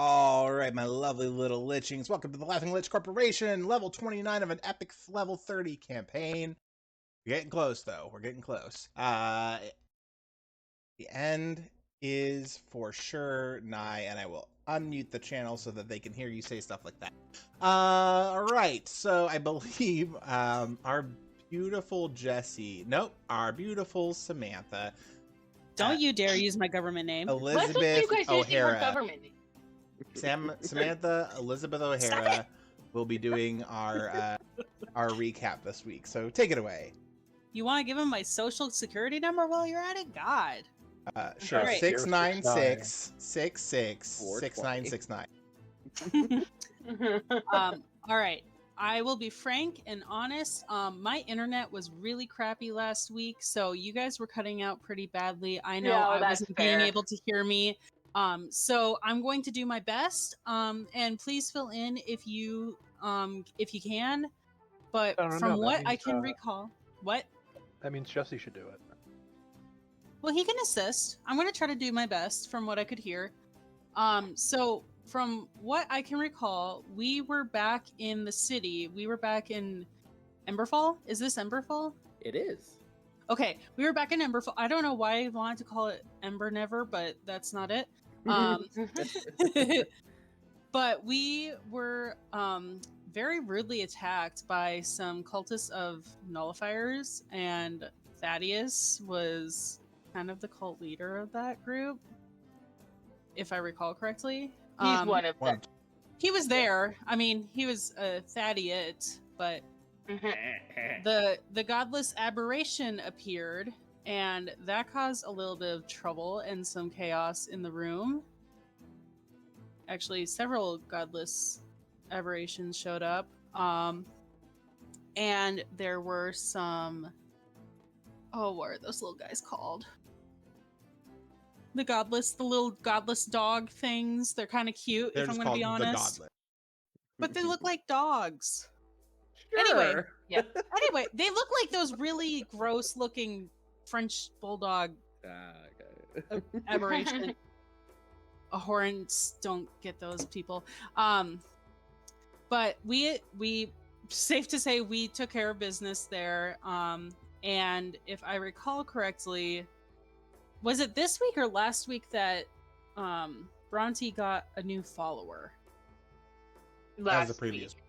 All right, my lovely little lichings. Welcome to the Laughing Lich Corporation, level 29 of an epic level 30 campaign. We're getting close, though. We're getting close. The end is for sure nigh, and I will unmute the channel so that they can hear you say stuff like that. All right, so I believe our beautiful Jessie, nope, our beautiful Samantha. Don't you dare use my government name. Elizabeth What's with you guys using her O'Hara. government name? Samantha Elizabeth O'Hara will be doing our recap this week. So take it away. You want to give him my social security number while you're at it? God. Sure. Right. 696-666969. All right. I will be frank and honest. My internet was really crappy last week, so you guys were cutting out pretty badly. I know I wasn't being able to hear me. So I'm going to do my best. And please fill in if you can. But from what I can recall, what? That means Jesse should do it. Well, he can assist. I'm going to try to do my best from what I could hear. So from what I can recall, we were back in the city. We were back in Emberfall. Is this Emberfall? It is. Okay, we were back in Emberfall. I don't know why I wanted to call it Ember Never, but that's not it. But we were very rudely attacked by some cultists of nullifiers, and Thaddeus was kind of the cult leader of that group, if I recall correctly. He's one of them. He was there. I mean, he was a Thaddeus, but the godless aberration appeared, and that caused a little bit of trouble and some chaos in the room. Actually, several godless aberrations showed up. And there were some... Oh, what are those little guys called? The little godless dog things. They're kind of cute, if I'm going to be honest. But they look like dogs. Sure. Anyway, they look like those really gross-looking French bulldog aberration. Horns don't get those people. But we safe to say we took care of business there. And if I recall correctly, was it this week or last week that Bronte got a new follower? That was the previous week.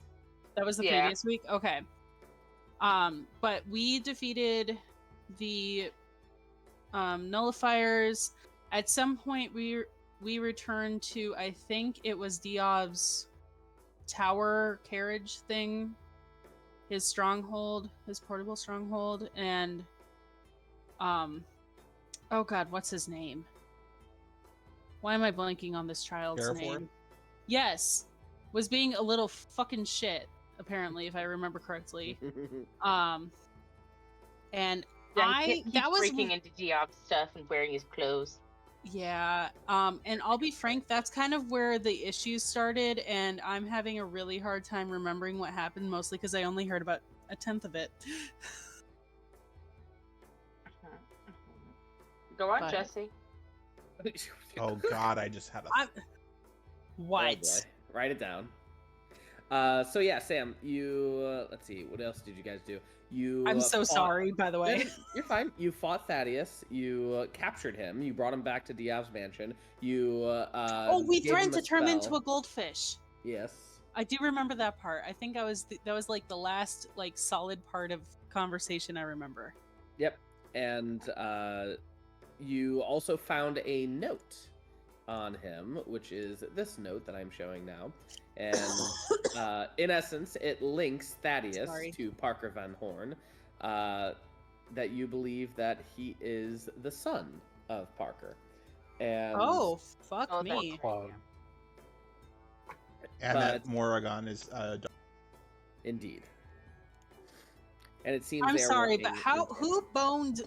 That was the previous week? Okay. But we defeated the nullifiers. At some point we returned to, I think it was Diav's tower carriage thing, his stronghold, his portable stronghold, and oh god, what's his name? Why am I blanking on this child's name? Yes, was being a little fucking shit, apparently, if I remember correctly. And that was breaking into Diab's stuff and wearing his clothes. Yeah, and I'll be frank, that's kind of where the issues started, and I'm having a really hard time remembering what happened, mostly because I only heard about a tenth of it. Go on, Jesse. Oh god, I just had a... What? Oh boy. Write it down. So yeah, Sam, you... let's see, what else did you guys do? I'm so sorry, by the way. You're fine. You fought Thaddeus. You captured him. You brought him back to Diav's mansion. You we threatened to turn him into a goldfish. Yes. I do remember that part. I think that was like the last like solid part of conversation I remember. Yep. And you also found a note on him, which is this note that I'm showing now. And in essence, it links Thaddeus to Parker Van Horn, that you believe that he is the son of Parker. And fuck me. And that Morrigan is indeed. And it seems I'm sorry, but who boned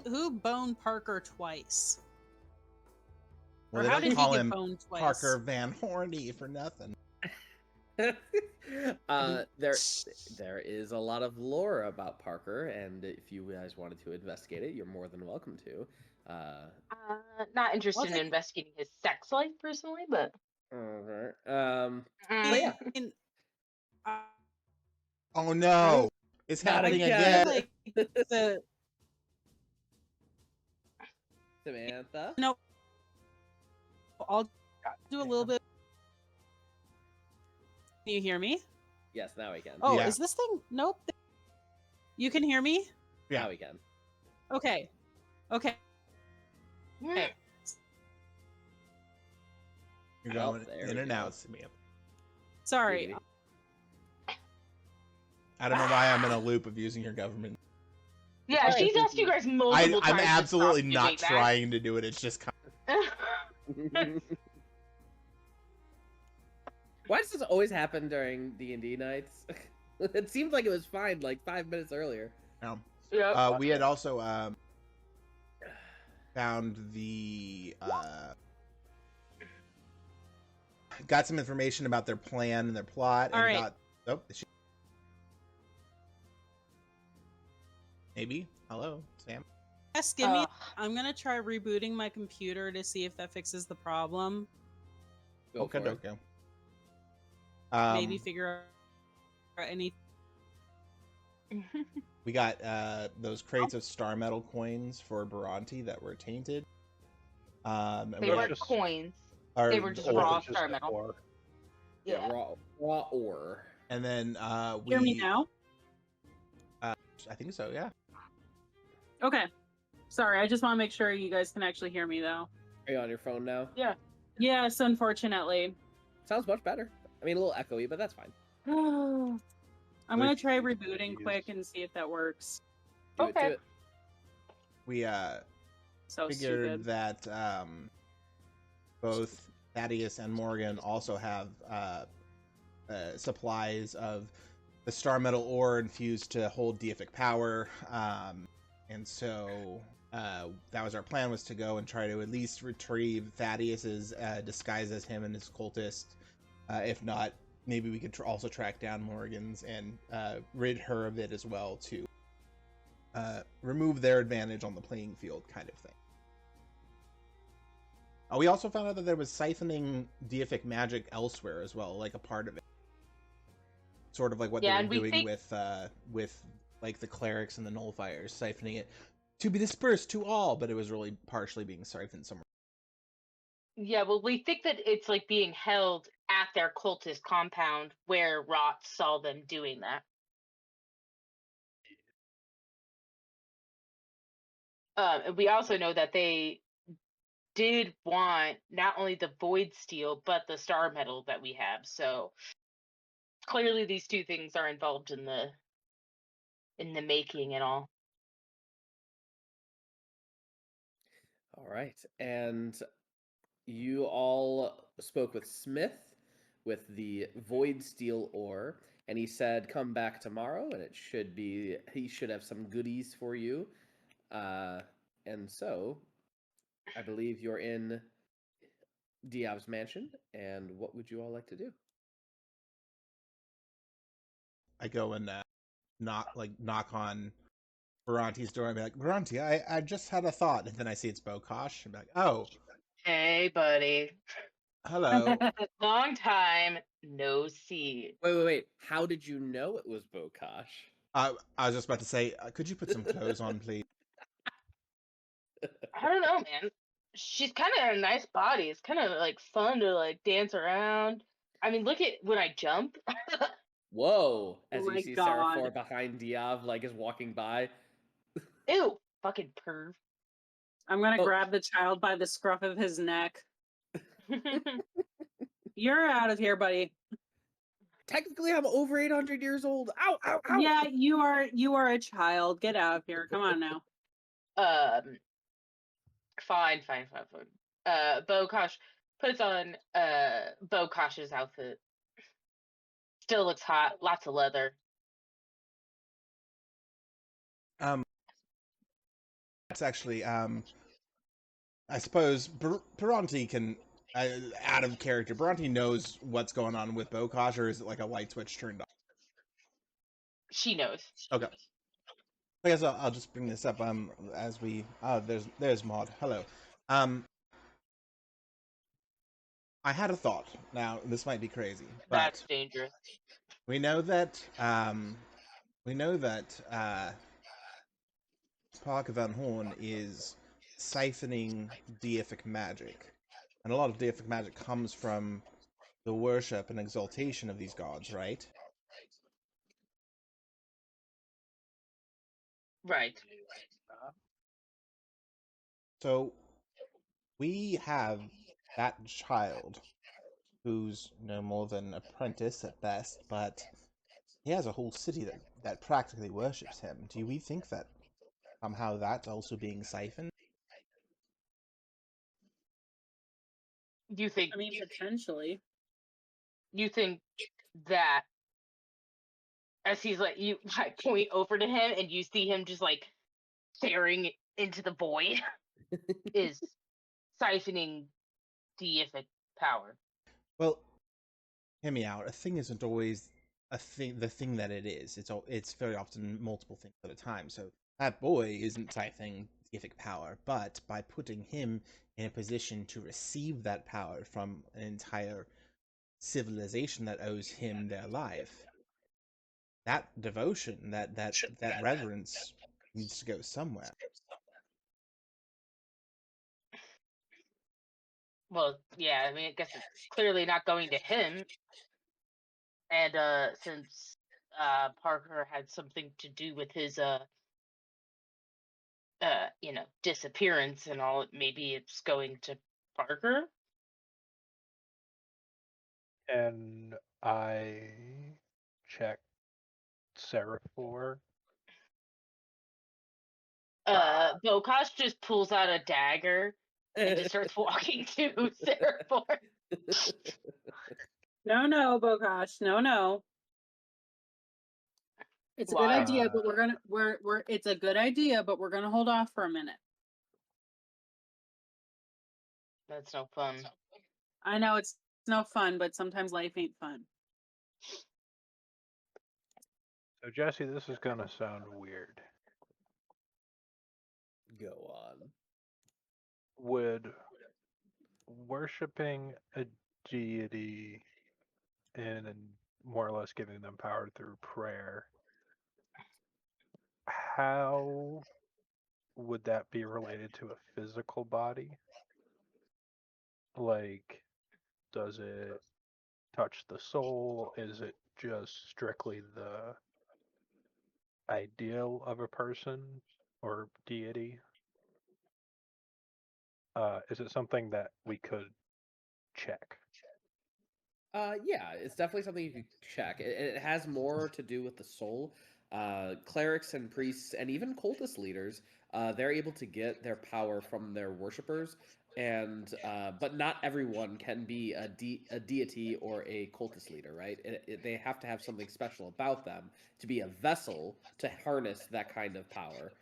Parker twice? Well, or how did he get boned twice? Parker Van Horny for nothing. There is a lot of lore about Parker, and if you guys wanted to investigate it, you're more than welcome to. Not interested in investigating his sex life personally, but Okay. Oh no! It's Not happening again. again. Like the Samantha? no, I'll God do a damn. little bit. Can you hear me? Yes, now we can. Oh, Yeah. is this thing? Nope. You can hear me? Yeah. Now we can. Okay. Okay. Okay. You're Oh, going there in we and go. out, Samantha. Sorry. Giggity. I don't know why I'm in a loop of using your government. Yeah, Alright. she's asked you guys multiple I'm times. absolutely to not stop doing trying to do it. It's just that. Why does this always happen during D&D nights? It seemed like it was fine like 5 minutes earlier. Yep. we had also found the got some information about their plan and their plot, and All right. got maybe. Hello, Sam. Yes, give me. I'm gonna try rebooting my computer to see if that fixes the problem. Go for it. Okay. Maybe figure out any. We got those crates of star metal coins for Baranti that were tainted. And They we weren't had- coins. or they were just ore. raw Just star metal. ore. Yeah, raw ore. And then we Hear me now? I think so, yeah. Okay. Sorry, I just want to make sure you guys can actually hear me though. Are you on your phone now? Yes, unfortunately. Sounds much better. I mean, a little echoey, but that's fine. I'm gonna With- try rebooting quick and see if that works. Do Okay. it. We So figured stupid. that both Thaddeus and Morgan also have supplies of the star metal ore infused to hold deific power, and so that was our plan, was to go and try to at least retrieve Thaddeus's disguise as him and his cultist. If not, maybe we could also track down Morgan's and rid her of it as well, to remove their advantage on the playing field, kind of thing. We also found out that there was siphoning deific magic elsewhere as well, like a part of it. Sort of like what Yeah, they and were we doing think- with like the clerics and the nullifiers, siphoning it to be dispersed to all, but it was really partially being siphoned somewhere. Yeah, well, we think that it's like being held at their cultist compound where Rot saw them doing that. And we also know that they did want not only the void steel but the star metal that we have. So clearly, these two things are involved in the making and all. All right. And you all spoke with Smith with the void steel ore, and he said come back tomorrow and he should have some goodies for you. And so I believe you're in Diab's mansion, and what would you all like to do? I go and knock on Baranti's door and be like, Baranti, I just had a thought, and then I see it's Bokosh. I'm like, oh, Hey, buddy. hello. Long time no see. Wait. How did you know it was Bokosh? I was just about to say, could you put some clothes on, please? I don't know, man. She's kind of a nice body. It's kind of like fun to like dance around. I mean, look at when I jump. Whoa! As Oh you my see God. Seraphor behind Diab, like, is walking by. Ew, fucking perv. I'm gonna Oh. grab the child by the scruff of his neck. You're out of here, buddy. Technically, I'm over 800 years old. Ow, ow, ow! Yeah, you are a child. Get out of here. Come on now. Fine. Bokosh puts on Bokosh's outfit. Still looks hot. Lots of leather. That's actually I suppose Baranti can, out of character, Baranti knows what's going on with Bokosh, or is it like a light switch turned on? She knows. Okay. I guess I'll just bring this up as we there's Maud. Hello. I had a thought. Now, this might be crazy, but That's dangerous. we know that We know that Parker Van Horn is siphoning deific magic, and a lot of deific magic comes from the worship and exaltation of these gods, right? Right. So we have that child who's no more than apprentice at best, but he has a whole city that practically worships him. Do we think that somehow that's also being siphoned? You think I mean, potentially. you think that as he's like you like point over to him and you see him just like staring into the void is siphoning deific power. Well, hear me out. A thing isn't always a thing. The thing that it is. It's very often multiple things at a time. So that boy isn't siphoning deific power, but by putting him in a position to receive that power from an entire civilization that owes him their life, that devotion, that reverence needs to go somewhere. Well, yeah, I mean, I guess it's clearly not going to him. And since Parker had something to do with his disappearance and all, maybe it's going to Parker. And I check Seraphor. Bokash just pulls out a dagger and just starts walking to Seraphor. No, Bokash. No. It's a good Why? idea, but we're it's a good idea, but we're gonna hold off for a minute. That's no fun. I know it's no fun, but sometimes life ain't fun. So Jesse, this is gonna sound weird. Go on. Would worshipping a deity and more or less giving them power through prayer, how would that be related to a physical body? Like, does it touch the soul? Is it just strictly the ideal of a person or deity? Is it something that we could check? Yeah, it's definitely something you could check. It has more to do with the soul. Clerics and priests and even cultist leaders, they're able to get their power from their worshippers, and but not everyone can be a deity or a cultist leader, right? They have to have something special about them to be a vessel to harness that kind of power.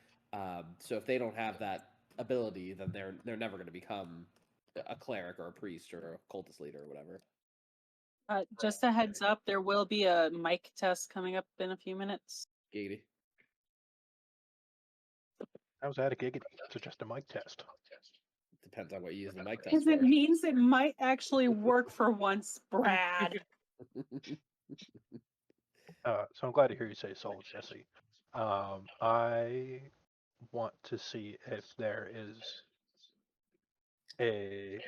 So if they don't have that ability, then they're never going to become a cleric or a priest or a cultist leader or whatever. Just a heads up, there will be a mic test coming up in a few minutes. Giggity. How's that a giggity? It's just a mic test. Depends on what you use the mic test Because for. it means it might actually work for once, Brad. So I'm glad to hear you say soul, Jesse. I want to see if there is a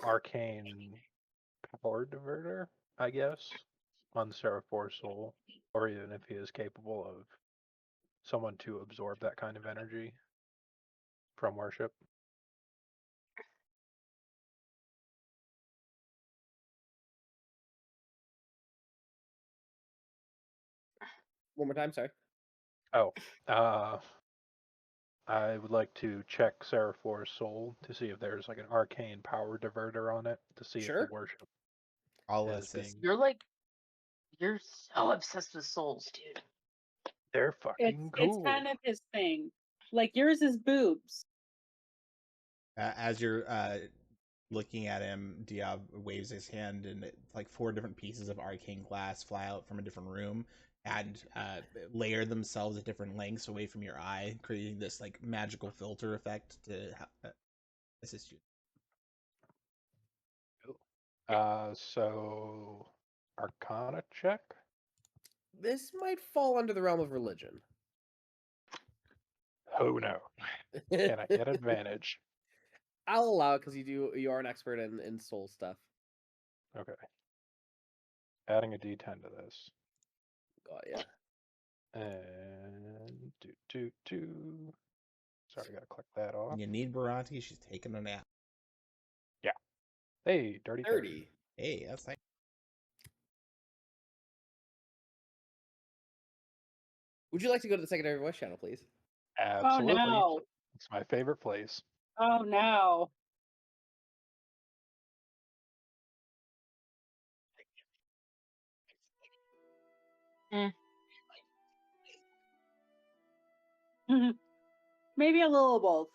arcane power diverter, I guess, on Seraphor's soul, or even if he is capable of someone to absorb that kind of energy from worship. One more time, sorry. Oh, I would like to check Seraphor's soul to see if there's like an arcane power diverter on it to see if the Sure. worship I'll is assist. being. You're so obsessed with souls, dude. They're fucking cool. It's kind of his thing. Like yours is boobs. As you're looking at him, Diab waves his hand, and like 4 different pieces of arcane glass fly out from a different room and layer themselves at different lengths away from your eye, creating this like magical filter effect to assist you. So Arcana check. This might fall under the realm of religion. Oh no. Can I get advantage? I'll allow it because you are an expert in soul stuff. Okay. Adding a D10 to this. Got ya. And do. Sorry, gotta click that off. You need Baranti. She's taking a nap. Yeah. Hey, dirty 30. Hey, that's nice. Would you like to go to the secondary voice channel, please? Absolutely. Oh no. It's my favorite place. Oh no. Maybe a little of both.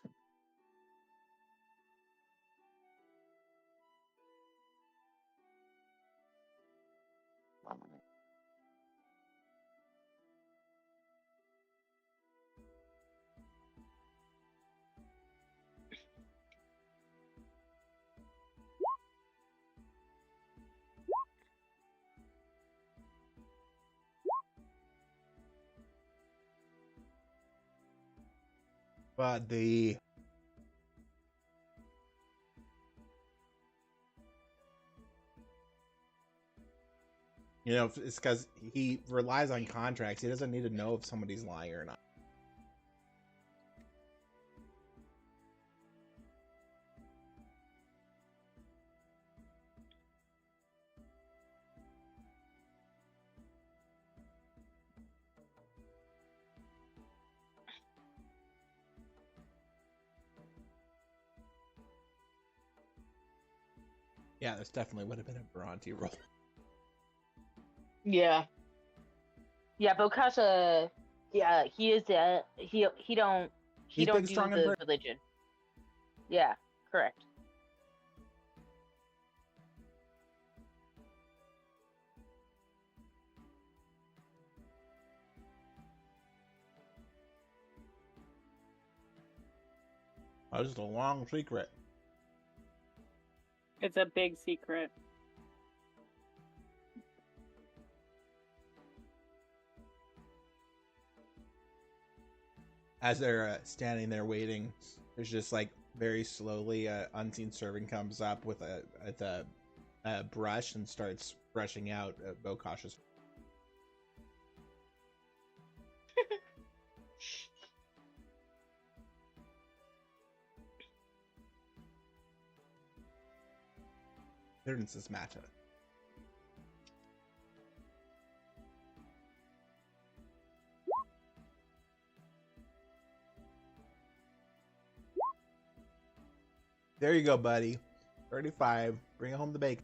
But the it's because he relies on contracts. He doesn't need to know if somebody's lying or not. Yeah, this definitely would have been a Bronte roll. Yeah. Yeah, Bokasha. Yeah, he is. He don't. He He's don't big, do strong, and the brave. religion. Yeah, correct. That was a long secret. It's a big secret. As they're standing there waiting, there's just like very slowly unseen servant comes up with a brush and starts brushing out Bokash's. Appearances matter. There you go, buddy. 35. Bring home the bacon.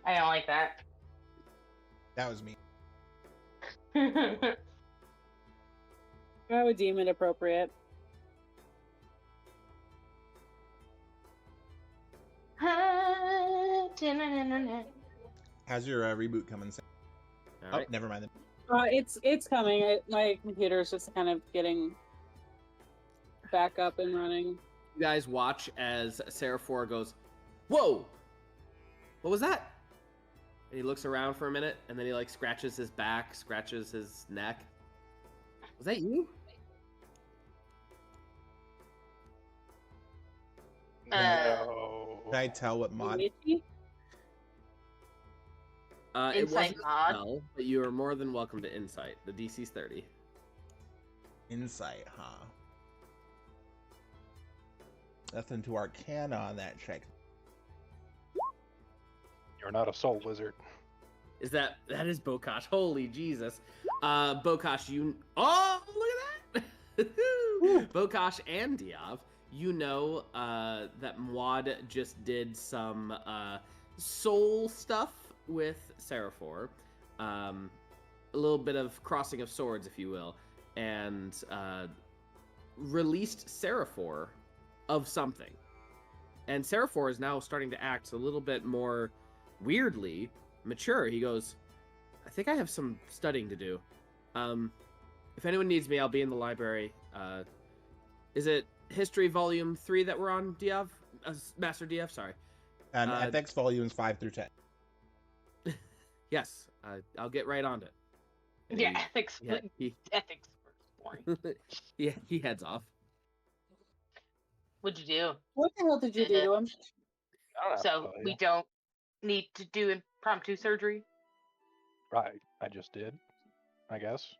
I don't like that. That was me. I would deem it appropriate. How's your reboot coming? All right. Never mind. It's coming. My computer's just kind of getting back up and running. You guys watch as Seraphor goes, "Whoa! What was that?" And he looks around for a minute, and then he like scratches his back, scratches his neck. Was that you? No. Can I tell what mod? Itchy? It Insight wasn't mod. spell, but you are more than welcome to insight. The DC's 30. Insight, huh? Nothing to Arcana on that check. You're not a soul wizard. Is that is Bokash? Holy Jesus, Bokash, you look at that, Bokash and Diav, you know that Mwad just did some soul stuff with Seraphor, a little bit of crossing of swords, if you will, and released Seraphor of something, and Seraphor is now starting to act a little bit more weirdly mature. He goes, I think I have some studying to do. If anyone needs me, I'll be in the library. Is it History Volume 3 that we're on, Diav? Master Diav, sorry. And ethics volumes 5 through 10. Yes, I'll get right on it. And Yeah, ethics. Ethics first. Boring. Yeah, he heads off. What'd you do? What the hell did you do to him? So we don't need to do impromptu surgery? Right, I just did, I guess.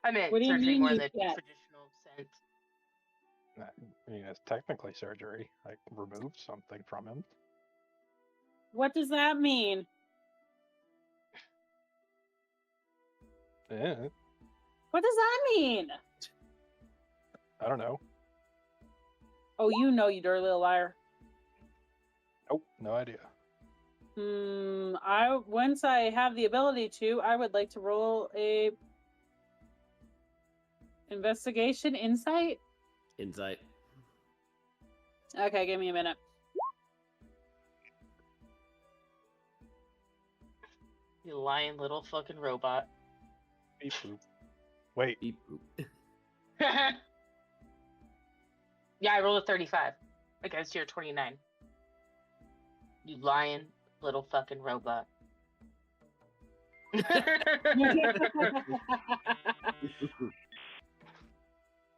I meant What do you surgery mean more in you the can't? traditional sense. I mean, it's technically surgery. I removed something from him. What does that mean? Yeah, What does that mean? I don't know. Oh, you know, you dirty little liar. Nope, no idea. Once I have the ability to, I would like to roll a investigation insight. Insight. Okay, give me a minute. You lying little fucking robot. Beep boop. Wait, Beep boop. Yeah, I rolled a 35 against your 29. You lying little fucking robot.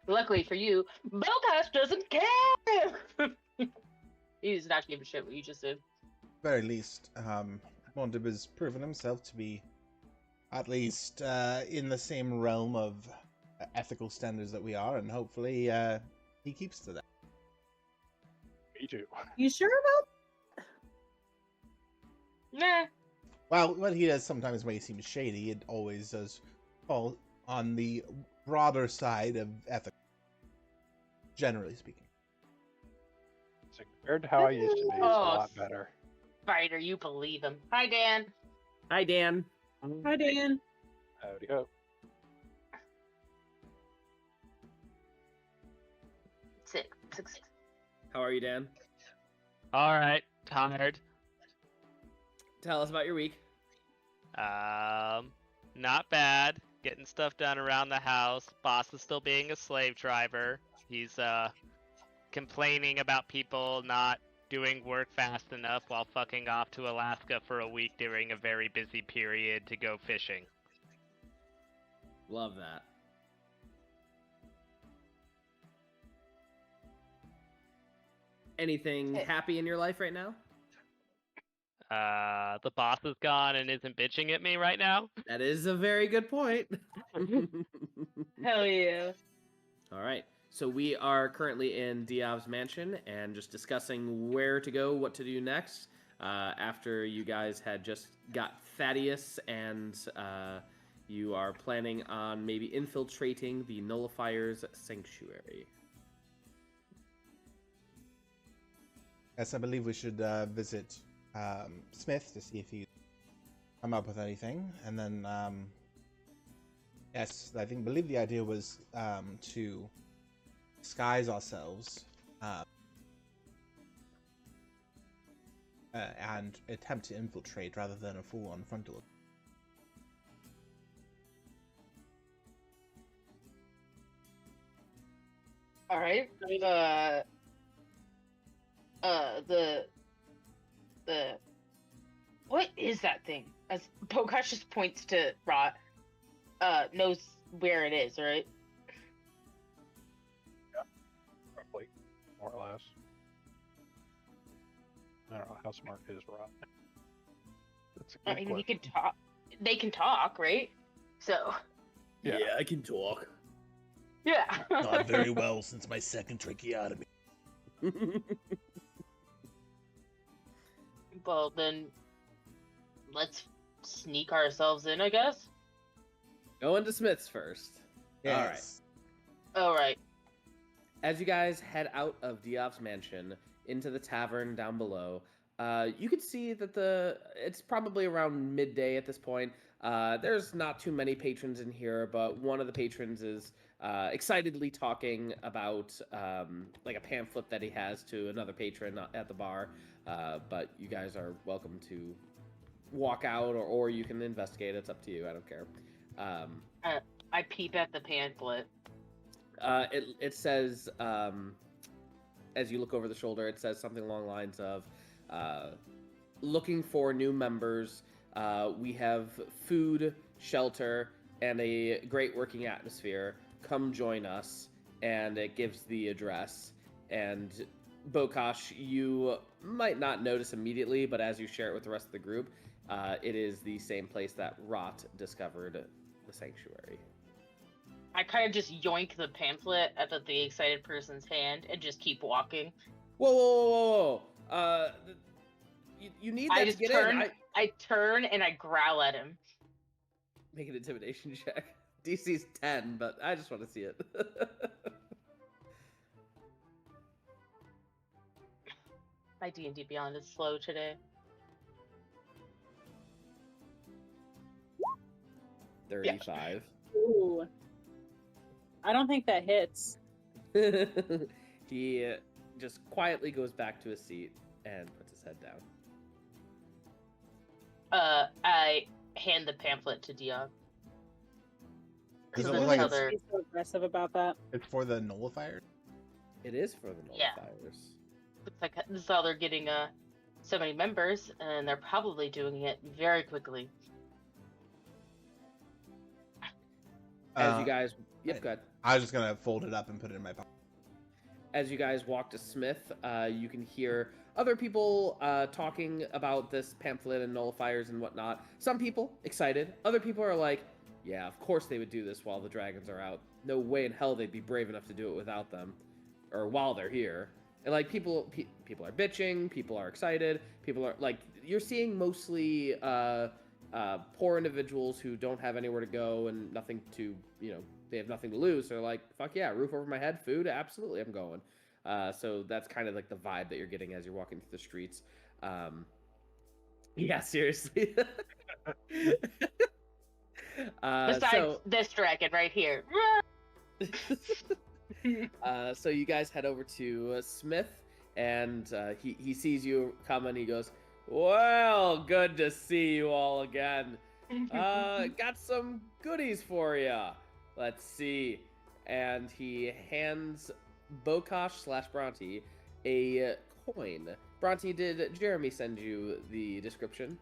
Luckily for you, Bokash doesn't care! He does not give a shit what you just did. Very least, Mondib has proven himself to be at least in the same realm of ethical standards that we are, and hopefully he keeps to that. me too. You sure about? Nah. Well, what he does sometimes when he seems shady, it always does fall on the broader side of ethics, generally speaking. So compared to how I used to be, it's a lot better. Spider, you believe him. Hi, Dan. Hi, Dan. Hi, Dan. Howdy ho. Six. How are you, Dan? All right, tired. Tell us about your week. Not bad. Getting stuff done around the house. Boss is still being a slave driver. He's complaining about people not doing work fast enough while fucking off to Alaska for a week during a very busy period to go fishing. Love that. Anything happy in your life right now? The boss is gone and isn't bitching at me right now. That is a very good point. Hell yeah. All right. So we are currently in Diav's mansion and just discussing where to go, what to do next. After you guys had just got Thaddeus and you are planning on maybe infiltrating the Nullifier's sanctuary. Yes, I believe we should visit Smith to see if he come up with anything, and then yes, I believe the idea was to disguise ourselves and attempt to infiltrate rather than a full-on frontal. All right. The what is that thing? As Bokash just points to Rot, knows where it is, right? Roughly, more or less. I don't know how smart is Rot. That's a good I mean, he question. can talk. They can talk, right? So. Yeah. I can talk. Yeah. Not very well since my second tracheotomy. Well, then let's sneak ourselves in, I guess. Go into Smith's first. Yes. All right. As you guys head out of Diop's mansion into the tavern down below, you can see that it's probably around midday at this point. There's not too many patrons in here, but one of the patrons is excitedly talking about like a pamphlet that he has to another patron at the bar. But you guys are welcome to walk out, or you can investigate. It's up to you. I don't care. I peep at the pamphlet. It says, as you look over the shoulder, it says something along the lines of, looking for new members. We have food, shelter, and a great working atmosphere. Come join us. And it gives the address. And Bokash, you might not notice immediately, but as you share it with the rest of the group, it is the same place that Rot discovered the sanctuary. I kind of just yoink the pamphlet out of the excited person's hand and just keep walking. Whoa! You need that to get in. I turn and I growl at him. Make an intimidation check. DC's 10, but I just want to see it. My D&D Beyond is slow today. 35. Ooh. I don't think that hits. He just quietly goes back to his seat and puts his head down. I hand the pamphlet to Dion. Does it So look like that's how it's, He's so aggressive about that. it's for the nullifier? It is for the Yeah. nullifiers. Looks like this is how they're getting so many members, and they're probably doing it very quickly. As you guys... Yep, go ahead. I was just going to fold it up and put it in my pocket. As you guys walk to Smith, you can hear other people talking about this pamphlet and nullifiers and whatnot. Some people excited. Other people are like, yeah, of course they would do this while the dragons are out. No way in hell they'd be brave enough to do it without them. Or while they're here. And like people are bitching, people are excited, people are like, you're seeing mostly poor individuals who don't have anywhere to go and nothing to, they have nothing to lose. So they're like, fuck yeah, roof over my head, food, absolutely, I'm going. So that's kind of like the vibe that you're getting as you're walking through the streets. Yeah, seriously. Besides this dragon right here. So you guys head over to Smith, and he sees you come and he goes, well, good to see you all again. Got some goodies for you. Let's see. And he hands Bokash/Bronte a coin. Bronte, did Jeremy send you the description?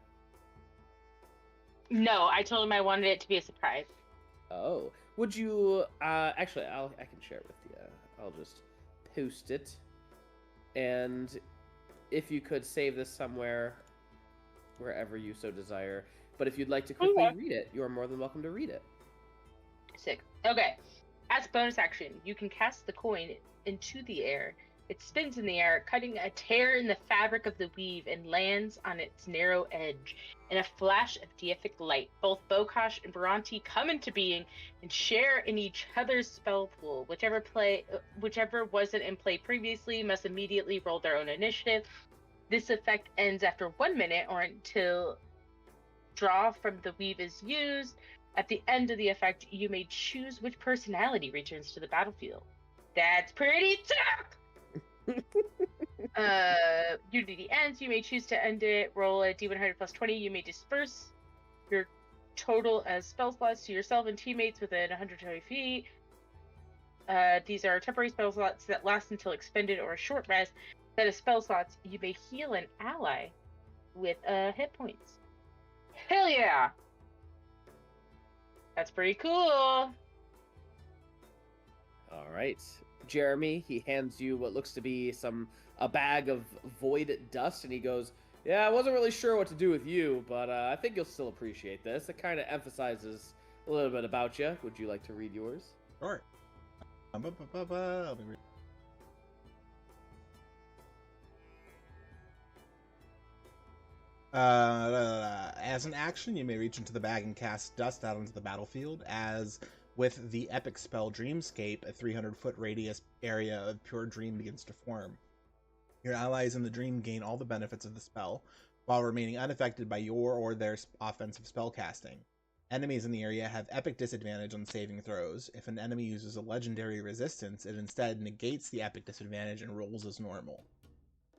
No, I told him I wanted it to be a surprise. Oh, would you? Actually, I can share it with you. I'll just post it, and if you could save this somewhere, wherever you so desire. But if you'd like to quickly read it, you are more than welcome to read it. Sick. Okay. As a bonus action, you can cast the coin into the air. It spins in the air, cutting a tear in the fabric of the weave and lands on its narrow edge. In a flash of deific light, both Bokash and Bronte come into being and share in each other's spell pool. Whichever wasn't in play previously must immediately roll their own initiative. This effect ends after 1 minute or until draw from the weave is used. At the end of the effect, you may choose which personality returns to the battlefield. That's pretty tough! Unity ends. You may choose to end it. Roll a d100 plus 20. You may disperse your total as spell slots to yourself and teammates within 120 feet. These are temporary spell slots that last until expended or a short rest. Instead of spell slots, you may heal an ally with hit points. Hell yeah! That's pretty cool. All right. Jeremy, he hands you what looks to be a bag of void dust, and he goes, yeah, I wasn't really sure what to do with you, but I think you'll still appreciate this. It kind of emphasizes a little bit about you. Would you like to read yours? Sure. I'll be reading. As an action, you may reach into the bag and cast dust out onto the battlefield. As with the epic spell Dreamscape, a 300-foot radius area of pure dream begins to form. Your allies in the dream gain all the benefits of the spell, while remaining unaffected by your or their offensive spell casting. Enemies in the area have epic disadvantage on saving throws. If an enemy uses a legendary resistance, it instead negates the epic disadvantage and rolls as normal.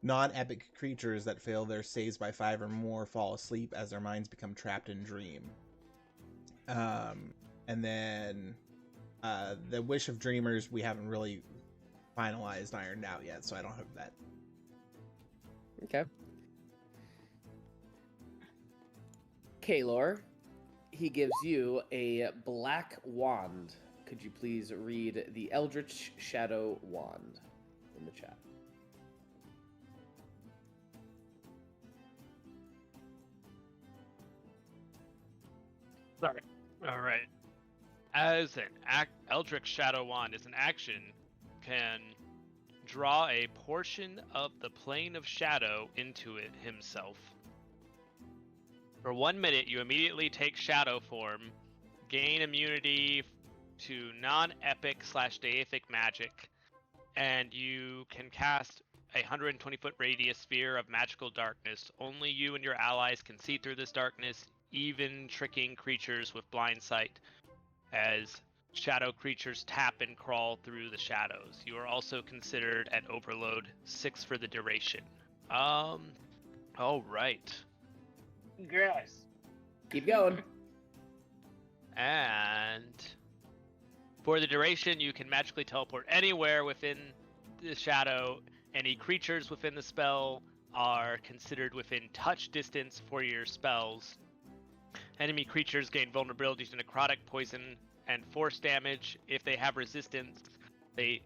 Non-epic creatures that fail their saves by 5 or more fall asleep as their minds become trapped in dream. And then the Wish of Dreamers we haven't really finalized, ironed out yet, so I don't have that. Okay. Kaylor, he gives you a black wand. Could you please read the Eldritch Shadow Wand in the chat? Sorry. All right. As an Eldritch Shadow Wand is an action, can draw a portion of the plane of shadow into it himself. For 1 minute, you immediately take shadow form, gain immunity to non-epic / deific magic, and you can cast a 120-foot radius sphere of magical darkness. Only you and your allies can see through this darkness, even tricking creatures with blind sight, as shadow creatures tap and crawl through the shadows. You are also considered at overload 6 for the duration. All right. Gross. Keep going. And for the duration, you can magically teleport anywhere within the shadow. Any creatures within the spell are considered within touch distance for your spells. Enemy creatures gain vulnerability to necrotic, poison, and force damage. If they have resistance, they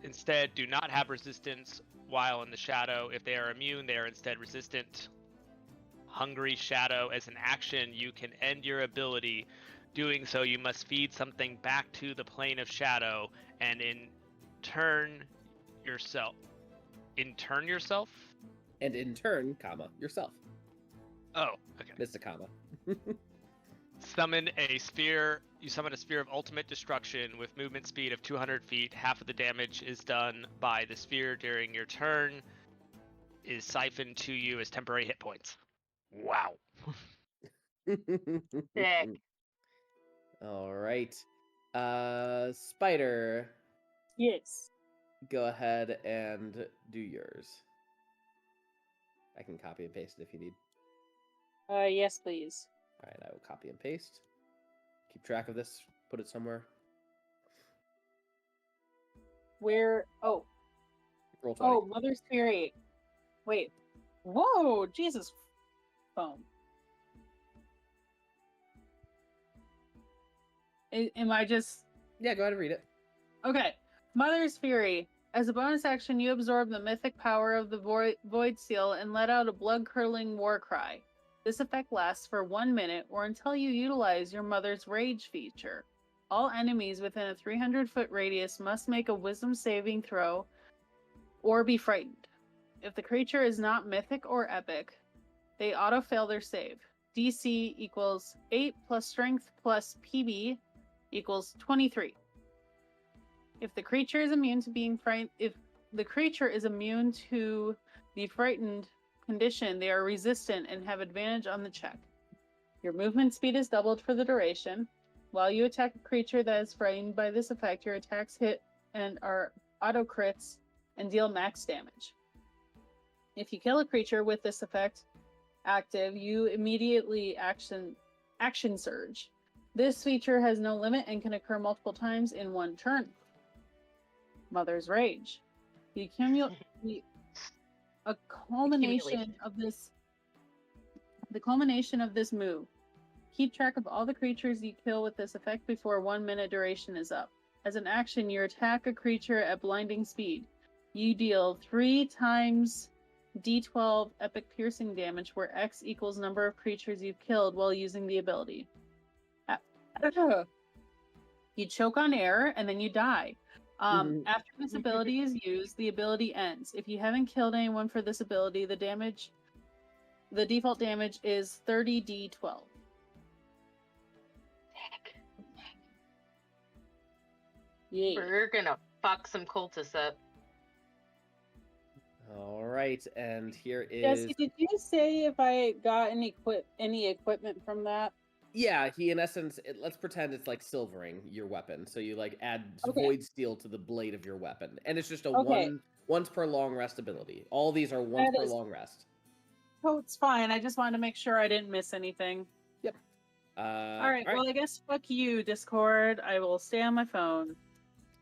instead do not have resistance while in the shadow. If they are immune, they are instead resistant. Hungry Shadow, as an action, you can end your ability. Doing so, you must feed something back to the plane of shadow, and in turn yourself. In turn yourself? And in turn, comma, yourself. Oh, okay. Missed a comma. Summon a sphere. You summon a sphere of ultimate destruction with movement speed of 200 feet. Half of the damage is done by the sphere during your turn. Is siphoned to you as temporary hit points. Wow. Sick. All right. Spider, Yes. go ahead and do yours. I can copy and paste it if you need. Yes, please. All right, I will copy and paste. Keep track of this. Put it somewhere. Where? Oh. Roll 20. Oh, Mother's Fury. Wait. Whoa, Jesus. Phone. Am I just... Yeah, go ahead and read it. Okay. Mother's Fury. As a bonus action, you absorb the mythic power of the Void Seal and let out a blood-curdling war cry. This effect lasts for 1 minute or until you utilize your Mother's Rage feature. All enemies within a 300-foot radius must make a wisdom saving throw or be frightened. If the creature is not mythic or epic, they auto-fail their save. DC equals 8 plus strength plus PB equals 23. If the creature is immune to being frightened, if the creature is immune to the frightened condition, they are resistant and have advantage on the check. Your movement speed is doubled for the duration. While you attack a creature that is frightened by this effect, your attacks hit and are auto crits and deal max damage. If you kill a creature with this effect active, you immediately action surge. This feature has no limit and can occur multiple times in one turn. Mother's Rage. The culmination of this move. Keep track of all the creatures you kill with this effect before 1 minute duration is up. As an action, you attack a creature at blinding speed. You deal 3 times D12 epic piercing damage, where X equals number of creatures you've killed while using the ability. You choke on air and then you die. After this ability is used, the ability ends. If you haven't killed anyone for this ability, the damage The default damage is 30d12. Yeah. We're gonna fuck some cultists up. All right, and here is. Jesse, did you say if I got any equipment from that? Yeah, he in essence. Let's pretend it's like silvering your weapon. So you like add Okay. void steel to the blade of your weapon, and it's just a Okay. once per long rest ability. All these are once That per is- long rest. Oh, it's fine. I just wanted to make sure I didn't miss anything. Yep. All right. Well, I guess fuck you, Discord. I will stay on my phone.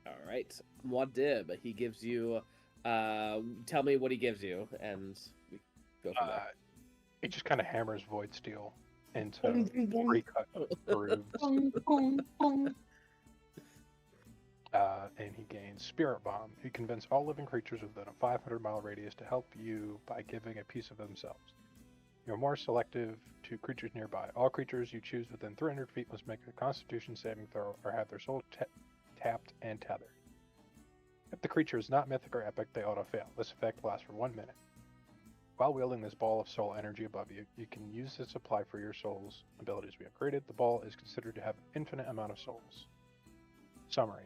All right, Muad'Dib. He gives you. Tell me what he gives you, and we go from there. It just kind of hammers void steel into recut grooves. And he gains Spirit Bomb. He convinces all living creatures within a 500-mile radius to help you by giving a piece of themselves. You're more selective to creatures nearby. All creatures you choose within 300 feet must make a Constitution saving throw or have their soul tapped and tethered. If the creature is not mythic or epic, they auto-fail. This effect lasts for 1 minute. While wielding this ball of soul energy above you, you can use this supply for your soul's abilities we have created. The ball is considered to have an infinite amount of souls. Summary.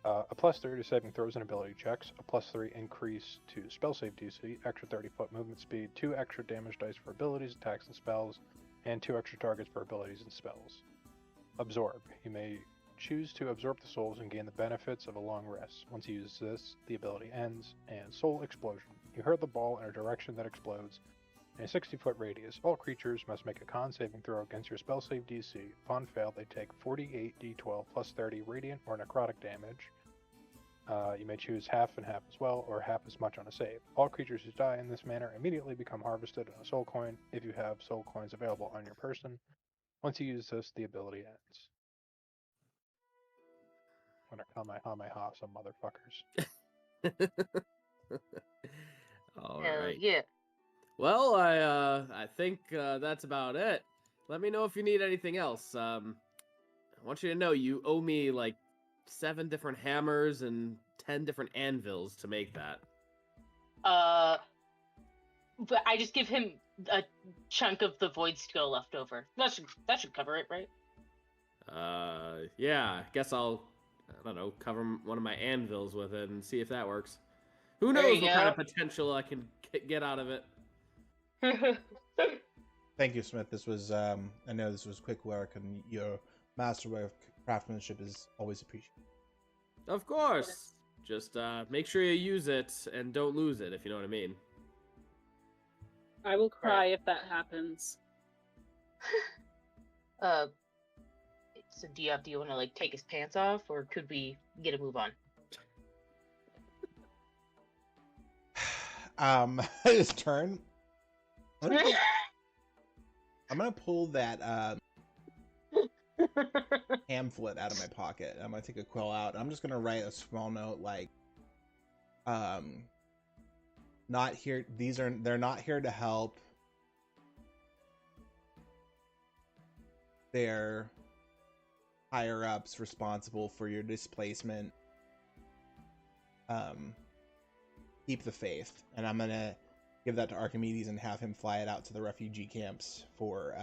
A +3 to saving throws and ability checks, a +3 increase to spell save DC, extra 30-foot movement speed, 2 extra damage dice for abilities, attacks, and spells, and 2 extra targets for abilities and spells. Absorb. You may choose to absorb the souls and gain the benefits of a long rest. Once you use this, the ability ends, and Soul Explosion. You hurl the ball in a direction that explodes. In a 60-foot radius, all creatures must make a con saving throw against your spell save DC. Upon fail, they take 48d12 plus 30 radiant or necrotic damage. You may choose half and half as well, or half as much on a save. All creatures who die in this manner immediately become harvested in a soul coin if you have soul coins available on your person. Once you use this, the ability ends. I'm gonna Kamehameha some motherfuckers. All Hell right. yeah. Well, I think that's about it. Let me know if you need anything else. I want you to know you owe me like 7 different hammers and 10 different anvils to make that. But I just give him a chunk of the void steel left over. That should cover it, right? Yeah. I guess I'll, I don't know, cover one of my anvils with it and see if that works. Who knows what kind of potential I can get out of it. Thank you, Smith. This was, I know this was quick work, and your masterwork craftsmanship is always appreciated. Of course. Just make sure you use it and don't lose it, if you know what I mean. I will cry if that happens. So do you want to like take his pants off, or could we get a move on? His turn. I'm gonna pull that pamphlet out of my pocket. I'm gonna take a quill out. I'm just gonna write a small note like, not here. They're not here to help. They're higher ups responsible for your displacement. Keep the faith, and I'm gonna give that to Archimedes and have him fly it out to the refugee camps for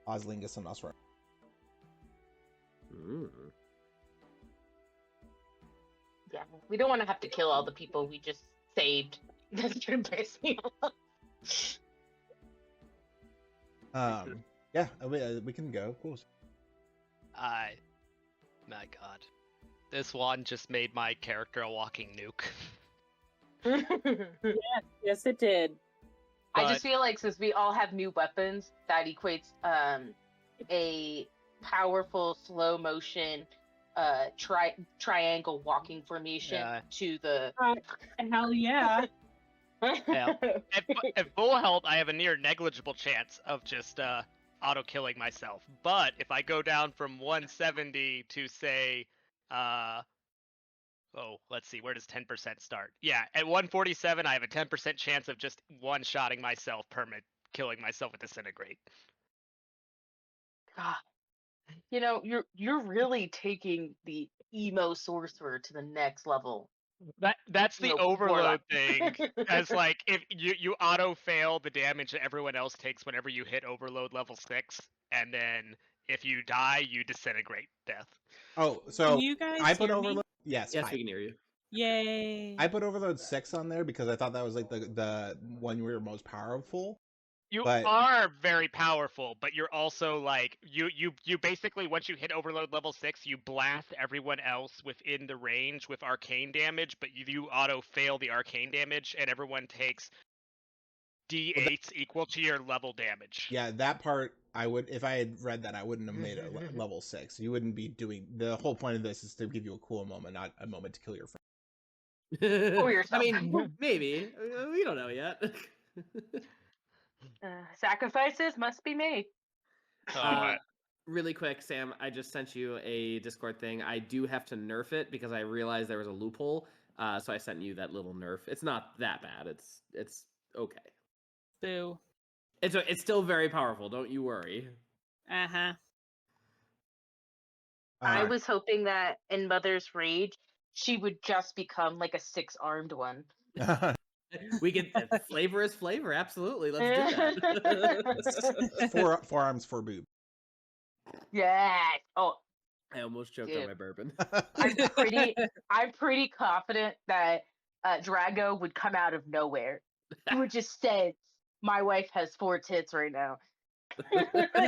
Oslingus and Osra. Yeah, we don't want to have to kill all the people we just saved. That's gonna piss me off. Yeah, we can go. Of course. My God, this one just made my character a walking nuke. Yes, it did. I just feel like since we all have new weapons, that equates a powerful slow motion triangle walking formation to the hell yeah. Yeah. At full health, I have a near negligible chance of just auto killing myself. But if I go down from 170 to say, let's see, where does 10% start? Yeah, at 147, I have a 10% chance of just one-shotting myself, killing myself with disintegrate. God, you know, you're really taking the emo sorcerer to the next level. That's the Nope, overload warlock. thing. As like if you auto fail the damage that everyone else takes whenever you hit overload level 6, and then if you die, you disintegrate death. Oh, Can so you guys I put hear overload. me? Yes, Yes, hi. we can hear you. Yay! I put overload 6 on there because I thought that was like the one we were most powerful. You But are very powerful, but you're also like you basically once you hit overload level 6, you blast everyone else within the range with arcane damage, but you auto fail the arcane damage, and everyone takes d8s equal to your level damage. yeah, that part I would, if I had read that, I wouldn't have made it level 6. You wouldn't be doing, the whole point of this is to give you a cool moment, not a moment to kill your friend. Or I yourself. mean, maybe. We don't know yet. Sacrifices must be made. Really quick, Sam, I just sent you a Discord thing. I do have to nerf it because I realized there was a loophole. So I sent you that little nerf. It's not that bad. It's okay. Boo. It's still very powerful. Don't you worry. Uh-huh. I was hoping that in Mother's Rage, she would just become like a 6-armed one. We can flavor is flavor. Absolutely, let's do that. Four arms, 4 boobs. Yeah. Oh, I almost choked dude. on my bourbon. I'm pretty confident that Drago would come out of nowhere. He would just say, "My wife has 4 tits right now."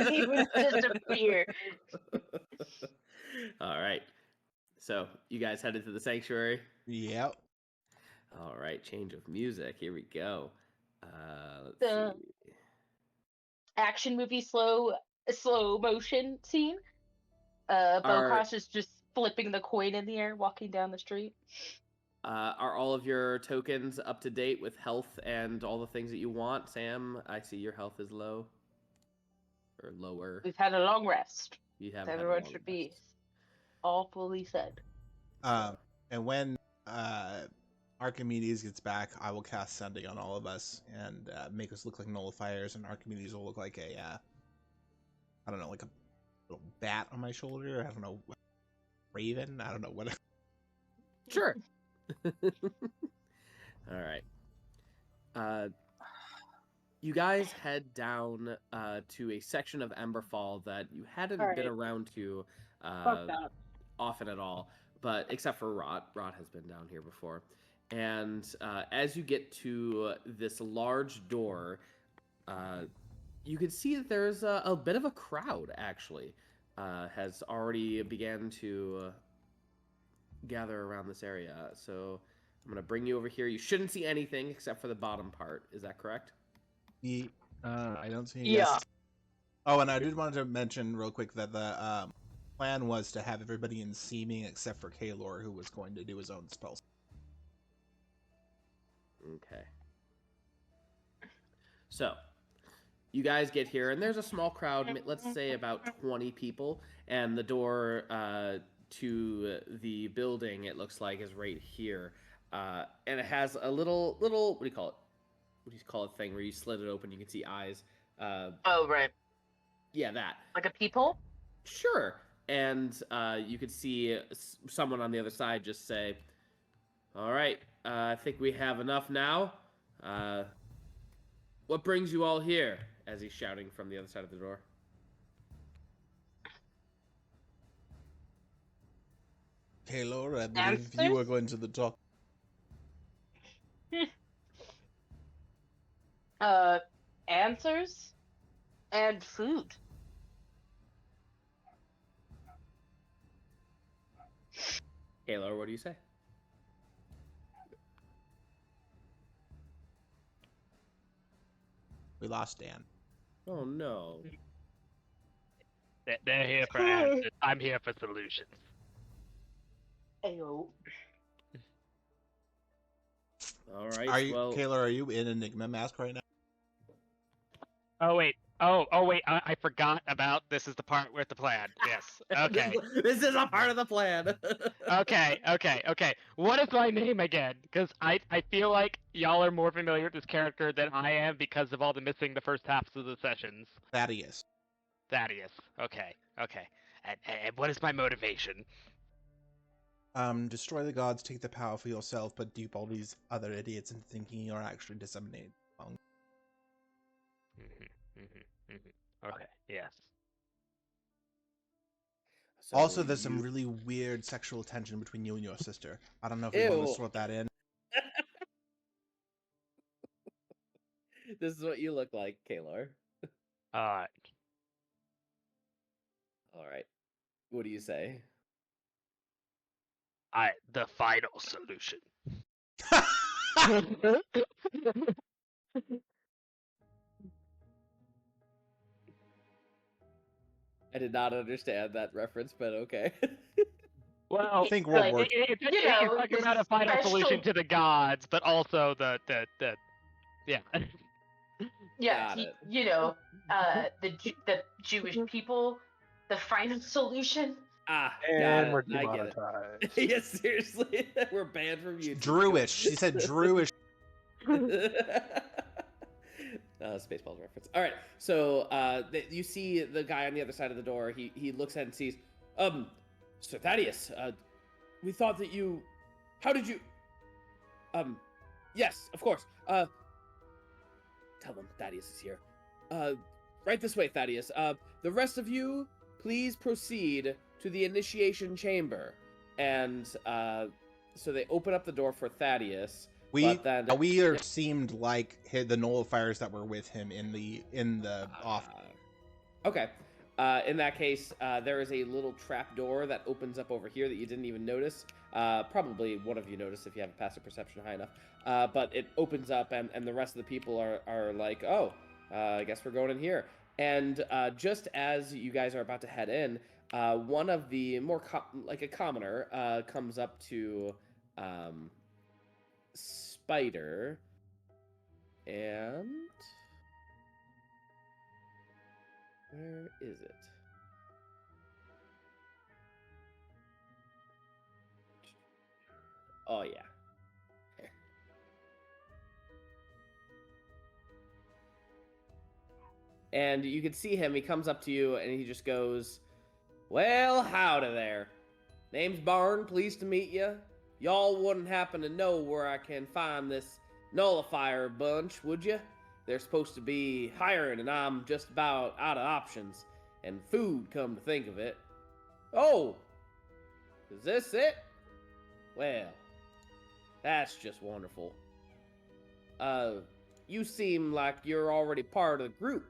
He would just appear. All right. So you guys headed to the sanctuary. Yep. All right. Change of music. Here we go. Let's see. Action movie slow motion scene. Bocas is just flipping the coin in the air, walking down the street. Are all of your tokens up to date with health and all the things that you want? Sam, I see your health is low. Or lower. We've had a long rest. You have Everyone should be all fully fed. And when Archimedes gets back, I will cast Sending on all of us and make us look like nullifiers, and Archimedes will look like a, I don't know, like a little bat on my shoulder. I don't know, raven. I don't know what. Sure. All right. You guys head down to a section of Emberfall that you hadn't been around to often at all, but except for Rot. Rot has been down here before. And as you get to this large door, you can see that there's a bit of a crowd, actually, has already began to gather around this area. So I'm going to bring you over here. You shouldn't see anything except for the bottom part. Is that correct? I don't see any. Yeah. Yes. Oh, and I did want to mention real quick that the plan was to have everybody in seeming except for Kalor, who was going to do his own spells. Okay. So, you guys get here, and there's a small crowd, let's say about 20 people, and the door to the building, it looks like, is right here. And it has a little, what do you call it? What do you call it thing where you slit it open, you can see eyes? Oh, right. Yeah, that. Like a peephole? Sure. And you could see someone on the other side just say, "All right, I think we have enough now. What brings you all here?" As he's shouting from the other side of the door. Kalor, I believe you were going to the talk. Answers and food. Kalor, what do you say? We lost Dan. Oh no. They're here for answers. I'm here for solutions. Ayo. All right. Are you, Kalor? Are you in Enigma Mask right now? Oh wait. Oh wait. I forgot about this. Is the part with the plan? Yes. Okay. This is a part of the plan. Okay. What is my name again? Because I feel like y'all are more familiar with this character than I am because of all the missing the first halves of the sessions. Thaddeus. Okay. And what is my motivation? 'Cause I feel like y'all are more familiar with this character than I am because of all the missing the first halves of the sessions. Thaddeus. Okay. And what is my motivation? 'Cause I feel like y'all are more familiar with this character than I am because of all the missing the first halves of the sessions. Thaddeus. Okay. And what is my motivation? Destroy the gods, take the power for yourself, but dupe all these other idiots into thinking you're actually disseminated. Okay, yes. So Also, there's some you- really weird sexual tension between you and your sister. I don't know if we want to Ew. sort that in. This is what you look like, Kaylor. Alright. All right. What do you say? The final solution. I did not understand that reference, but okay. Well, Think World War. it's talking the about a final solution special- to the gods, but also the yeah. Yeah, Got it. the Jewish people, the final solution. Ah, And we're got it. I get it. demonetized. Yes, seriously. We're banned from YouTube. Druish. She said Druish. Spaceballs reference. All right, so you see the guy on the other side of the door. He looks at it and sees, Sir Thaddeus. We thought that you. How did you? Yes, of course. Tell them Thaddeus is here. Right this way, Thaddeus. The rest of you, please proceed to the initiation chamber. And so they open up the door for Thaddeus. We Yep. seemed like the nullifiers that were with him in the off. Okay. In that case, there is a little trap door that opens up over here that you didn't even notice. Probably one of you noticed if you have a passive perception high enough. But it opens up, and the rest of the people are like, oh, I guess we're going in here. And just as you guys are about to head in, one of the more like a commoner comes up to Spider, and where is it? Oh yeah. And you can see him. He comes up to you and he just goes, "Well, howdy there. Name's Barn. Pleased to meet you. Y'all wouldn't happen to know where I can find this nullifier bunch, would you? They're supposed to be hiring, and I'm just about out of options and food, come to think of it. Oh, is this it? Well, that's just wonderful. You seem like you're already part of the group.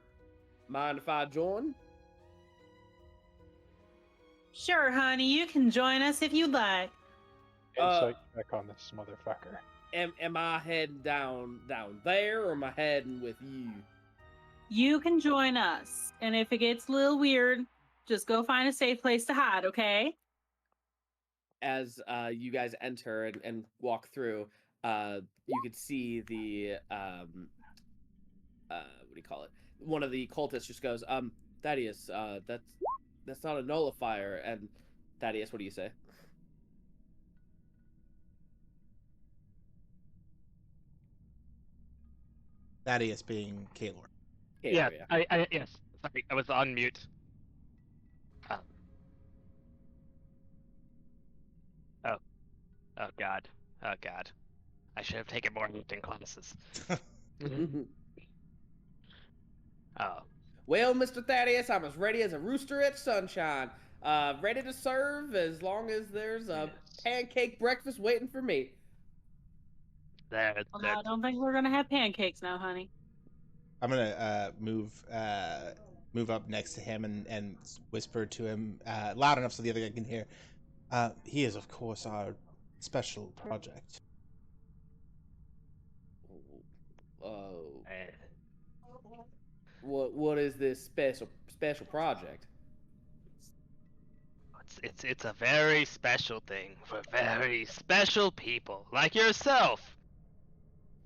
Mind if I join?" Sure, honey, you can join us if you'd like. Insight check on this motherfucker. Am I heading down there, or am I heading with you? You can join us, and if it gets a little weird, just go find a safe place to hide, okay? As you guys enter and walk through, you could see the what do you call it? One of the cultists just goes, Thaddeus, that's not a nullifier. And Thaddeus, what do you say? Thaddeus being Kaylor. Yeah, I yes. Sorry, I was on mute. Oh god. Oh god. I should have taken more lifting classes. Oh. Well, Mr. Thaddeus, I'm as ready as a rooster at sunshine. Ready to serve as long as there's a pancake breakfast waiting for me. There. I don't think we're gonna have pancakes now, honey. I'm gonna move up next to him and whisper to him loud enough so the other guy can hear. He is, of course, our special project. What is this special project? It's a very special thing for very special people like yourself.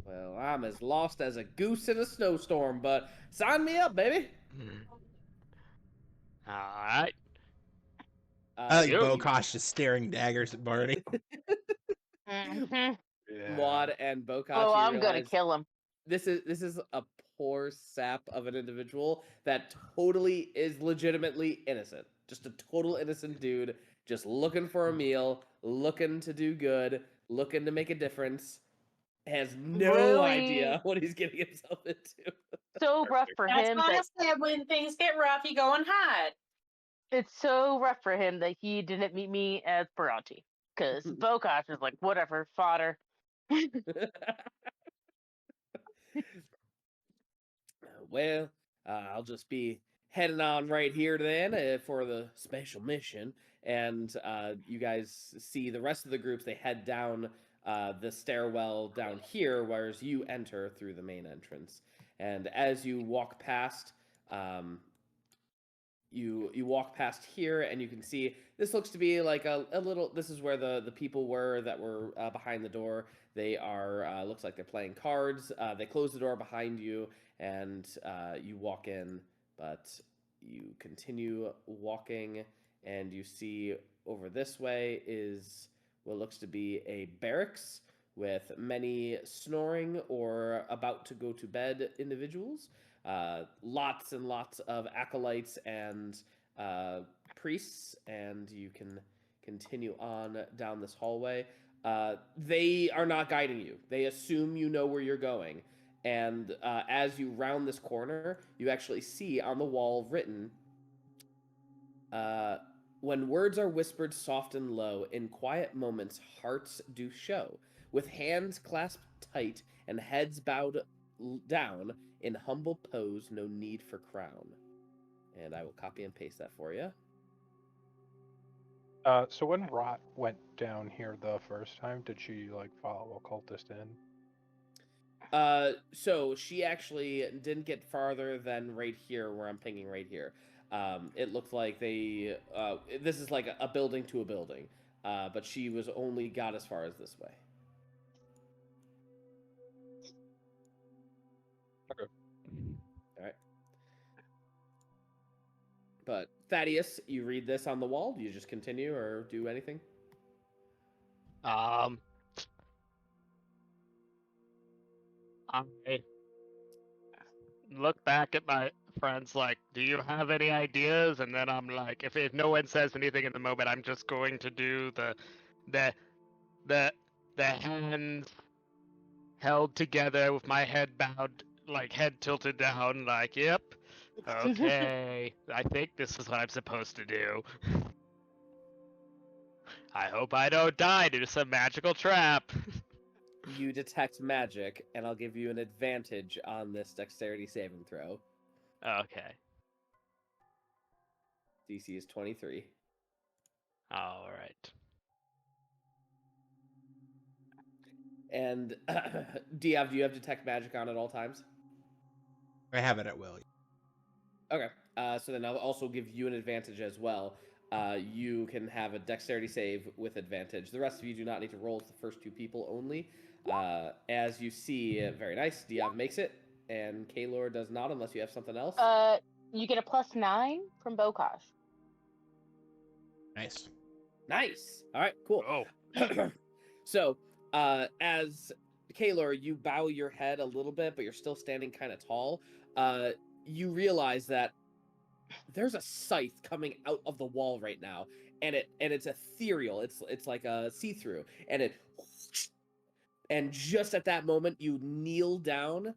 Well, I'm as lost as a goose in a snowstorm, but sign me up, baby. All right. I like Bokosh just staring daggers at Barney. Mm-hmm. Yeah. Maud and Bokosh. Oh, I'm gonna kill him. This is a poor sap of an individual that totally is legitimately innocent. Just a total innocent dude, just looking for a meal, looking to do good, looking to make a difference, has no Really? idea what he's getting himself into. So rough for That's him why I that said when things get rough, you go and hide. it's so rough for him that he didn't meet me as Peranti. Because Bokosh is like, whatever, fodder. Well, I'll just be heading on right here then for the special mission. And you guys see the rest of the groups, they head down the stairwell down here, whereas you enter through the main entrance. And as you walk past, you walk past here, and you can see this looks to be like a little. This is where the people were that were behind the door. They are looks like they're playing cards. They close the door behind you, and you walk in, but you continue walking, and you see over this way is what looks to be a barracks with many snoring or about to go to bed individuals. Lots and lots of acolytes and priests, and you can continue on down this hallway. They are not guiding you. They assume you know where you're going. And as you round this corner, you actually see on the wall written, when words are whispered soft and low, in quiet moments hearts do show. With hands clasped tight and heads bowed down, in humble pose, no need for crown. And I will copy and paste that for you. So when Rot went down here the first time, did she like follow a cultist in? So she actually didn't get farther than right here, where I'm pinging right here. It looked like they. This is like a building to a building, but she was only got as far as this way. Okay. All right. But Thaddeus, you read this on the wall. Do you just continue or do anything? I look back at my friends like, do you have any ideas? And then I'm like, if no one says anything in the moment, I'm just going to do the the hands held together with my head bowed, like head tilted down, like, yep, okay, I think this is what I'm supposed to do. I hope I don't die due to some magical trap. You detect magic, and I'll give you an advantage on this dexterity saving throw. Okay. DC is 23. All right. And Diav, do you have detect magic on at all times? I have it at will. Okay. So then I'll also give you an advantage as well. You can have a dexterity save with advantage. The rest of you do not need to roll. It's the first two people only. As you see, very nice. Diav makes it, and Kaylor does not, unless you have something else. You get a +9 from Bokosh. Nice. Nice. All right, cool. Oh. So, as Kaylor, you bow your head a little bit, but you're still standing kind of tall. You realize that there's a scythe coming out of the wall right now, and it's ethereal. It's like a see-through, and just at that moment you kneel down,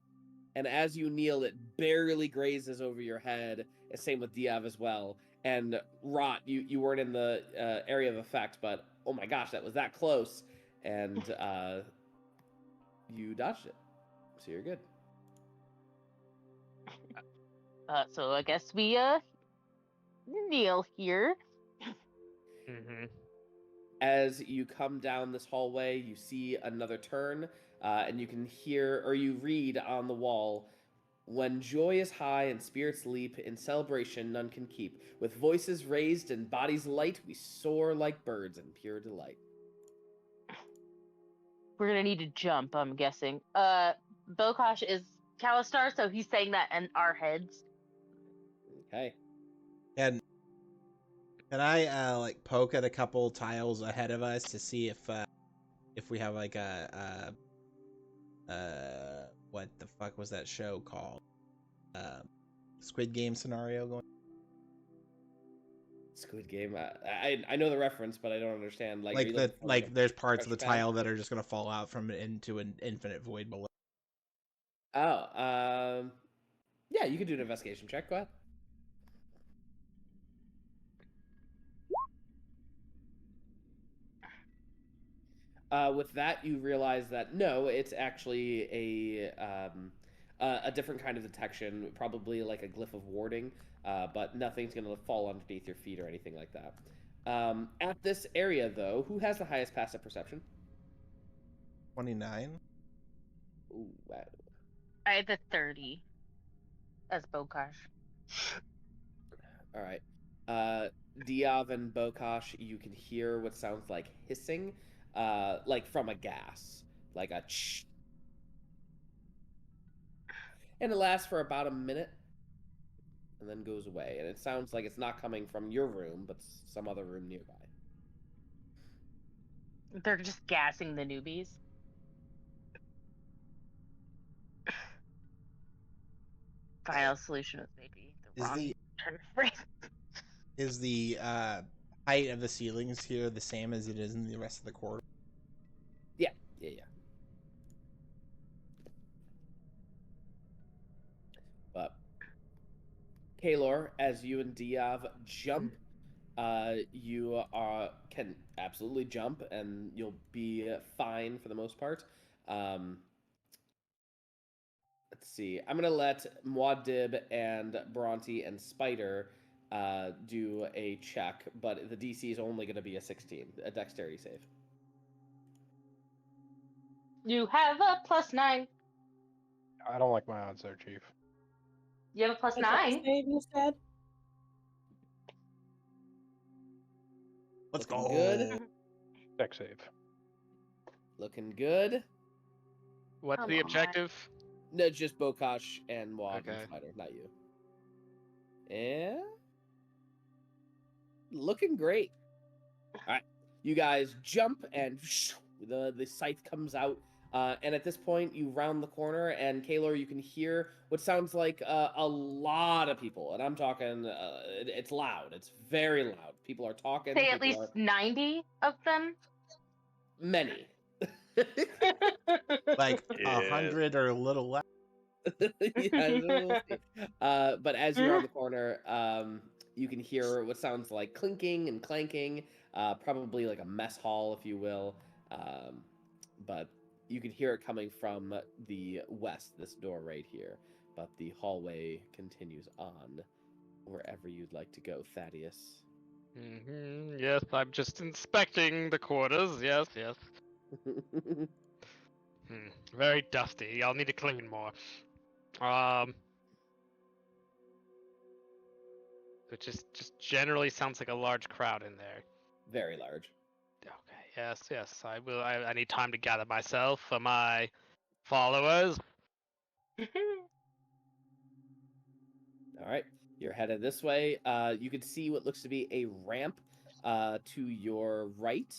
and as you kneel, it barely grazes over your head. Same with Diav as well. And Rot, you weren't in the area of effect, but oh my gosh, that was that close, and you dodged it, so you're good. So I guess we kneel here. Mm-hmm. As you come down this hallway, you see another turn, and you can hear, or you read on the wall, when joy is high and spirits leap, in celebration none can keep. With voices raised and bodies light, we soar like birds in pure delight. We're gonna need to jump, I'm guessing. Bokosh is Kalistar, so he's saying that in our heads. Okay. And can I like poke at a couple tiles ahead of us to see if we have like a what the fuck was that show called? Squid Game scenario going? Squid Game. I know the reference, but I don't understand. Like, are you looking for, there's parts of the pressure pad? tile that are just gonna fall out from it into an infinite void below. Oh, yeah, you can do an investigation check. Go ahead. With that, you realize that no, it's actually a different kind of detection, probably like a glyph of warding, but nothing's going to fall underneath your feet or anything like that. At this area, though, who has the highest passive perception? 29. Ooh, wow. I have a 30 as Bokash. All right. Diav and Bokash, you can hear what sounds like hissing, like from a gas, like a ch. And it lasts for about a minute, and then goes away. And it sounds like it's not coming from your room, but some other room nearby. They're just gassing the newbies. Final solution was maybe the Is wrong the turn of phrase. is the height of the ceilings here the same as it is in the rest of the corridor? Yeah. But Kalor, as you and Diav jump, you can absolutely jump, and you'll be fine for the most part. Let's see. I'm gonna let Muad'Dib and Bronte and Spider do a check, but the DC is only gonna be a 16, a dexterity save. You have a +9. I don't like my odds there, Chief. You have a A dex +9. save, you said? Let's Looking go. good. Dex save. Looking good. What's Come the on. objective? No, just Bokash and Muad and Okay. Spider, not you. Yeah. Looking great. All right, you guys jump and the scythe comes out, and at this point you round the corner, and Kalor, you can hear what sounds like a lot of people, and I'm talking. It's loud. It's very loud. People are talking. Say at least 90 of them. Many. Like Yeah. 100 or a little less. Yeah, we'll see. But as you're on the corner, you can hear what sounds like clinking and clanking, probably like a mess hall, if you will. But you can hear it coming from the west, this door right here. But the hallway continues on wherever you'd like to go, Thaddeus. Yes, I'm just inspecting the quarters. Yes. Very dusty. I'll need to clean more. It just generally sounds like a large crowd in there. Very large. Okay. Yes. I will. I need time to gather myself for my followers. All right, you're headed this way. You can see what looks to be a ramp to your right,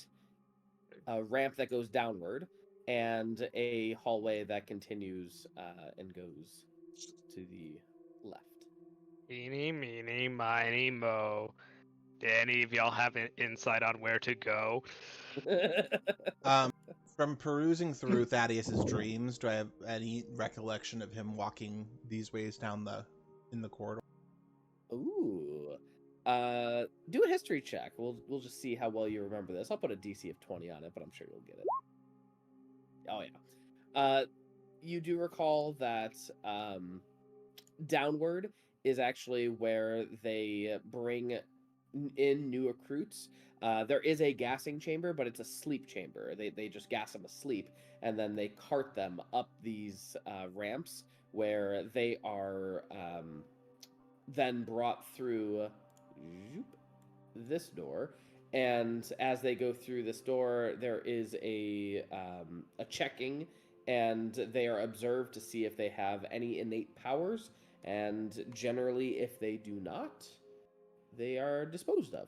a ramp that goes downward, and a hallway that continues and goes to the left. Eeny, meeny, miny, mo. Do any of y'all have an insight on where to go? From perusing through Thaddeus's dreams, do I have any recollection of him walking these ways down in the corridor? Ooh. Do a history check. We'll just see how well you remember this. I'll put a DC of 20 on it, but I'm sure you'll get it. Oh yeah. You do recall that downward is actually where they bring in new recruits. There is a gassing chamber, but it's a sleep chamber. They just gas them asleep, and then they cart them up these ramps where they are then brought through this door. And as they go through this door, there is a checking, and they are observed to see if they have any innate powers. And generally, if they do not, they are disposed of.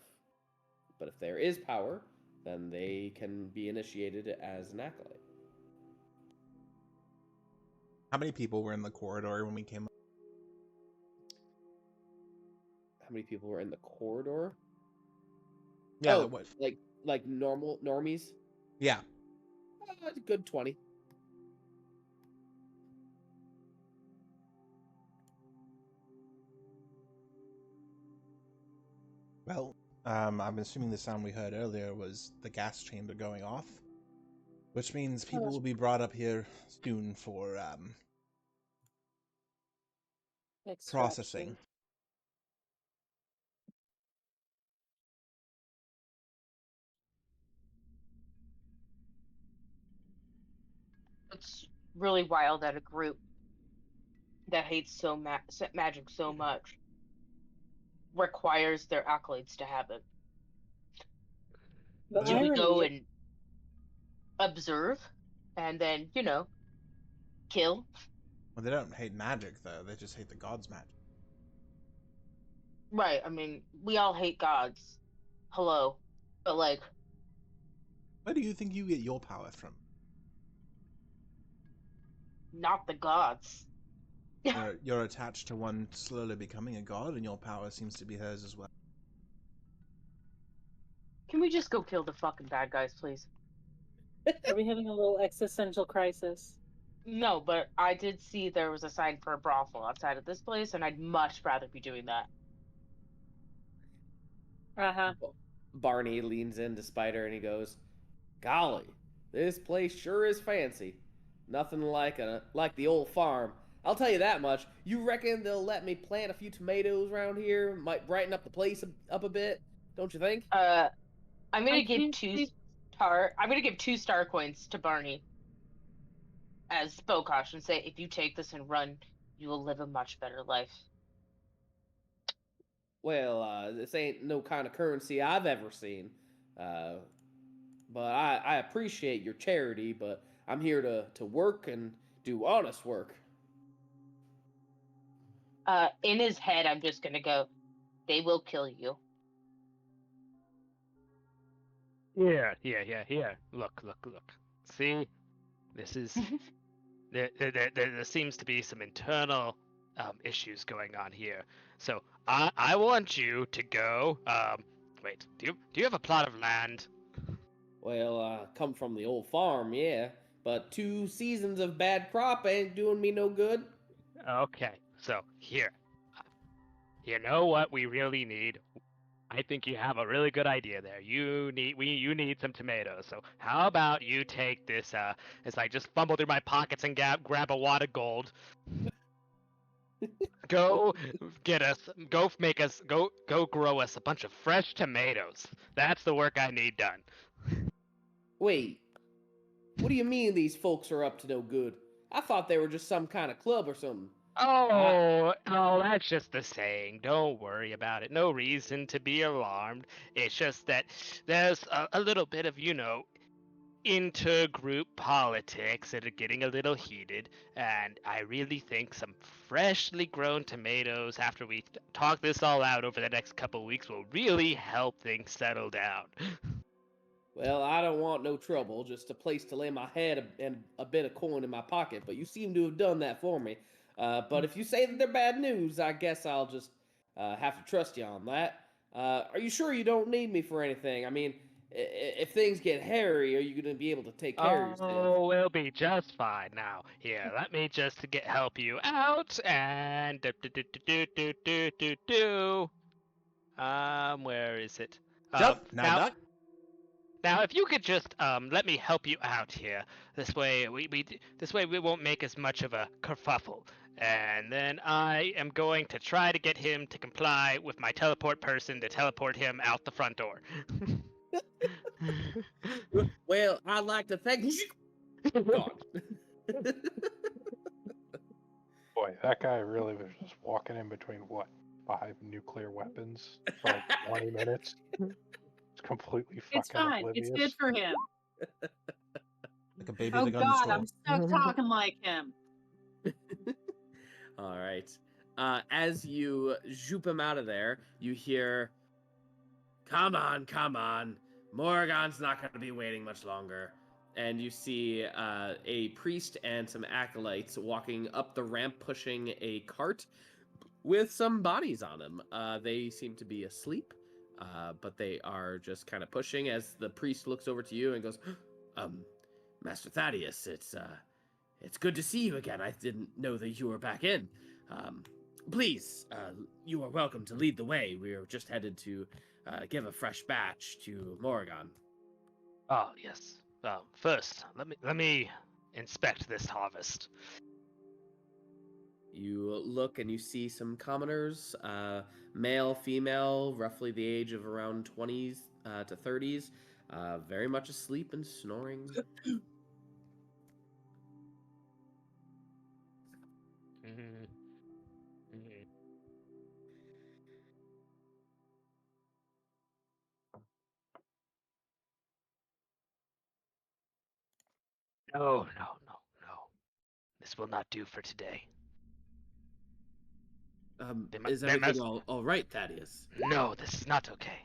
But if there is power, then they can be initiated as an acolyte. How many people were in the corridor when we came up? How many people were in the corridor? Yeah, Oh, what? like normies? Yeah. Good 20. Well, I'm assuming the sound we heard earlier was the gas chamber going off, which means people will be brought up here soon for processing. It's really wild that a group that hates magic so much requires their acolytes to have it. The Do we irony go is, and observe and then, kill? Well, they don't hate magic though; they just hate the gods' magic. Right. I mean, we all hate gods. Hello. But like, Where do you think you get your power from? not the gods. You're attached to one slowly becoming a god, and your power seems to be hers as well. Can we just go kill the fucking bad guys, please? are we having a little existential crisis? No, but I did see there was a sign for a brothel outside of this place, and I'd much rather be doing that. Uh-huh. Barney leans in to Spider and he goes, "Golly, this place sure is fancy. Nothing like the old farm. I'll tell you that much. You reckon they'll let me plant a few tomatoes around here? Might brighten up the place up a bit, don't you think?" I'm gonna I give can't see- I'm gonna give 2 star coins to Barney as Spokosh and say, if you take this and run, you will live a much better life. Well, this ain't no kind of currency I've ever seen. But I appreciate your charity, but I'm here to work and do honest work. In his head, I'm just gonna go, they will kill you. Here. Look. See, this is there seems to be some internal issues going on here. So I want you to go. Wait, do you have a plot of land? Well, come from the old farm, yeah, but 2 seasons of bad crop ain't doing me no good. Okay, so here. You know what we really need? I think you have a really good idea there. You need some tomatoes. So how about you take this as I just fumble through my pockets and grab a wad of gold. Go go grow us a bunch of fresh tomatoes. That's the work I need done. Wait, what do you mean these folks are up to no good? I thought they were just some kind of club or something. Oh, that's just the saying. Don't worry about it. No reason to be alarmed. It's just that there's a little bit of, intergroup politics that are getting a little heated, and I really think some freshly grown tomatoes after we talk this all out over the next couple weeks will really help things settle down. Well, I don't want no trouble, just a place to lay my head and a bit of coin in my pocket, but you seem to have done that for me. But if you say that they're bad news, I guess I'll just have to trust you on that. Are you sure you don't need me for anything? I mean, if things get hairy, are you going to be able to take care of yourself? Oh, we'll be just fine now. Here, let me just help you out, and where is it? Jump now, duck. Now, if you could just let me help you out here, this way we won't make as much of a kerfuffle. And then I am going to try to get him to comply with my teleport person to teleport him out the front door. Well, I'd like to thank you. God. Boy, that guy really was just walking in between 5 nuclear weapons for like 20 minutes. It's completely fucking It's fine. oblivious. It's good for him. Like a baby Oh at the gun God, store. I'm stuck talking like him. All right. As you zoop him out of there, you hear, come on. Morgan's not going to be waiting much longer. And you see a priest and some acolytes walking up the ramp pushing a cart with some bodies on them. They seem to be asleep. but they are just kind of pushing as the priest looks over to you and goes, Master Thaddeus, it's good to see you again. I didn't know that you were back in. Please, you are welcome to lead the way. We are just headed to give a fresh batch to Morrigan. Oh yes. First, let me inspect this harvest. You look and you see some commoners, male, female, roughly the age of around 20s to 30s, very much asleep and snoring. Mm-hmm. Mm-hmm. No. This will not do for today. Is everything all right, Thaddeus? No, this is not okay.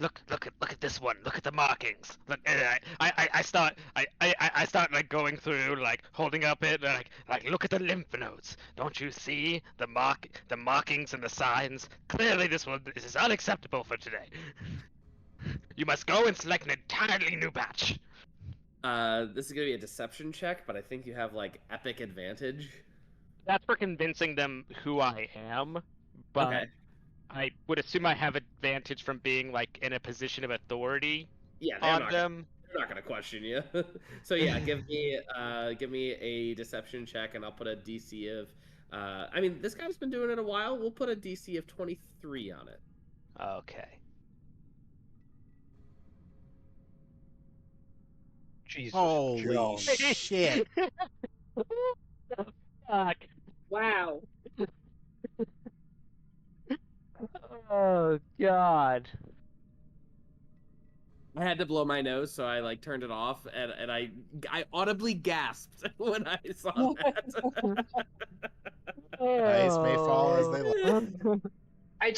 Look at this one. Look at the markings. Look, I start like going through, like holding up it, like look at the lymph nodes. Don't you see the markings and the signs? Clearly, this is unacceptable for today. You must go and select an entirely new batch. This is gonna be a deception check, but I think you have like epic advantage. That's for convincing them who I am, but Okay. I would assume I have advantage from being like in a position of authority Yeah, on them. they're not gonna question you. So yeah, give me a deception check, and I'll put a DC of. I mean, this guy's been doing it a while. We'll put a DC of 23 on it. Okay. Jesus, Holy Jones. shit. Fuck. Wow. Oh god. I had to blow my nose, so I like turned it off, and I audibly gasped when I saw that. Dice may fall as they like. I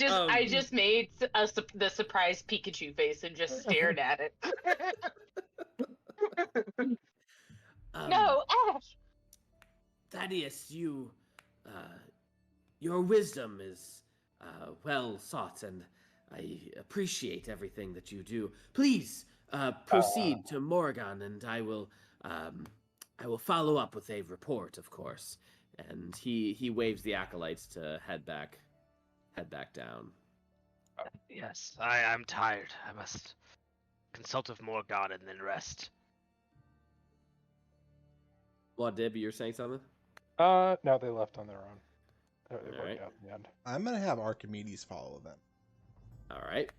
just made the surprise Pikachu face and just stared at it. No, Ash. Thaddeus, your wisdom is well sought, and I appreciate everything that you do. Please proceed to Morrigan, and I will follow up with a report, of course. And he waves the acolytes to head back down. Yes, I'm tired. I must consult with Morgan and then rest. What, Dib, you're saying something? No, they left on their own. It worked Alright. out in the end. I'm gonna have Archimedes follow them. All right.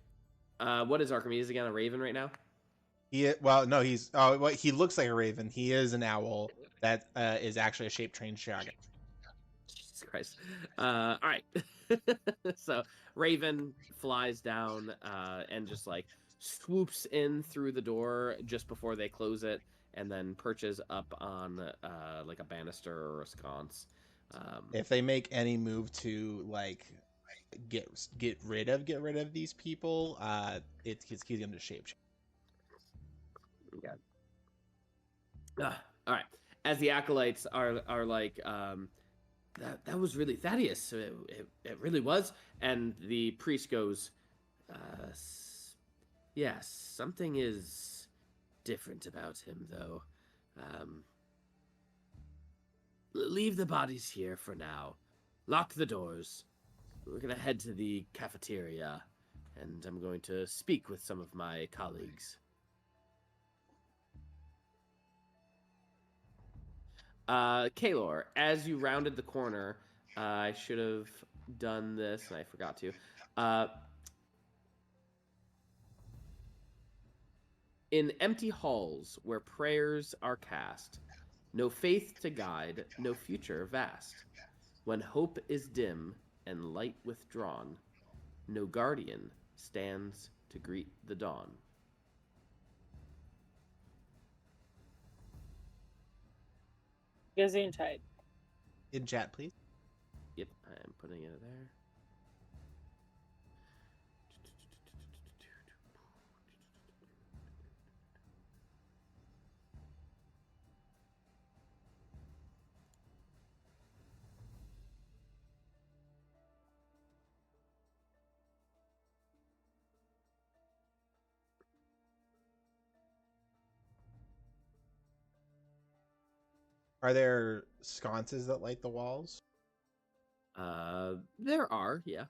What is Archimedes again? A raven right now? He looks like a raven. He is an owl that is actually a shape trained dragon. Jesus Christ. All right. So Raven flies down and just like swoops in through the door just before they close it, and then perches up on like a banister or a sconce. If they make any move to like get rid of these people, he's going to shape change. Yeah. All right. As the acolytes are like, that was really Thaddeus. It really was. And the priest goes, yes, something is different about him, though. Leave the bodies here for now. Lock the doors. We're going to head to the cafeteria, and I'm going to speak with some of my colleagues. Kaylor, as you rounded the corner, I should have done this, and I forgot to. In empty halls where prayers are cast, no faith to guide, no future vast. When hope is dim and light withdrawn, no guardian stands to greet the dawn. Gesundheit. In chat, please. Yep, I'm putting it there. Are there sconces that light the walls? There are, yeah.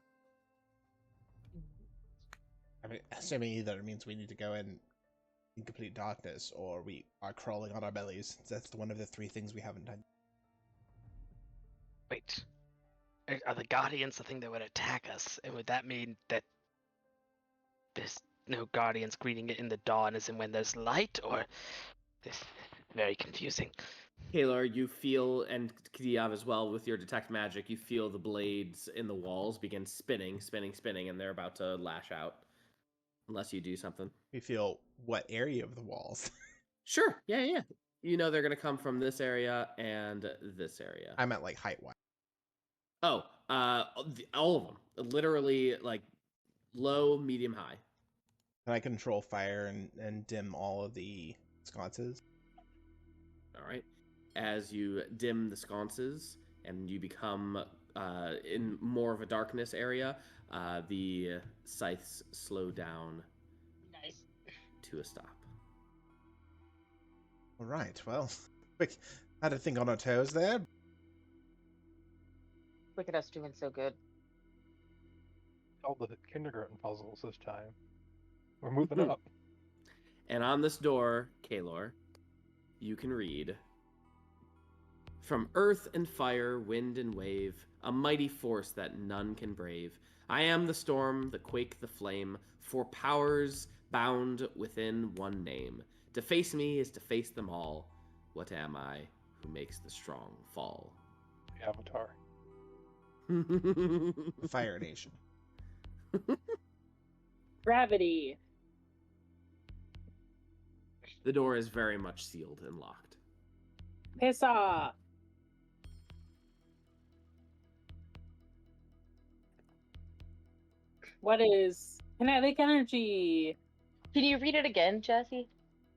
I mean, assuming either it means we need to go in complete darkness, or we are crawling on our bellies. That's one of the 3 things we haven't done. Wait, are the Guardians the thing that would attack us? And would that mean that there's no Guardians greeting it in the dawn as in when there's light? Or this is very confusing. Kalar, you feel, and Kdiav as well, with your detect magic, you feel the blades in the walls begin spinning, and they're about to lash out. Unless you do something. We feel what area of the walls? Sure, yeah. You know they're going to come from this area and this area. I meant like height-wise. Oh, all of them. Literally, like, low, medium, high. Can I control fire and dim all of the sconces? All right. As you dim the sconces and you become in more of a darkness area, the scythes slow down Nice. to a stop. All right, well, we had to think on our toes there. Look at us doing so good. All the kindergarten puzzles this time. We're moving up. And on this door, Kalor, you can read: From earth and fire, wind and wave, a mighty force that none can brave. I am the storm, the quake, the flame, 4 powers bound within one name. To face me is to face them all. What am I who makes the strong fall? The Avatar. The Fire Nation. Gravity. The door is very much sealed and locked. Piss off. What is kinetic energy? Can you read it again, Jesse?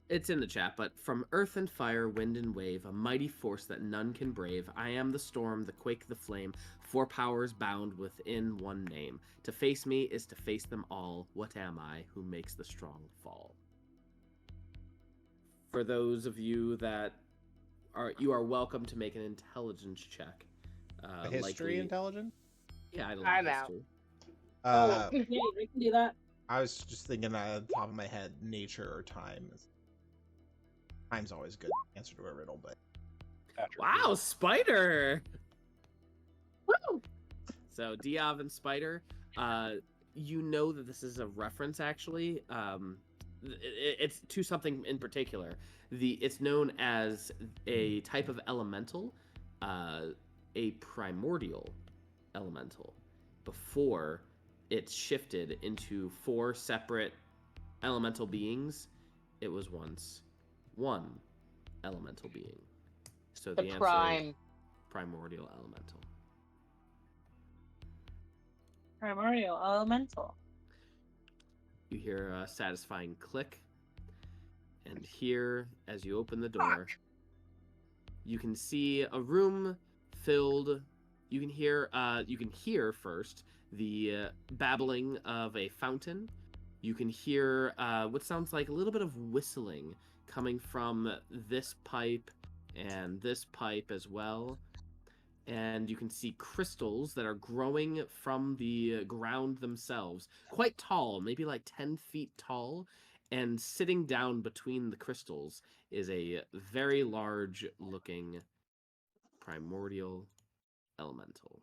It's in the chat, but from earth and fire, wind and wave, a mighty force that none can brave. I am the storm, the quake, the flame, 4 powers bound within one name. To face me is to face them all. What am I who makes the strong fall? For those of you that you are welcome to make an intelligence check. History intelligence? Yeah, I don't I'm know out. history. I can do that. I was just thinking on the top of my head, nature or time. Time's always good answer to a riddle, but Wow, Spider! Woo! So Diav and Spider, you know that this is a reference actually. It's to something in particular. It's known as a type of elemental, a primordial elemental, before it's shifted into 4 separate elemental beings. It was once one elemental being. So the answer is primordial elemental. Primordial elemental. You hear a satisfying click, and here, as you open the door, you can see a room filled. You can hear first the babbling of a fountain. You can hear what sounds like a little bit of whistling coming from this pipe and this pipe as well. And you can see crystals that are growing from the ground themselves, quite tall, maybe like 10 feet tall. And sitting down between the crystals is a very large looking primordial elemental.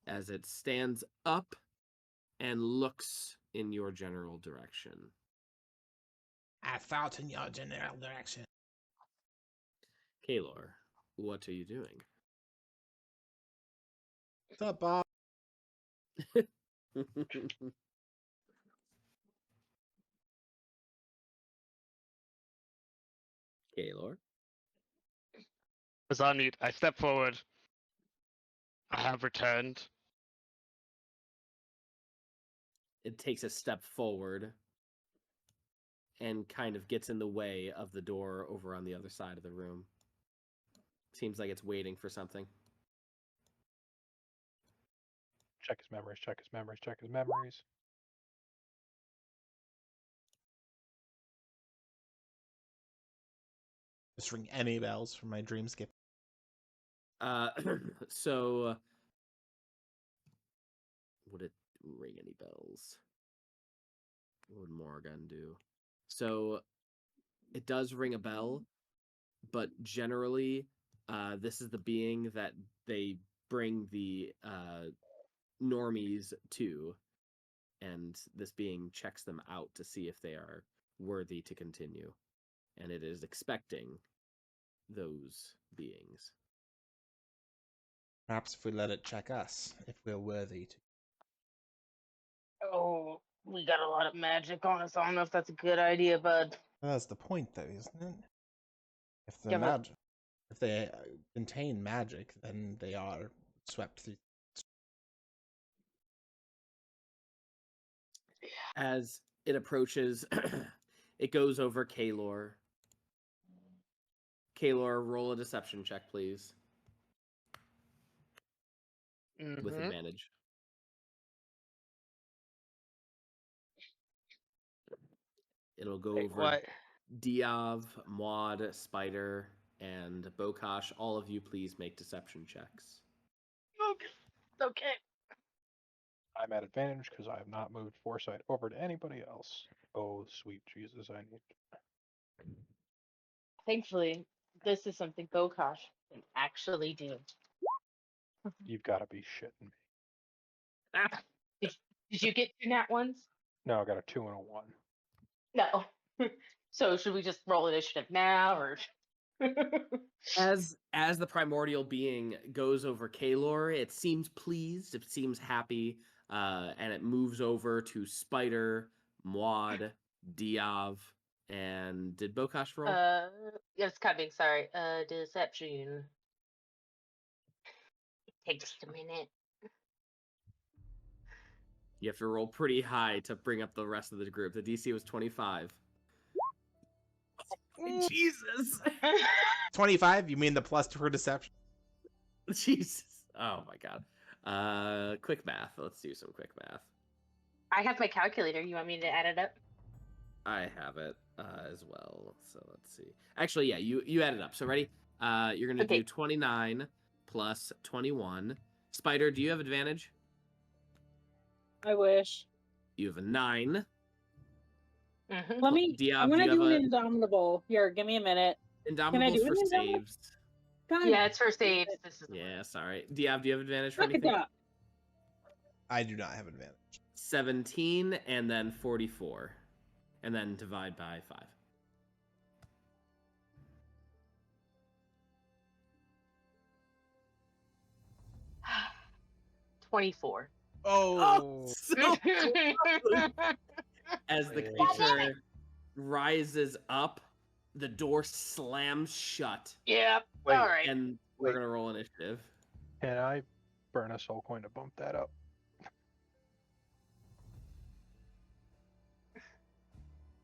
As it stands up and looks in your general direction. I thought in your general direction. Kalor, what are you doing? What's up, Bob? Kalor? Was on mute. I step forward. I have returned. It takes a step forward and kind of gets in the way of the door over on the other side of the room. Seems like it's waiting for something. Check his memories, check his memories, check his memories. Just ring any bells from my dreamscape. So would it ring any bells? What would Morgan do? So it does ring a bell, but generally, this is the being that they bring the normies to, and this being checks them out to see if they are worthy to continue, and it is expecting those beings. Perhaps if we let it check us, if we're worthy to. Oh, we got a lot of magic on us. I don't know if that's a good idea, bud. Well, that's the point, though, isn't it? If the Yeah, but- magic, if they contain magic, then they are swept through. As it approaches, it goes over Kalor. Kalor, roll a deception check, please, with advantage. It'll go over What? Diav, Maud, Spider, and Bokash. All of you, please make deception checks. Okay. I'm at advantage because I have not moved foresight over to anybody else. Oh, sweet Jesus, I need. Thankfully, this is something Bokash can actually do. You've got to be shitting me. Did you get 2 nat ones? No, I got a 2 and a 1. No. So should we just roll initiative now, or? As the primordial being goes over Kalor, it seems pleased, it seems happy, and it moves over to Spider, Maud, Diav, and did Bokash roll? It's coming. Sorry. Deception. Take just a minute. You have to roll pretty high to bring up the rest of the group. The DC was 25. Oh, Jesus! 25? You mean the plus for deception? Jesus! Oh my god. Quick math. Let's do some quick math. I have my calculator. You want me to add it up? I have it as well. So let's see. Actually, yeah, you add it up. So ready? You're gonna do 29 plus 21. Spider, do you have advantage? I wish. You have a 9. Let me. Diab, I'm gonna do you do have an a- indomitable. Here, give me a minute. Indomitable's do for an indomitable? saves. God, Yeah, it's for saves. This is Yeah, sorry. Diab, do you have advantage for look at anything? that. I do not have advantage. 17 and then 44. And then divide by 5. $24. Oh, So as the creature rises up, the door slams shut, Yep. Wait, All right. and we're gonna roll initiative. Can I burn a soul coin to bump that up?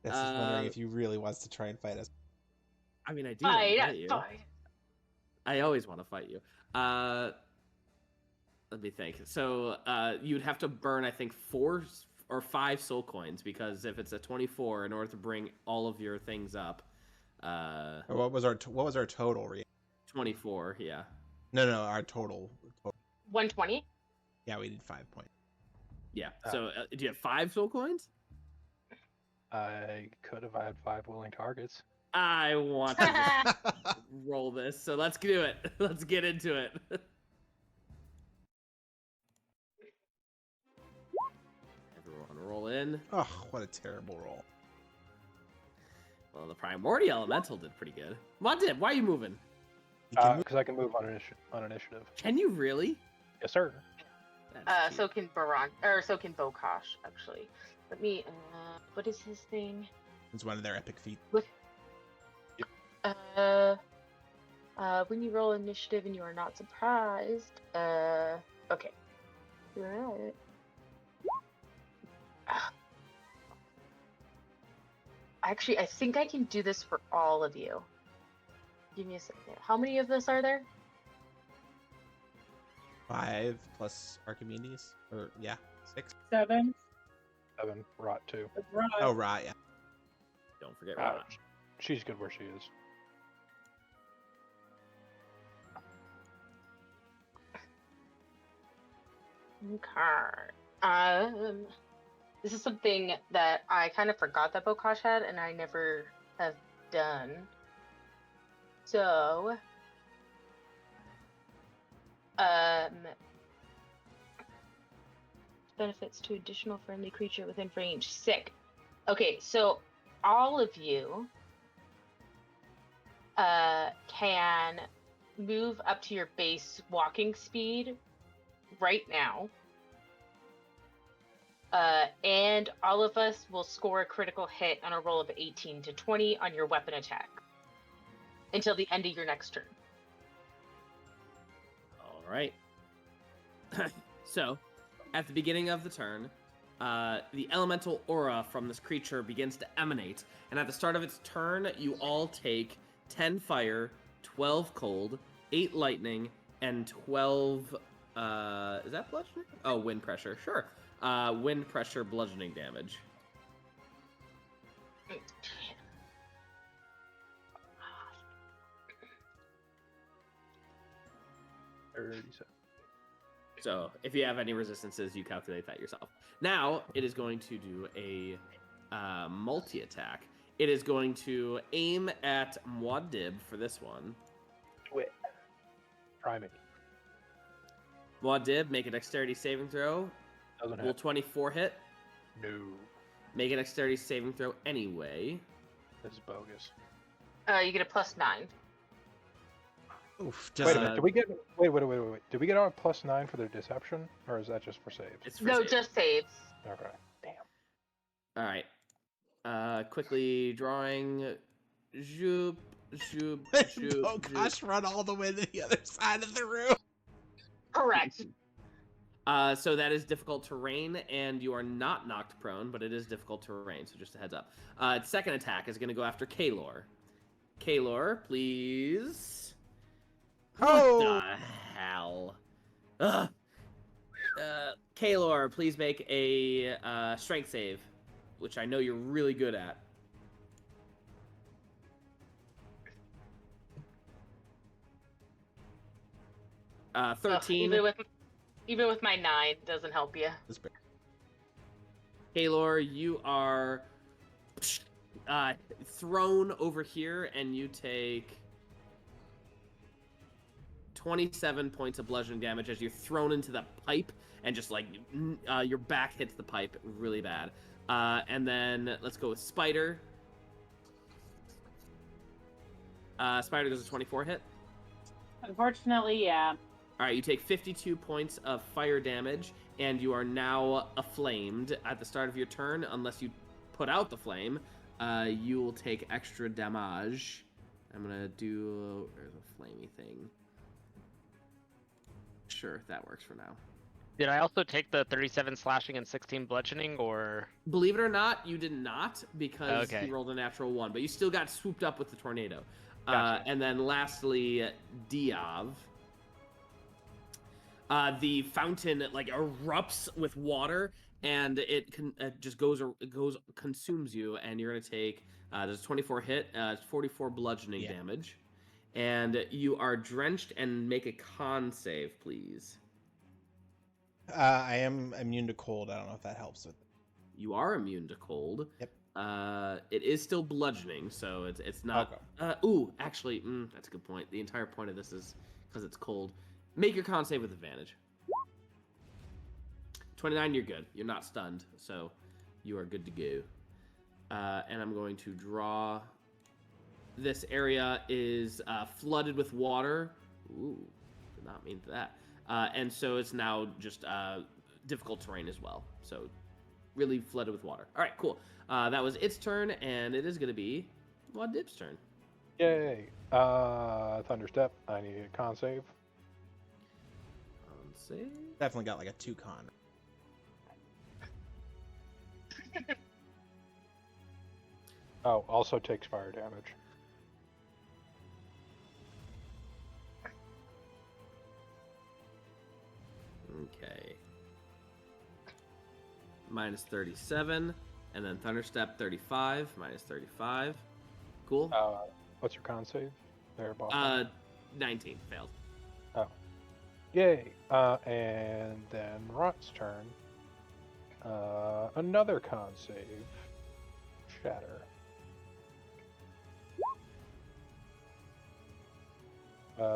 this is wondering if you really wants to try and fight us. I mean, I do want to fight you. Fine. I always want to fight you. Let me think. So you would have to burn, I think, 4 or 5 soul coins, because if it's a 24, in order to bring all of your things up, What was our total? 24, yeah. No, our total. 120. Yeah, we did 5 points. Yeah. So do you have 5 soul coins? I could if I had 5 willing targets. I want to just roll this, so let's do it. Let's get into it. Everyone roll in. Oh, what a terrible roll. Well, the primordial elemental did pretty good. Montib, why are you moving? Because I can move on initiative. Can you really? Yes, sir. That's So cheap. can Baron, or so can Bokash, actually. Let me, what is his thing? It's one of their epic feats. When you roll initiative and you are not surprised, okay. Right. Actually, I think I can do this for all of you. Give me a second. How many of us are there? 5 plus Archimedes, or yeah, 6. 7. 7, Rot 2. Right. Oh, right, yeah. Don't forget Ah, Raj. she's good where she is. Okay. This is something that I kind of forgot that Bokash had, and I never have done. So, benefits to additional friendly creature within range. Sick. Okay, so all of you can move up to your base walking speed right now. And all of us will score a critical hit on a roll of 18 to 20 on your weapon attack until the end of your next turn. All right. So, at the beginning of the turn, the elemental aura from this creature begins to emanate, and at the start of its turn, you all take 10 fire, 12 cold, 8 lightning, and 12. Is that bludgeoning? Oh, wind pressure. Sure. Wind pressure bludgeoning damage. So, if you have any resistances, you calculate that yourself. Now, it is going to do a multi-attack. It is going to aim at Muad'Dib for this one. Quit. Try me. Muad'Dib, make a dexterity saving throw. Doesn't Will hit. 24 hit? No. Make a dexterity saving throw anyway. This is bogus. You get a +9. Oof, Wait just a minute. Did we get? Wait. Did we get our +9 for their deception, or is that just for saves? It's for No, saves. just saves. Okay. Damn. All right. Quickly drawing. Zoop, zoop, zoop, Bokash run all the way to the other side of the room. Correct. So that is difficult terrain, and you are not knocked prone, but it is difficult terrain, so just a heads up. Its second attack is going to go after Kaelor. Kaelor, please. Oh! What the hell? Ugh. Kaelor, please make a strength save, which I know you're really good at. Uh, 13. Even with my 9, doesn't help you. Kaelor, you are thrown over here, and you take 27 points of bludgeoning damage as you're thrown into the pipe, and just like your back hits the pipe really bad. And then let's go with Spider. Spider, does a 24 hit? Unfortunately, yeah. All right, you take 52 points of fire damage, and you are now aflamed. At the start of your turn, unless you put out the flame, you will take extra damage. I'm gonna do where's a flamey thing. Sure, that works for now. Did I also take the 37 slashing and 16 bludgeoning, or? Believe it or not, you did not, because Okay. you rolled a natural 1, but you still got swooped up with the tornado. Gotcha. And then lastly, Diav. The fountain like erupts with water, and it just consumes you, and you're gonna take there's a 24 hit, 44 bludgeoning damage, and you are drenched. And make a con save, please. I am immune to cold. I don't know if that helps with it. You are immune to cold. Yep. It is still bludgeoning, so it's not. Okay. Actually, that's a good point. The entire point of this is because it's cold. Make your con save with advantage. 29, you're good. You're not stunned, so you are good to go. And I'm going to draw. This area is flooded with water. Ooh, did not mean that. And so it's now just difficult terrain as well. So really flooded with water. All right, cool. That was its turn, and it is going to be Muad'Dib's turn. Yay. Thunderstep. I need a con save. Con save. Definitely got like a 2 con. Oh, also takes fire damage. Okay. Minus 37, and then Thunderstep 35, minus 35. Cool. What's your con save? There, boss. 19 failed. Oh. Yay. And then Rot's turn. Another con save. Shatter.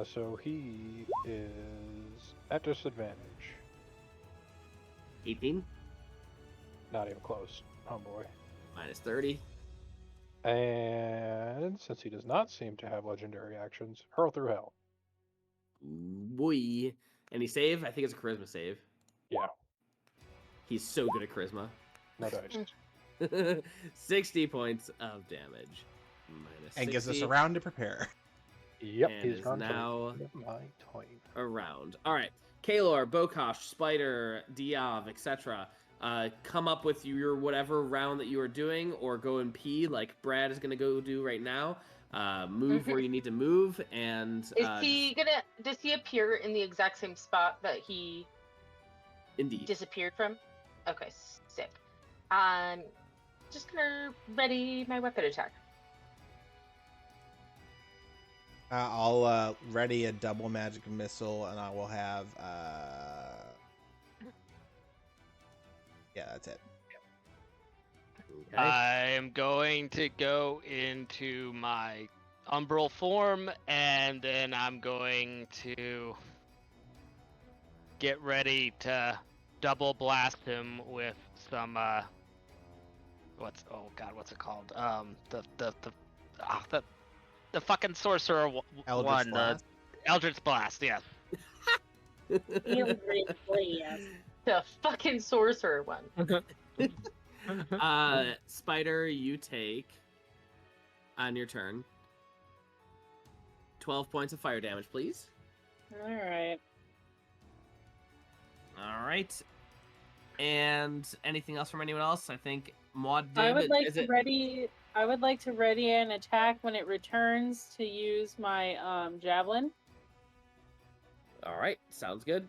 So he is at disadvantage. 18 Not even close, homeboy. minus 30. And since he does not seem to have legendary actions, hurl through hell. Boy. Any save? I think it's a charisma save. Yeah, He's so good at charisma. no dice. 60 points of damage. Minus And gives us 60. a round to prepare. Yep, And he's is gone now my time. around. All right, Kalor, Bokosh, Spider, Diav, etc. Come up with your whatever round that you are doing, or go and pee like Brad is gonna go do right now. Move where you need to move, and does he appear in the exact same spot that he indeed disappeared from? Okay, sick. I'm just gonna ready my weapon attack. I'll ready a double magic missile, and I will have. Yeah, that's it. Okay. I am going to go into my umbral form, and then I'm going to get ready to double blast him with some what's it called? The fucking sorcerer Eldritch one, Blast? the Eldritch Blast, yes. The fucking sorcerer one. Spider, you take on your turn 12 points of fire damage, please. All right. All right. And anything else from anyone else? I think Maud did. I would like to ready an attack when it returns to use my javelin. All right, sounds good.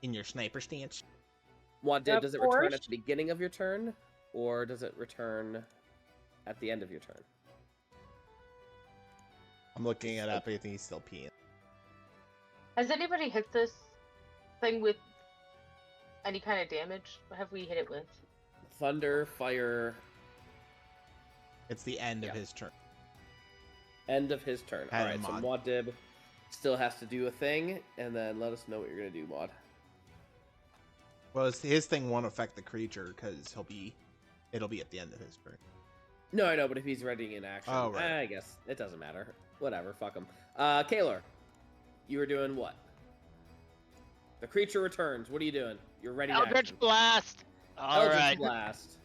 In your sniper stance. Maud did. Of Does it return at course. the beginning of your turn, or does it return at the end of your turn? I'm looking it up. I think he's still peeing. Has anybody hit this thing with any kind of damage? What have we hit it with? Thunder, fire, It's the end Yeah. of his turn. end of his turn. Had All right, so Maud. Maud still has to do a thing, and then let us know what you're gonna do, Maud. Well, his thing won't affect the creature because it'll be at the end of his turn. No, I know, but if he's readying in action, Oh, right. I guess it doesn't matter. Whatever, fuck him. Kalor, you were doing what? The creature returns. What are you doing? You're ready to Eldritch action. Blast! Eldritch Alright, Blast.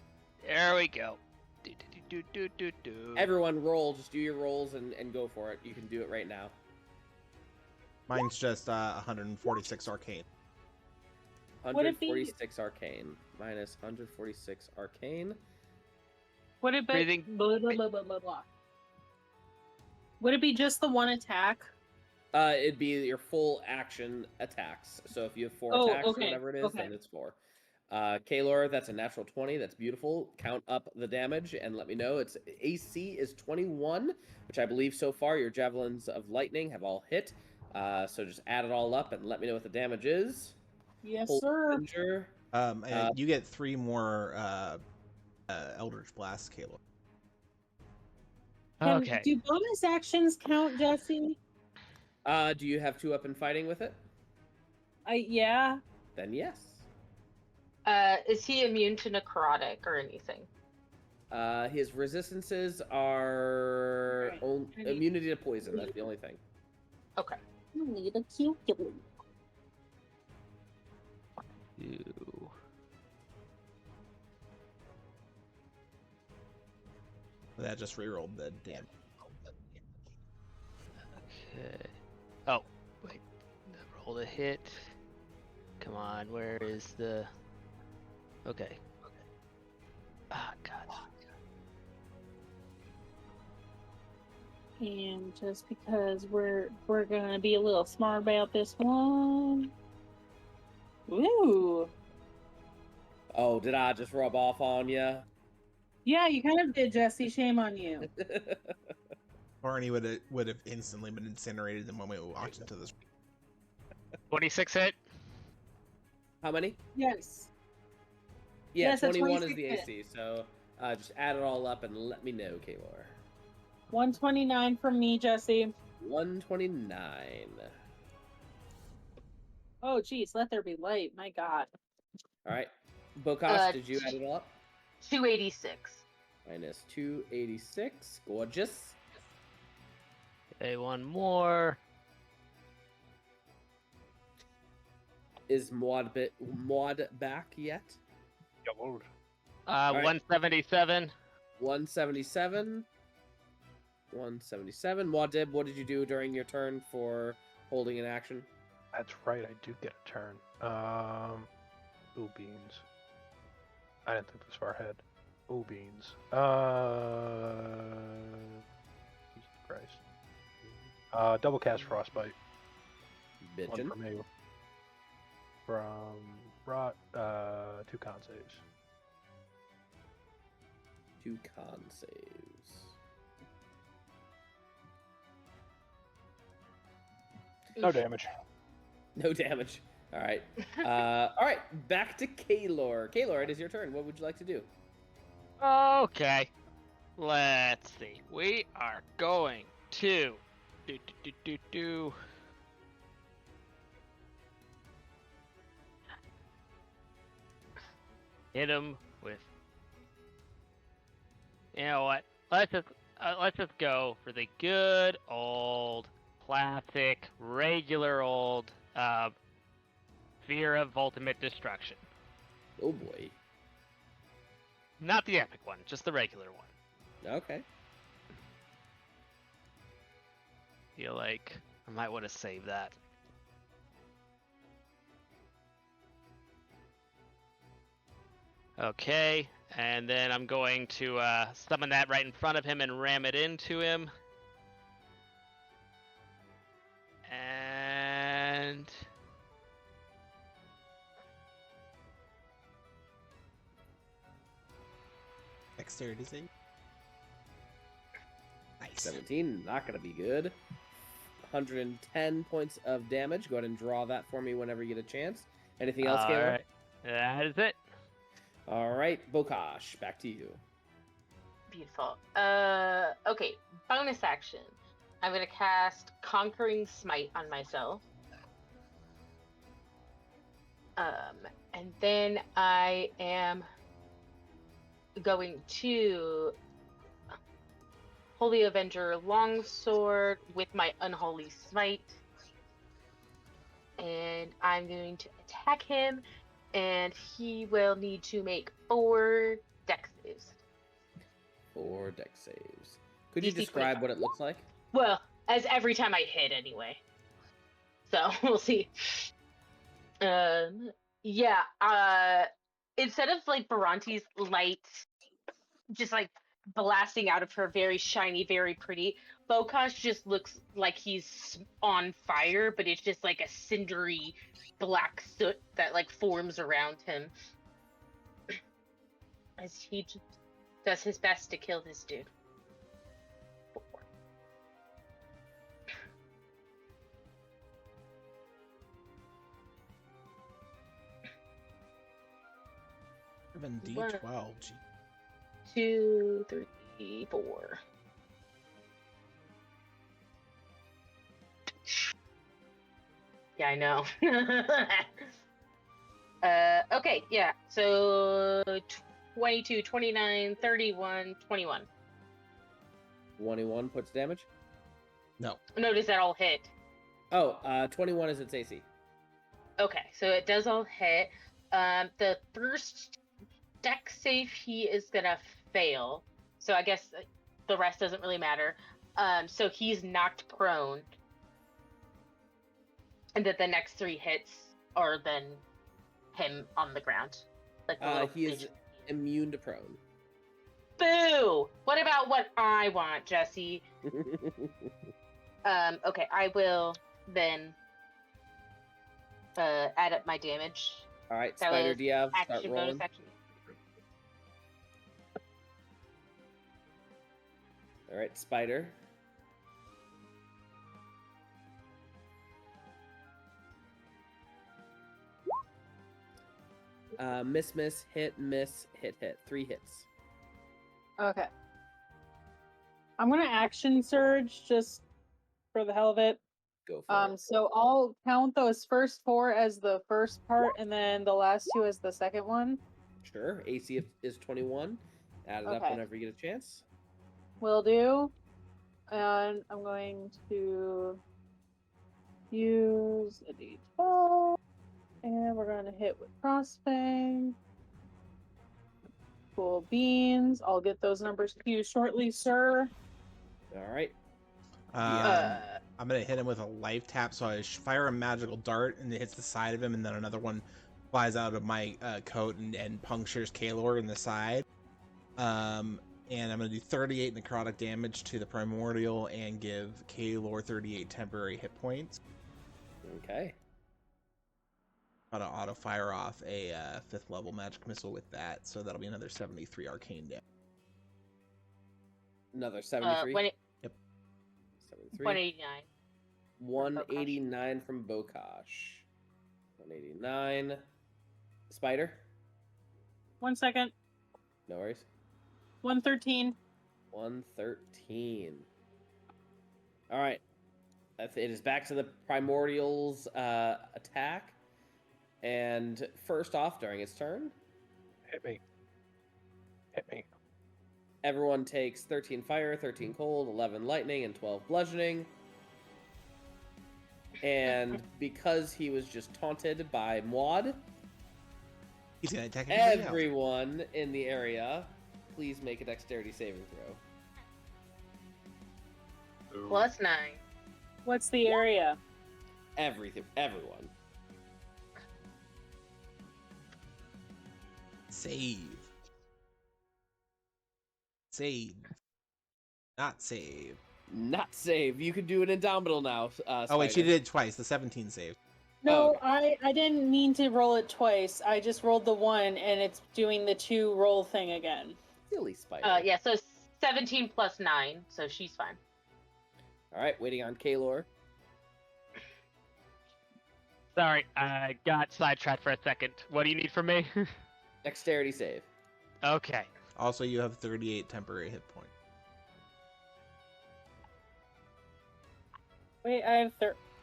there we go. Everyone roll. Just do your rolls and go for it. You can do it right now. Mine's just 146 arcane. Would it be- 146 arcane. Minus 146 arcane. Would it be Breathing- blah, blah, blah, blah, blah, blah. Would it be just the one attack? It'd be your full action attacks. So if you have 4 Oh, attacks, okay, whatever it is, okay. then it's 4. Kalor, that's a natural 20. That's beautiful. Count up the damage and let me know. Its AC is 21, which I believe so far your javelins of lightning have all hit. So just add it all up and let me know what the damage is. Yes, Hold sir. Danger. And you get 3 more Eldritch Blasts, Caleb. Okay. Do bonus actions count, Jesse? Do you have 2 up and fighting with it? Yeah. Then yes. Is he immune to necrotic or anything? His resistances are Right. immunity to poison. That's the only thing. Okay. You need a calculator. Ew. That just rerolled the damage. Okay. Oh, wait. Roll the hit. Come on, where is the... Okay. Ah, God. And just because we're gonna be a little smart about this one. Ooh. Oh, did I just rub off on you? Yeah, you kind of did, Jesse. Shame on you. Barney would have instantly been incinerated the moment we walked into this. 26 hit? How many? Yes. Yeah, Yes, that's 21 is the 26 AC. So just add it all up and let me know, Kaylor. 129 from me, Jesse. 129. Oh, geez, let there be light. My God. All right. Bokash, did you add it all up? 286. Minus 286. Gorgeous. Okay, one more. Is Maud back yet? Yo, right. 177. 177. 177. Maudib, what did you do during your turn for holding an action? that's right. I do get a turn. Ooh, beans. I didn't think this far ahead. Ooh, beans. Jesus Christ. Double cast frostbite. One Bitchin'. from me. From Rot. 2 con saves. 2 con saves. No damage. No damage. All right. All right. Back to Kaylor. Kaylor, it is your turn. What would you like to do? Okay. Let's see. We are going to hit him with. You know what? Let's just go for the good old classic, regular old Fear of Ultimate Destruction. Oh boy. Not the epic one, just the regular one. Okay. Feel like I might want to save that. Okay, and then I'm going to summon that right in front of him and ram it into him. And Dexterity save. Nice. 17, not going to be good. 110 points of damage. Go ahead and draw that for me whenever you get a chance. Anything else, Kaylor? Alright, that is it. All right, Bokash, back to you. Beautiful. Okay. Bonus action. I'm gonna cast Conquering Smite on myself. And then I am going to Holy Avenger Longsword with my Unholy Smite. And I'm going to attack him, and he will need to make 4 dex saves. 4 dex saves. Could you DC describe 25. what it looks like? Well, as every time I hit anyway. So we'll see. Yeah, instead of like Baranti's light just like blasting out of her, very shiny, very pretty, Bokash just looks like he's on fire, but it's just like a cindery black soot that like forms around him as he just does his best to kill this dude. D12. Gee. 2, 3, 4. Yeah, I know. Okay, yeah. So 22, 29, 31, 21. 21 puts damage? No. Notice that all hit. Oh, 21 is its AC. Okay, so it does all hit. The first deck save he is gonna fail. So I guess the rest doesn't really matter. So he's knocked prone. And then the next 3 hits are then him on the ground. Like He is immune to prone. Boo! What about what I want, Jesse? Okay, I will then add up my damage. All right, That Spider was Diav, start action, rolling. bonus action. All right, Spider. Miss, hit, miss, hit. 3 hits. Okay. I'm gonna action surge just for the hell of it. Go for it. So I'll count those first 4 as the first part, and then the last 2 as the second one. Sure. AC is 21. Add it up Okay. whenever you get a chance. Will do. And I'm going to use a d12, and we're going to hit with crossbang. Cool beans. I'll get those numbers to you shortly, sir. All right. I'm gonna hit him with a life tap, so I fire a magical dart, and it hits the side of him, and then another one flies out of my coat and punctures Kaelor in the side. And I'm gonna do 38 necrotic damage to the primordial and give Kaelor 38 temporary hit points. Okay. Auto fire off a 5th level magic missile with that, so that'll be another 73 arcane damage. Another 73. Yep. 73. 189. 189 from Bokash. 189. Spider. 1 second. No worries. 113. 113. All right. It is back to the Primordial's attack. And first off, during its turn, Hit me. everyone takes 13 fire, 13 cold, 11 lightning, and 12 bludgeoning. And because he was just taunted by Mwad, He's gonna attack everybody else. everyone in the area, please make a dexterity saving throw. Ooh. +9. What's the area? Everyone. Save. Not save. Not save. You can do an Indomitable now. Oh wait, she Spider. did it twice. The 17 save. No, okay. I didn't mean to roll it twice. I just rolled the 1, and it's doing the 2 roll thing again. Silly Spider. Yeah, so 17 + 9, so she's fine. All right, waiting on Kaelor. Sorry, I got sidetracked for a second. What do you need from me? Dexterity save. Okay. Also, you have 38 temporary hit points. Wait, I have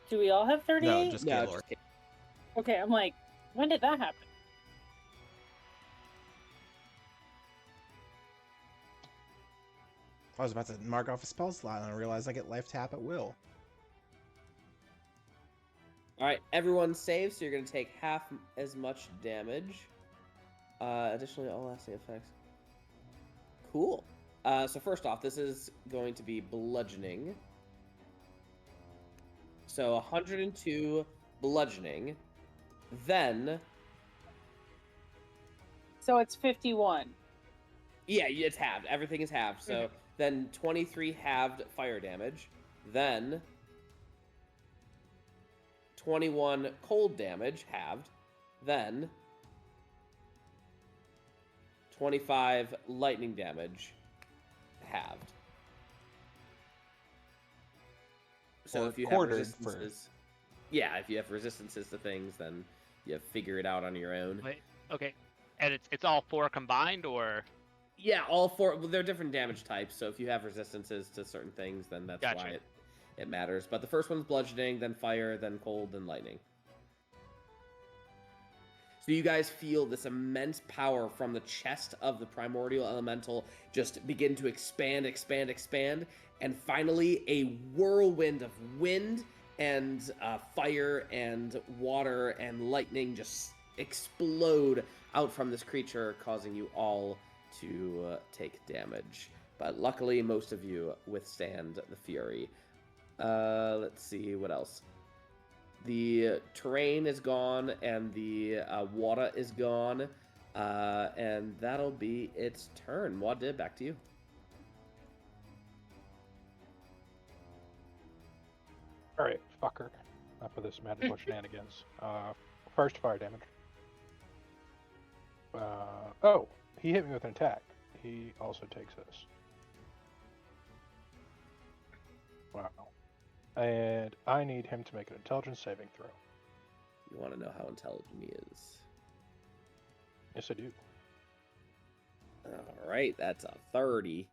do we all have 38? No, just No, Kaelor. just Okay, I'm like, when did that happen? I was about to mark off a spell slot, and I realized I get life tap at will. All right, everyone saves, so you're going to take half as much damage. Additionally, all lasting effects. Cool. So first off, this is going to be bludgeoning. So 102 bludgeoning. Then, So it's 51. yeah, it's halved. Everything is halved. So then 23 halved fire damage. Then 21 cold damage halved. Then 25 lightning damage halved. So Or if you have quartered resistances, yeah, if you have resistances to things, then you figure it out on your own. Wait. Okay. And it's all 4 combined, or? Yeah, all 4. Well, they're different damage types, so if you have resistances to certain things, then that's Gotcha. why it matters. But the first one's bludgeoning, then fire, then cold, then lightning. So you guys feel this immense power from the chest of the primordial elemental just begin to expand, and finally a whirlwind of wind and fire and water and lightning just explode out from this creature, causing you all to take damage. But luckily, most of you withstand the fury. Let's see, what else? The terrain is gone, and the water is gone, and that'll be its turn. Wadid, back to you. Alright, fucker. Enough of this magical shenanigans. First fire damage. Oh, he hit me with an attack. He also takes this. Wow. And I need him to make an intelligence saving throw. You want to know how intelligent he is. Yes, I do. All right, that's a 30.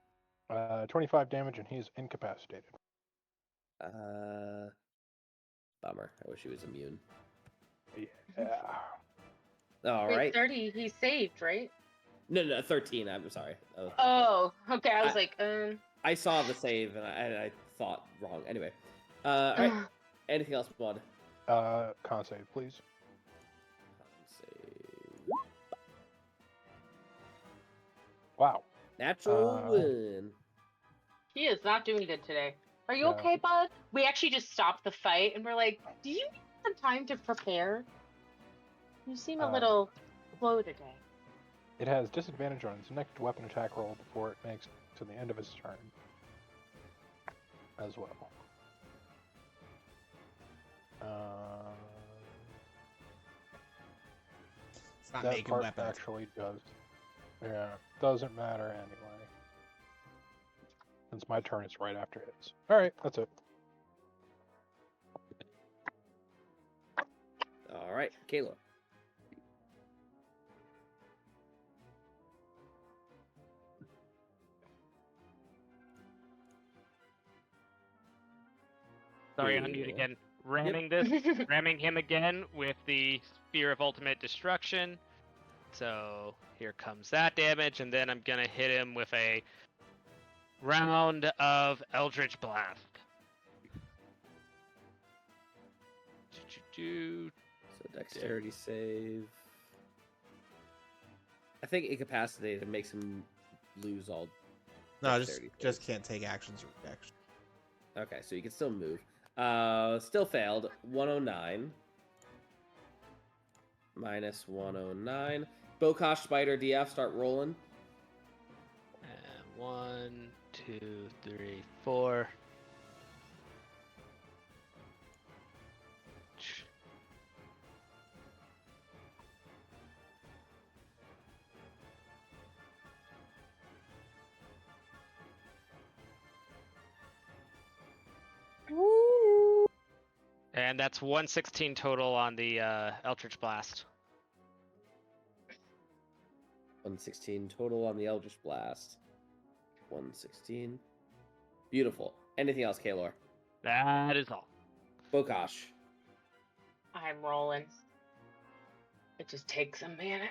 25 damage, and he's incapacitated. Bummer. I wish he was immune. Yeah. All Wait, right. 30, he saved, right? No, 13. I'm sorry. Oh, okay. I was I saw the save and I thought wrong. Anyway, all right. Anything else, Bud? Con save, please. Save. Wow. Natural win. He is not doing good today. Are you No. okay, bud? We actually just stopped the fight and we're like, do you need some time to prepare? You seem a little slow today. It has disadvantage on its next weapon attack roll before it makes it to the end of its turn. As well. It's not That making part weapons. actually does. Yeah, doesn't matter anyway. Since my turn is right after his. Alright, that's it. All right, Kayla. Sorry, on mute again. Ramming him again with the Spear of Ultimate Destruction. So here comes that damage, and then I'm gonna hit him with a round of Eldritch Blast. So dexterity save. I think incapacitated makes him lose all. No, dexterity just saves. can't take actions or reactions. Okay, so you can still move. Still failed. 109. Minus 109. Bokosh, Spider, DF, start rolling. And 1, 2, 3, 4. And that's 116 total on the Eldritch Blast. 116 total on the Eldritch Blast. 116. Beautiful. Anything else, Kaylor? That is all. Bokosh. I'm rolling. It just takes a minute.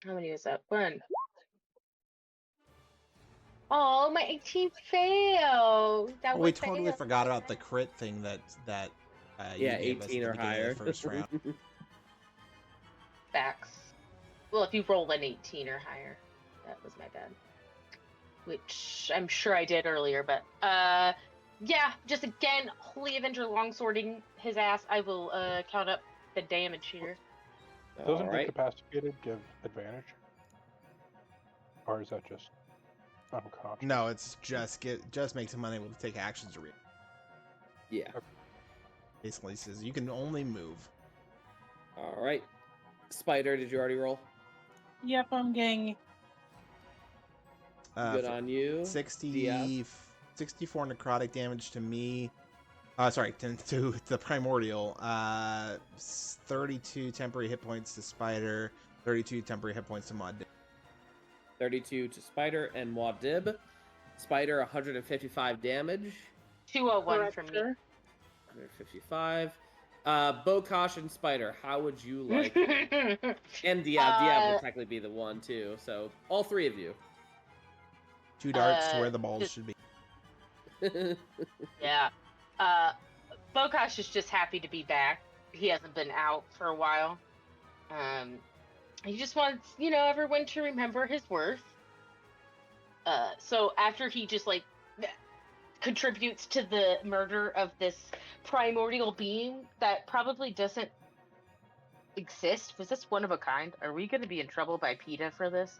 How many is that? 1. Oh, my 18 failed. That We was totally forgot about the crit thing that you Yeah, gave us 18 at the or beginning higher. of the first round. Facts. Well, if you roll an 18 or higher, that was my bad. Which I'm sure I did earlier, but yeah, just again, Holy Avenger longswording his ass. I will count up the damage here. Doesn't All right. incapacitated give advantage? Or is that just unconscious? No, it's just makes him unable to take actions or reactions. Yeah. Basically says you can only move. All right. Spider, did you already roll? Yep, I'm getting. Good on you. 64 necrotic damage to me. Sorry, to the primordial. 32 temporary hit points to Spider. 32 temporary hit points to Maud. 32 to Spider and Muad'Dib. Spider, 155 damage. 201 from me. 155. Bokosh and Spider, how would you like? And Diab would technically be the one too. So all three of you. 2 darts to where the balls should be. Yeah. Bokosh is just happy to be back. He hasn't been out for a while. He just wants, everyone to remember his worth. So after he just contributes to the murder of this primordial being that probably doesn't exist. Was this one of a kind? Are we going to be in trouble by PETA for this?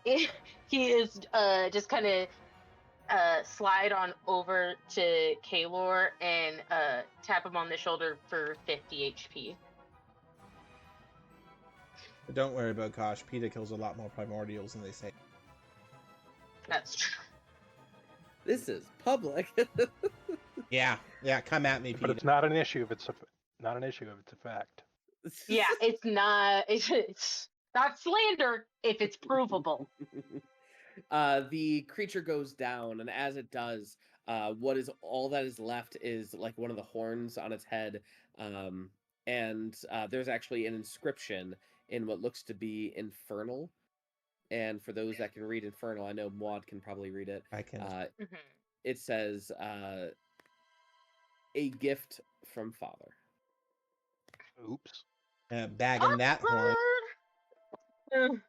He is just kind of slide on over to Kaylor and tap him on the shoulder for 50 HP. But don't worry about Kosh. PETA kills a lot more primordials than they say. That's true. This is public. Yeah, come at me, But Peter. it's not an issue if it's not an issue if it's a fact. Yeah, it's not. It's not slander if it's provable. The creature goes down, and as it does, what is all that is left is like one of the horns on its head, and there's actually an inscription in what looks to be infernal. And for those that can read infernal, I know Maud can probably read it. I can. It says, "A gift from Father." Oops. Bagging that horn, Awkward.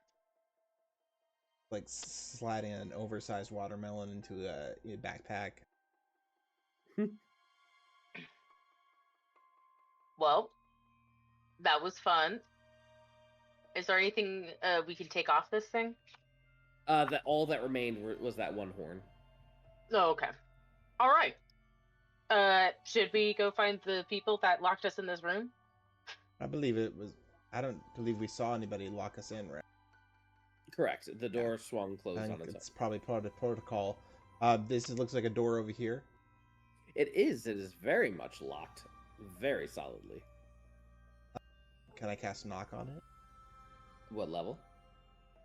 like sliding an oversized watermelon into a backpack. Well, that was fun. Is there anything we can take off this thing? That all that remained was that one horn. Oh, okay. All right. Should we go find the people that locked us in this room? I believe it was. I don't believe we saw anybody lock us in, right? Correct. The door swung closed I on think its it's own. probably part of protocol. This looks like a door over here. It is. It is very much locked, very solidly. Can I cast knock on it? What level?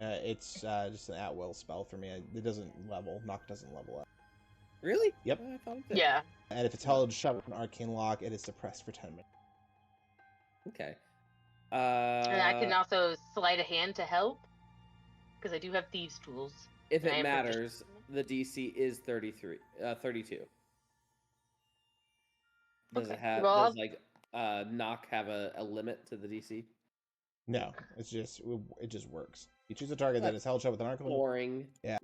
It's just an at-will spell for me. It doesn't level. Knock doesn't level up. Really? Yep. I thought it did. Yeah. And if it's held shut with an arcane lock, it is suppressed for 10 minutes. Okay. And I can also sleight a hand to help because I do have thieves' tools. If and I it am matters, proficient. the DC is 32. Does Okay. it have? Well, Does like knock have a limit to the DC? No, it just works. You choose a target that is held shut with an arcane. Boring. Yeah.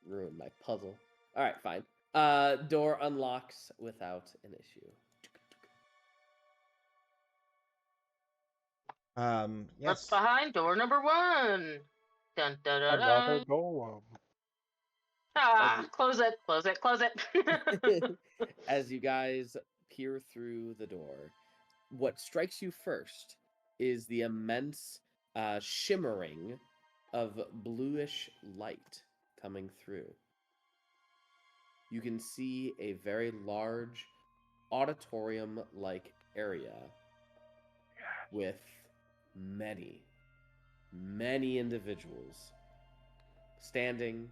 Ruined my puzzle. All right, fine. Door unlocks without an issue. What's Yes. behind door number 1? Dun, dun, dun, Another dun. golem. Ah, close it, close it, close it. As you guys peer through the door, what strikes you first is the immense shimmering of bluish light coming through. You can see a very large auditorium-like area with many, many individuals standing,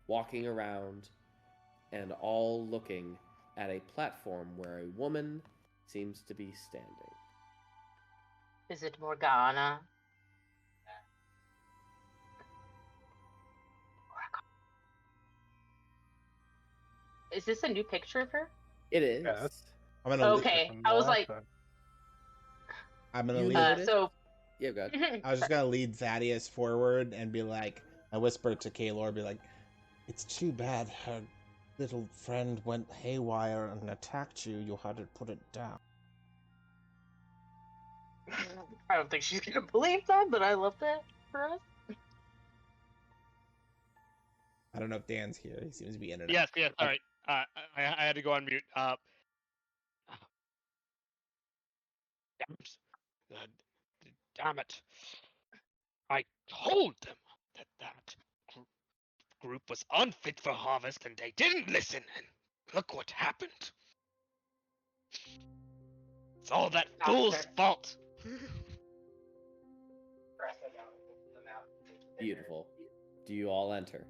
walking around, and all looking at a platform where a woman seems to be standing. Is it Morgana? Is this a new picture of her? It is. Yeah, I'm gonna. Okay, From the I was last like, time. I'm gonna You lead. noticed? so. Yeah, go ahead. I was just gonna lead Thaddeus forward and be like, I whisper to Kaylor, be like, "It's too bad her little friend went haywire and attacked you. You had to put it down." I don't think she's gonna believe that, but I love that for us. I don't know if Dan's here. He seems to be in and out. Yes, yes. All right. I had to go on mute. Damn it! I told them that group was unfit for harvest, and they didn't listen. And look what happened. It's all that fool's fault. Beautiful. Do you all enter?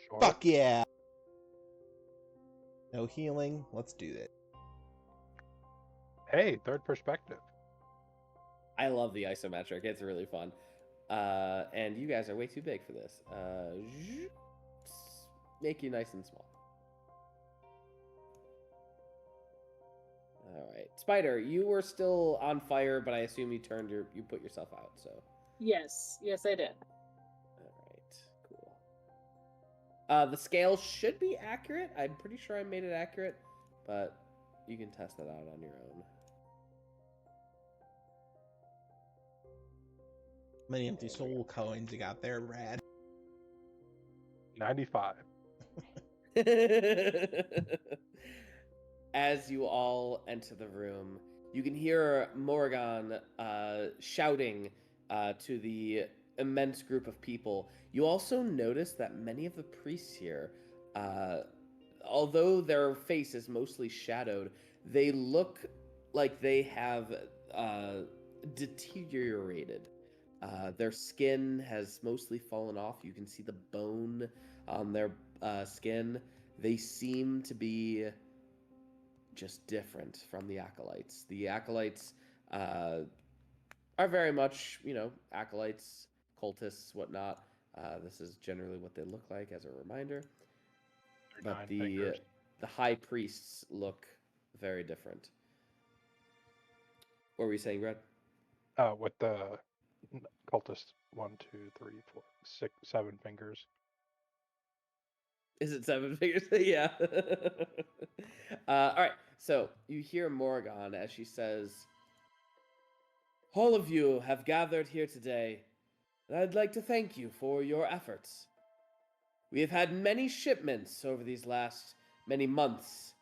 Sure. Fuck yeah! No healing. Let's do it. Hey, third perspective. I love the isometric. It's really fun. And you guys are way too big for this. Make you nice and small. All right, Spider, you were still on fire, but I assume you put yourself out. So. Yes, I did. All right, cool. The scale should be accurate. I'm pretty sure I made it accurate, but you can test that out on your own. How many empty soul coins you got there, Brad? 95. As you all enter the room, you can hear Morgan shouting to the immense group of people, you also notice that many of the priests here, although their face is mostly shadowed, they look like they have deteriorated. Their skin has mostly fallen off. You can see the bone on their skin. They seem to be just different from the acolytes. The acolytes are very much, acolytes, cultists, whatnot. This is generally what they look like as a reminder. But the high priests look very different. What were you saying, Brad? With the cultist 1, 2, 3, 4, 6, 7 fingers. Is it 7 fingers? Yeah. All right. So you hear Morrigan as she says, "All of you have gathered here today, and I'd like to thank you for your efforts. We have had many shipments over these last many months,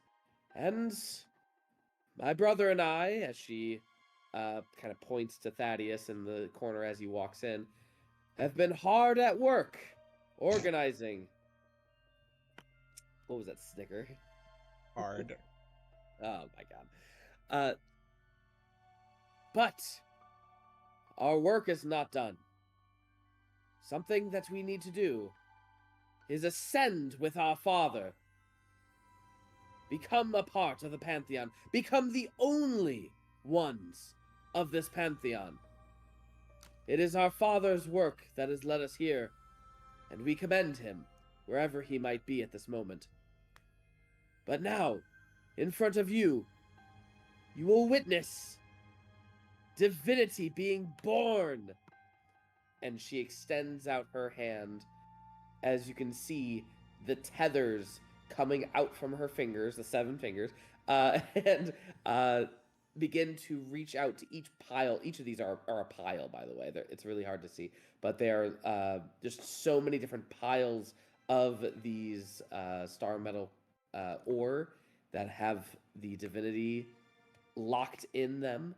and my brother and I," as she kind of points to Thaddeus in the corner as he walks in, "have been hard at work organizing." What was that snicker? Hard. Oh my god. But our work is not done. Something that we need to do is ascend with our father. Become a part of the Pantheon. Become the only ones of this Pantheon. It is our father's work that has led us here, and we commend him wherever he might be at this moment. But now, in front of you, you will witness divinity being born. And she extends out her hand. As you can see, the tethers coming out from her fingers, the 7 fingers, and begin to reach out to each pile. Each of these are a pile, by the way. It's really hard to see, but they are just so many different piles of these star metal ore that have the divinity locked in them,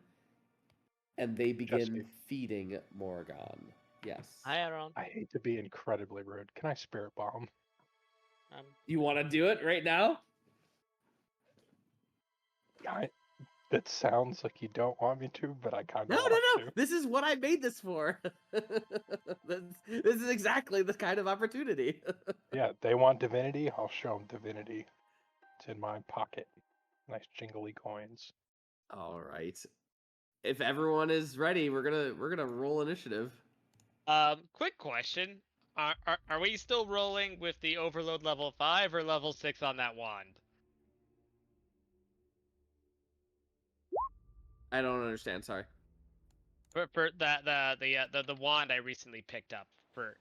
and they begin feeding Morrigan. Yes. Hi, Aaron. I hate to be incredibly rude. Can I spirit bomb? You want to do it right now? That sounds like you don't want me to, but I kind of No. to. This is what I made this for. This is exactly the kind of opportunity. Yeah, they want divinity. I'll show them divinity. It's in my pocket. Nice jingly coins. All right. If everyone is ready, we're gonna roll initiative. Quick question: Are we still rolling with the overload level 5 or level 6 on that wand? I don't understand. Sorry. For the wand I recently picked up, for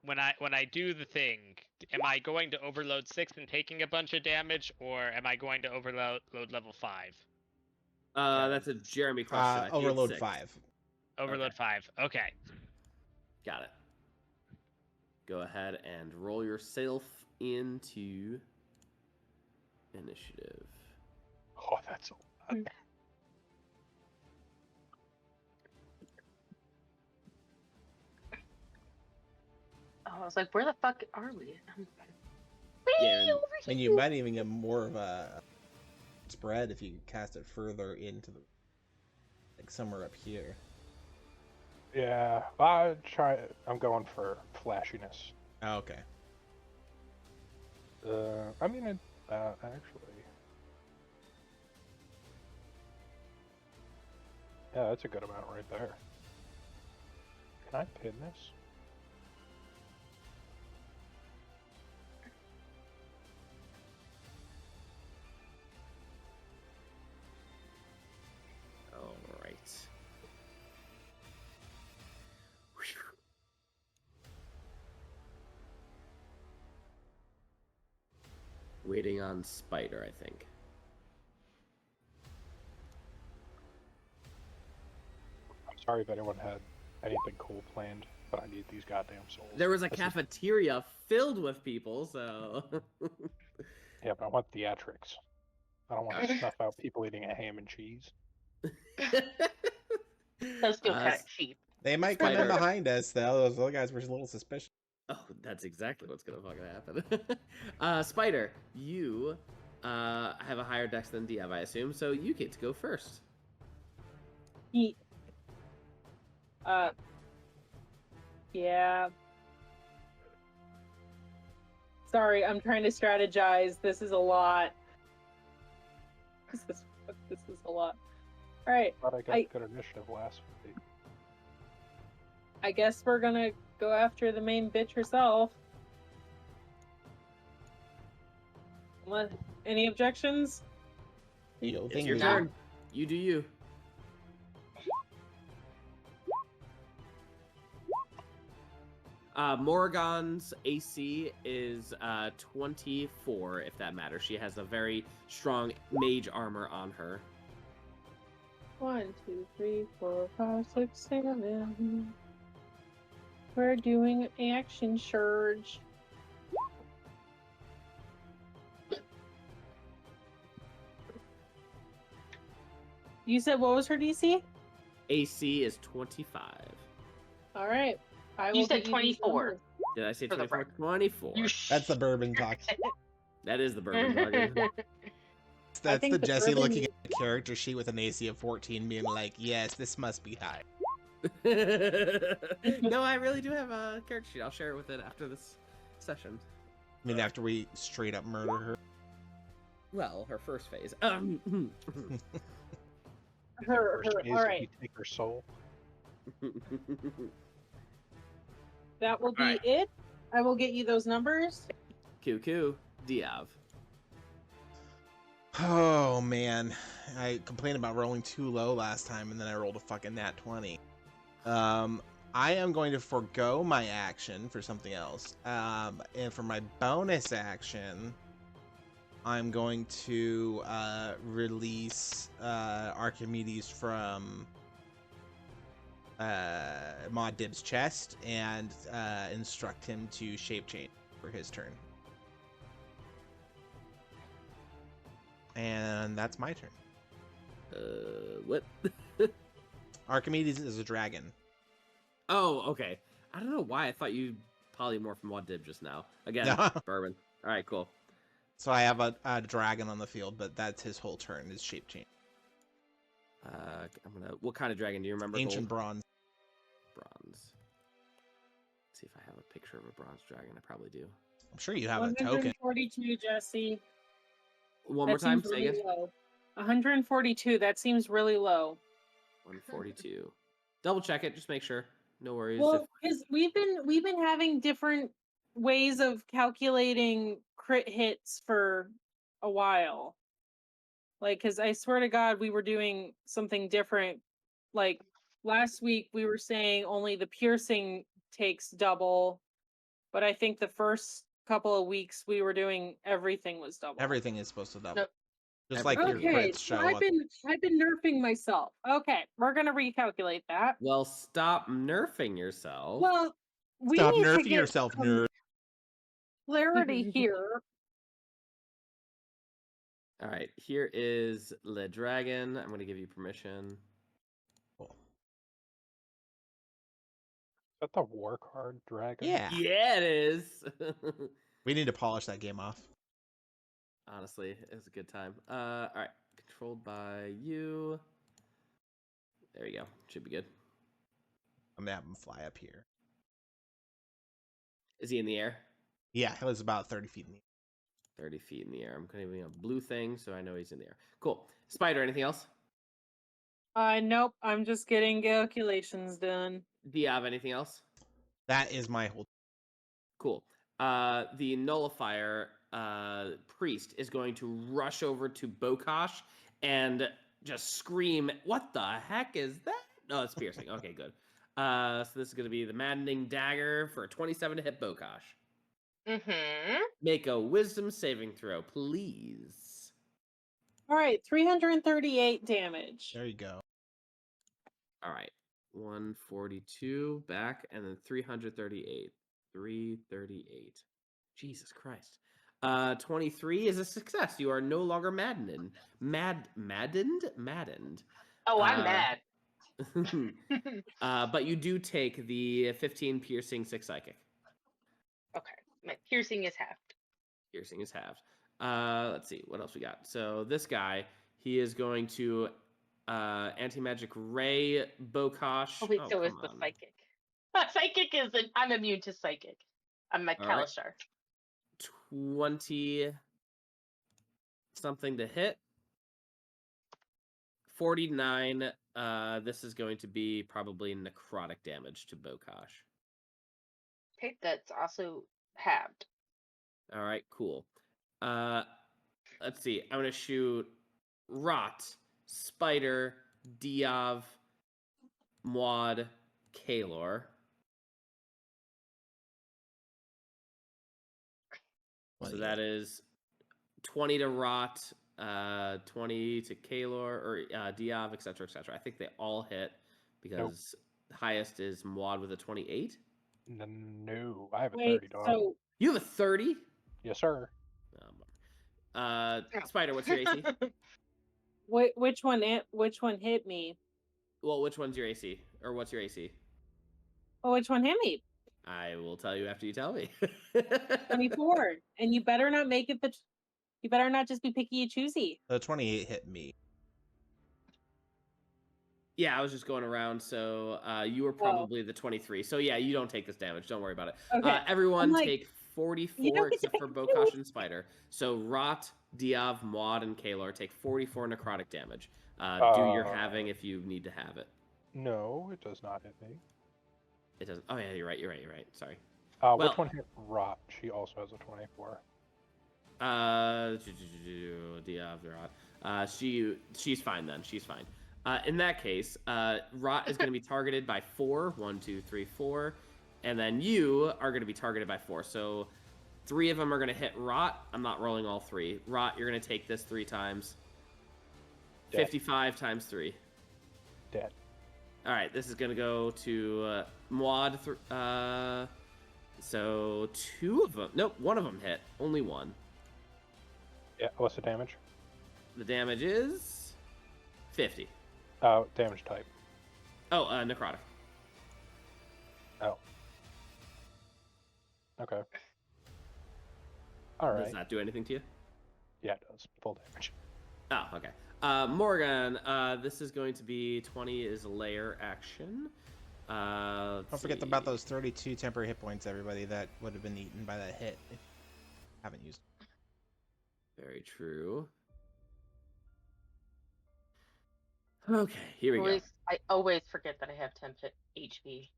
when I do the thing, am I going to overload 6 and taking a bunch of damage, or am I going to overload level 5? That's a Jeremy question. Overload 5. Overload 5. Okay. Got it. Go ahead and roll yourself into initiative. Oh, that's a lot. I was like, where the fuck are we? Yeah, I mean, you might even get more of a spread if you cast it further into the, like, somewhere up here. Yeah, I'm going for flashiness. Oh, okay. I mean, actually, yeah, that's a good amount right there. Can I pin this? all right. Waiting on Spider, I think. I'm sorry if anyone had anything cool planned, but I need these goddamn souls. There was a cafeteria filled with people, so. Yeah, but I want theatrics. I don't want to snuff out people eating a ham and cheese. That's still kind of cheap. They might come in behind us, though. Those other guys were a little suspicious. Oh, that's exactly what's gonna fucking happen. Spider, you have a higher dex than Diab, I assume, so you get to go first. Yeah. Sorry, I'm trying to strategize. This is a lot. This is a lot. All right. I thought I got good initiative last week. I guess we're gonna go after the main bitch herself. What? Any objections? It's your turn. You do you. Morrigan's AC is 24, if that matters. She has a very strong mage armor on her. 1, 2, 3, 4, 5, 6, 7. We're doing action surge. You said what was her DC? AC is 25. All right. You said 24. Did I say 24? 24. That's the bourbon talk. That is the bourbon talk. That's the Jesse looking at the character sheet with an AC of 14 being like, yes, this must be high. No, I really do have a character sheet. I'll share it with it after this session. I mean, after we straight up murder her? Well, her first phase. All right. Take her soul. That will be it. I will get you those numbers. QQ, Diav. Oh, man. I complained about rolling too low last time, and then I rolled a fucking nat 20. I am going to forego my action for something else. And for my bonus action, I'm going to release Archimedes from Mod Dib's chest and instruct him to shape change for his turn. And that's my turn. What? Archimedes is a dragon. Oh, okay. I don't know why I thought you polymorphed Mod Dib just now. Again, bourbon. All right, cool. So I have a dragon on the field, but that's his whole turn, is shape change. What kind of dragon do you remember? Ancient bronze. Bronze. Let's see if I have a picture of a bronze dragon. I probably do. I'm sure you have a token. 142, Jesse. One more time, say again. 142. That seems really low. 142. Double check it. Just make sure. No worries. Well, because we've been having different ways of calculating crit hits for a while. Like, because I swear to God, we were doing something different. Like last week, we were saying only the piercing takes double, but I think the first couple of weeks we were doing everything was double. Everything is supposed to double. Nope. Just like your crits show I've been nerfing myself. Okay, we're gonna recalculate that. Well, stop nerfing yourself. Well, we Stop need nerfing to get yourself, nerd. clarity here. All right, here is Le Dragon. I'm going to give you permission. Cool. Is that the war card dragon? Yeah. Yeah, it is. We need to polish that game off. Honestly, it was a good time. All right, controlled by you. There you go. Should be good. I'm gonna have him fly up here. Is he in the air? Yeah, it was about 30 feet in the air. 30 feet in the air. I'm going to give him a blue thing, so I know he's in the air. Cool. Spider, anything else? Nope. I'm just getting calculations done. Do you have anything else? That is my whole. Cool. The nullifier priest is going to rush over to Bokosh and just scream, "What the heck is that?" No, it's piercing. Okay, good. So this is going to be the maddening dagger for a 27 to hit Bokosh. Mm-hmm. Make a wisdom saving throw, please. All right, 338 damage. There you go. All right. 142 back, and then 338. 338. Jesus Christ. 23 is a success. You are no longer maddened. Maddened? Oh, I'm mad. But you do take the 15 piercing, 6 psychic. Okay. My piercing is halved. Piercing is halved. Let's see what else we got. So this guy, he is going to anti-magic ray Bokosh. Oh wait, so is the psychic. Psychic isn't. I'm immune to psychic. I'm my Kalistar. 20 something to hit. 49. This is going to be probably necrotic damage to Bokosh. Okay, that's also halved. All right, cool. Let's see. I'm gonna shoot Rot, Spider, Diav, Mwad, Kalor. So that is 20 to Rot, 20 to Kalor, or Diav, etc., etc. I think they all hit because the highest is Mwad with a 28. No, I have a 30, dog. So you have a 30? Yes, sir. Spider, what's your AC? which one hit me? Well, which one's your AC? Or what's your AC? Oh, which one hit me? I will tell you after you tell me. 24. And you better not make it you better not just be picky and choosy. The 28 hit me. Yeah, I was just going around, so you were probably the 23. So yeah, you don't take this damage. Don't worry about it. Okay. Everyone take 44 except for Bokosh and Spider. So Rot, Diav, Mwad, and Kalor take 44 necrotic damage. Do your halving if you need to have it. No, it does not hit me. It doesn't. Oh yeah, you're right. Sorry. Which one hit Rot? She also has a 24. Diav, Rot. She's fine then. She's fine. In that case, Rot is going to be targeted by 4. 1, 2, 3, 4. And then you are going to be targeted by 4. So 3 of them are going to hit Rot. I'm not rolling all 3. Rot, you're going to take this 3 times. Dead. 55 times 3. Dead. All right, this is going to go to Mwad. So 2 of them. Nope, 1 of them hit. Only 1. Yeah, what's the damage? The damage is 50. Damage type. Oh, necrotic. Oh. Okay. All right. Does that do anything to you? Yeah, it does. Full damage. Oh, okay. Morgan, this is going to be 20 is lair action. Don't forget about those 32 temporary hit points, everybody, that would have been eaten by that hit if you haven't used them. Very true. Okay, here we go. I always forget that I have 10 HP.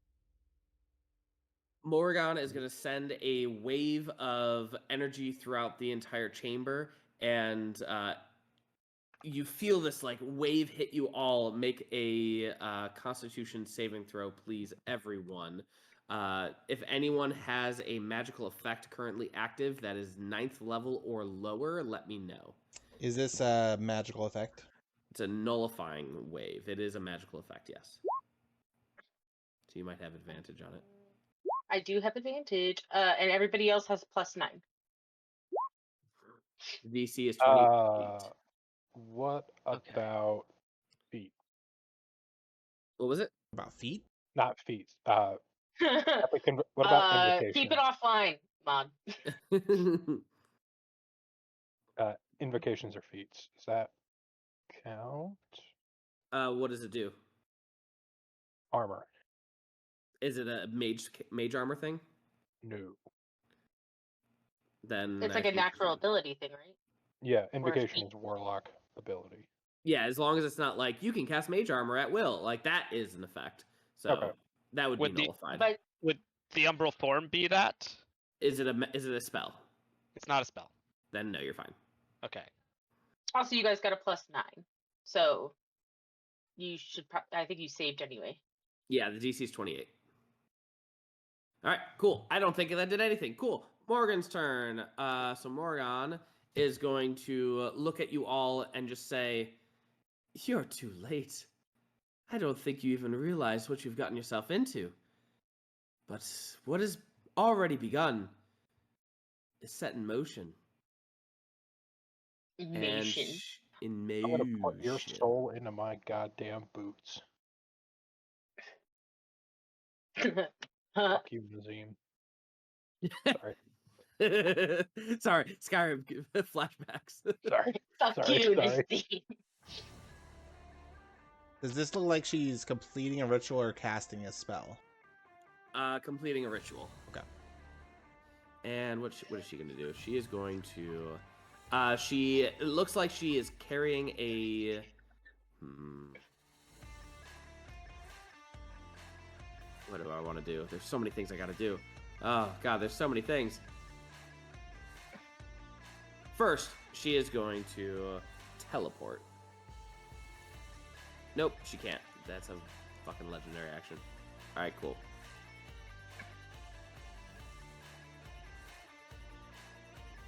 Morgan is going to send a wave of energy throughout the entire chamber, and you feel this like wave hit you all. Make a Constitution saving throw, please, everyone. If anyone has a magical effect currently active that is 9th level or lower, let me know. Is this a magical effect? It's a nullifying wave. It is a magical effect, yes. So you might have advantage on it. I do have advantage, and everybody else has +9. The DC is 20 feet. What about feet? What was it? About feet? Not feet. What about invocation? Keep it offline, Mom. Invocations are feats. Does that count? What does it do? Armor. Is it a mage armor thing? No. Then it's like a natural ability thing, right? Yeah, invocation is warlock ability. Yeah, as long as it's not like you can cast mage armor at will, like that is an effect. So that would be nullified. But would the umbral form be that? Is it a spell? It's not a spell. Then no, you're fine. Okay. Also, you guys got a +9, so you should. I think you saved anyway. Yeah, the DC is 28. All right, cool. I don't think that did anything. Cool. Morgan's turn. So Morgan is going to look at you all and just say, "You're too late. I don't think you even realize what you've gotten yourself into. But what has already begun is set in motion." In motion. I'm gonna put your soul into my goddamn boots. Fuck you, Nazim. Sorry. Sorry, Skyrim flashbacks. Sorry. Fuck Sorry, you, sorry. Nazim. Does this look like she's completing a ritual or casting a spell? Completing a ritual. Okay. And what is she going to do? She is going to... it looks like she is carrying a... What do I want to do? There's so many things I gotta do. Oh, God, there's so many things. First, she is going to teleport. Nope, she can't. That's a fucking legendary action. Alright, cool.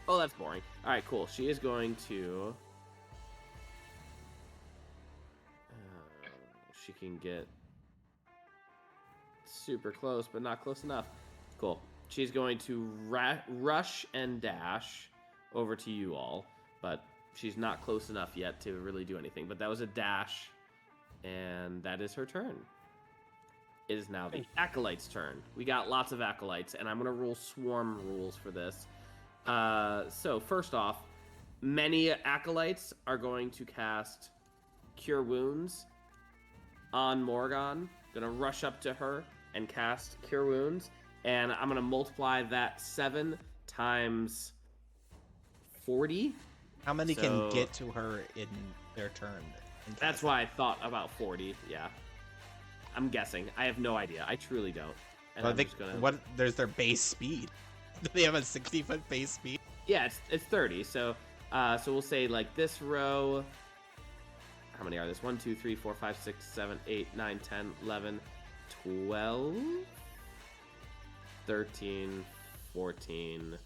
Oh, that's boring. Alright, cool. She is going to... she can get super close, but not close enough. Cool. She's going to rush and dash over to you all, but she's not close enough yet to really do anything. But that was a dash, and that is her turn. It is now the Acolyte's turn. We got lots of Acolytes, and I'm going to rule swarm rules for this. So, first off, many Acolytes are going to cast Cure Wounds on Morgan. Gonna rush up to her and cast Cure Wounds, and I'm gonna multiply that 7 times 40. How many can get to her in their turn? That's why I thought about 40. Yeah, I'm guessing. I have no idea. I truly don't. And I think there's their base speed. Do they have a 60-foot base speed? Yeah, it's 30. So we'll say like this row. How many are this? 1, 2, 3, 4, 5, 6, 7, 8, 9, 10, 11, 12, 13, 14,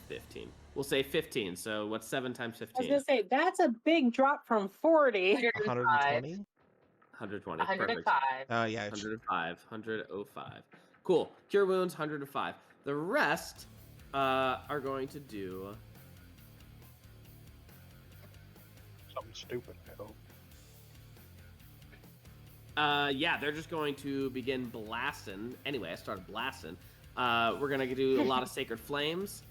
15. We'll say 15. So what's 7 times 15? I was going to say, that's a big drop from 40. 120? 120. 105. Perfect. Oh, yeah. 105. 105. Cool. Cure Wounds, 105. The rest are going to do... Something stupid, I hope. Yeah, they're just going to begin blasting. Anyway, I started blasting. We're going to do a lot of Sacred Flames.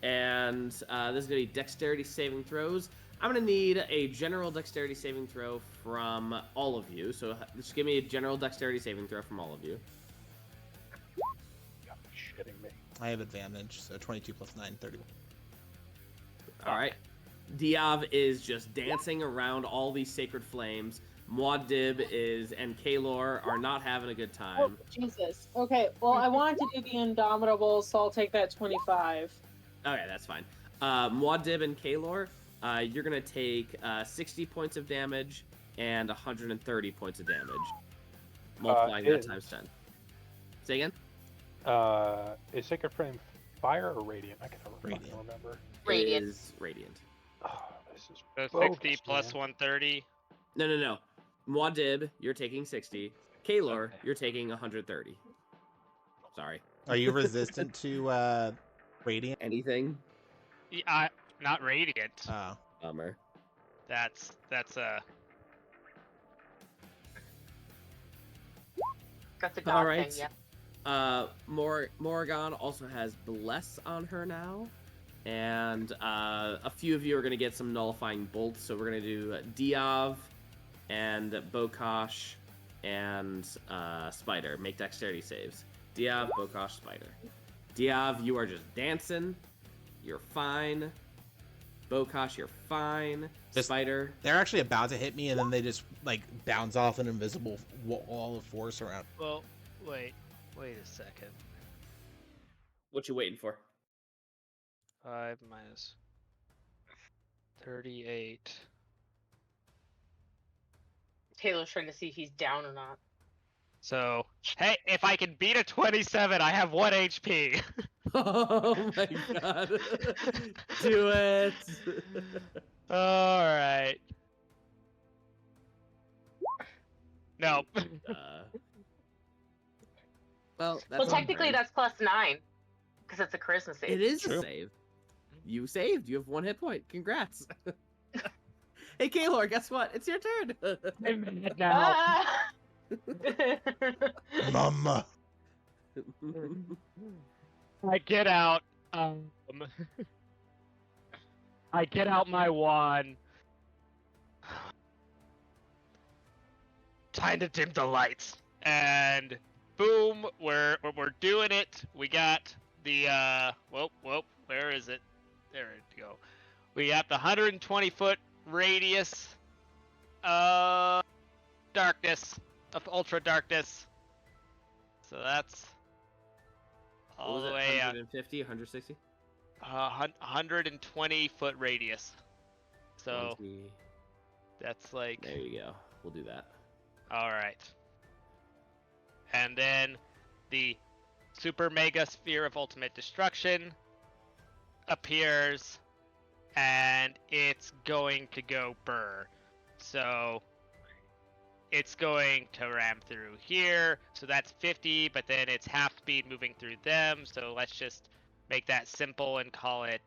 And this is going to be Dexterity saving throws. I'm going to need a general Dexterity saving throw from all of you. So just give me a general Dexterity saving throw from all of you. You're shitting me. I have advantage, so 22 plus 9, 31. All right. Diav is just dancing around all these Sacred Flames. Muad'Dib and Kaelor are not having a good time. Oh, Jesus. Okay, well, I wanted to do the Indomitable, so I'll take that 25. Okay, that's fine. Muad'Dib and Kaelor, you're going to take 60 points of damage and 130 points of damage. Multiplying that times 10. Say again? Is Sacred Flame fire or radiant? I can never Radiant. remember. Radiant. It is radiant. Oh, this is So 60 plus 130. No. Muad'Dib, you're taking 60. Kaelor, you're taking 130. Sorry. Are you resistant to radiant? Anything? Yeah, not radiant. Oh. Bummer. That's That's a All god right. thing, yeah. Morgan also has Bless on her now. And a few of you are going to get some nullifying bolts. So we're going to do Diav and Bokosh and Spider. Make dexterity saves. Diav, Bokosh, Spider. Diav, you are just dancing. You're fine. Bokosh, you're fine. Spider. They're actually about to hit me, and then they just, like, bounce off an invisible wall of force around. Well, wait a second. What you waiting for? 5 minus 38. Taylor's trying to see if he's down or not. So, hey, if I can beat a 27, I have 1 HP. Oh my god. Do it. Alright. No. Well, Well, technically that's plus 9. Because it's a charisma save. It is True. a save. You saved. You have 1 hit point. Congrats. Hey, Kaelor, guess what? It's your turn. Ah! Mama. I get out. I get out my wand. Time to dim the lights, and boom, we're doing it. We got the whoa, where is it? There it go. We got the 120-foot radius darkness of ultra darkness. So that's all the way 150, 160? 120-foot radius. So 20. that's like, there you go. We'll do that. all right. And then the super mega sphere of ultimate destruction appears, and it's going to go burr. So it's going to ram through here. So that's 50, but then it's half speed moving through them. So let's just make that simple and call it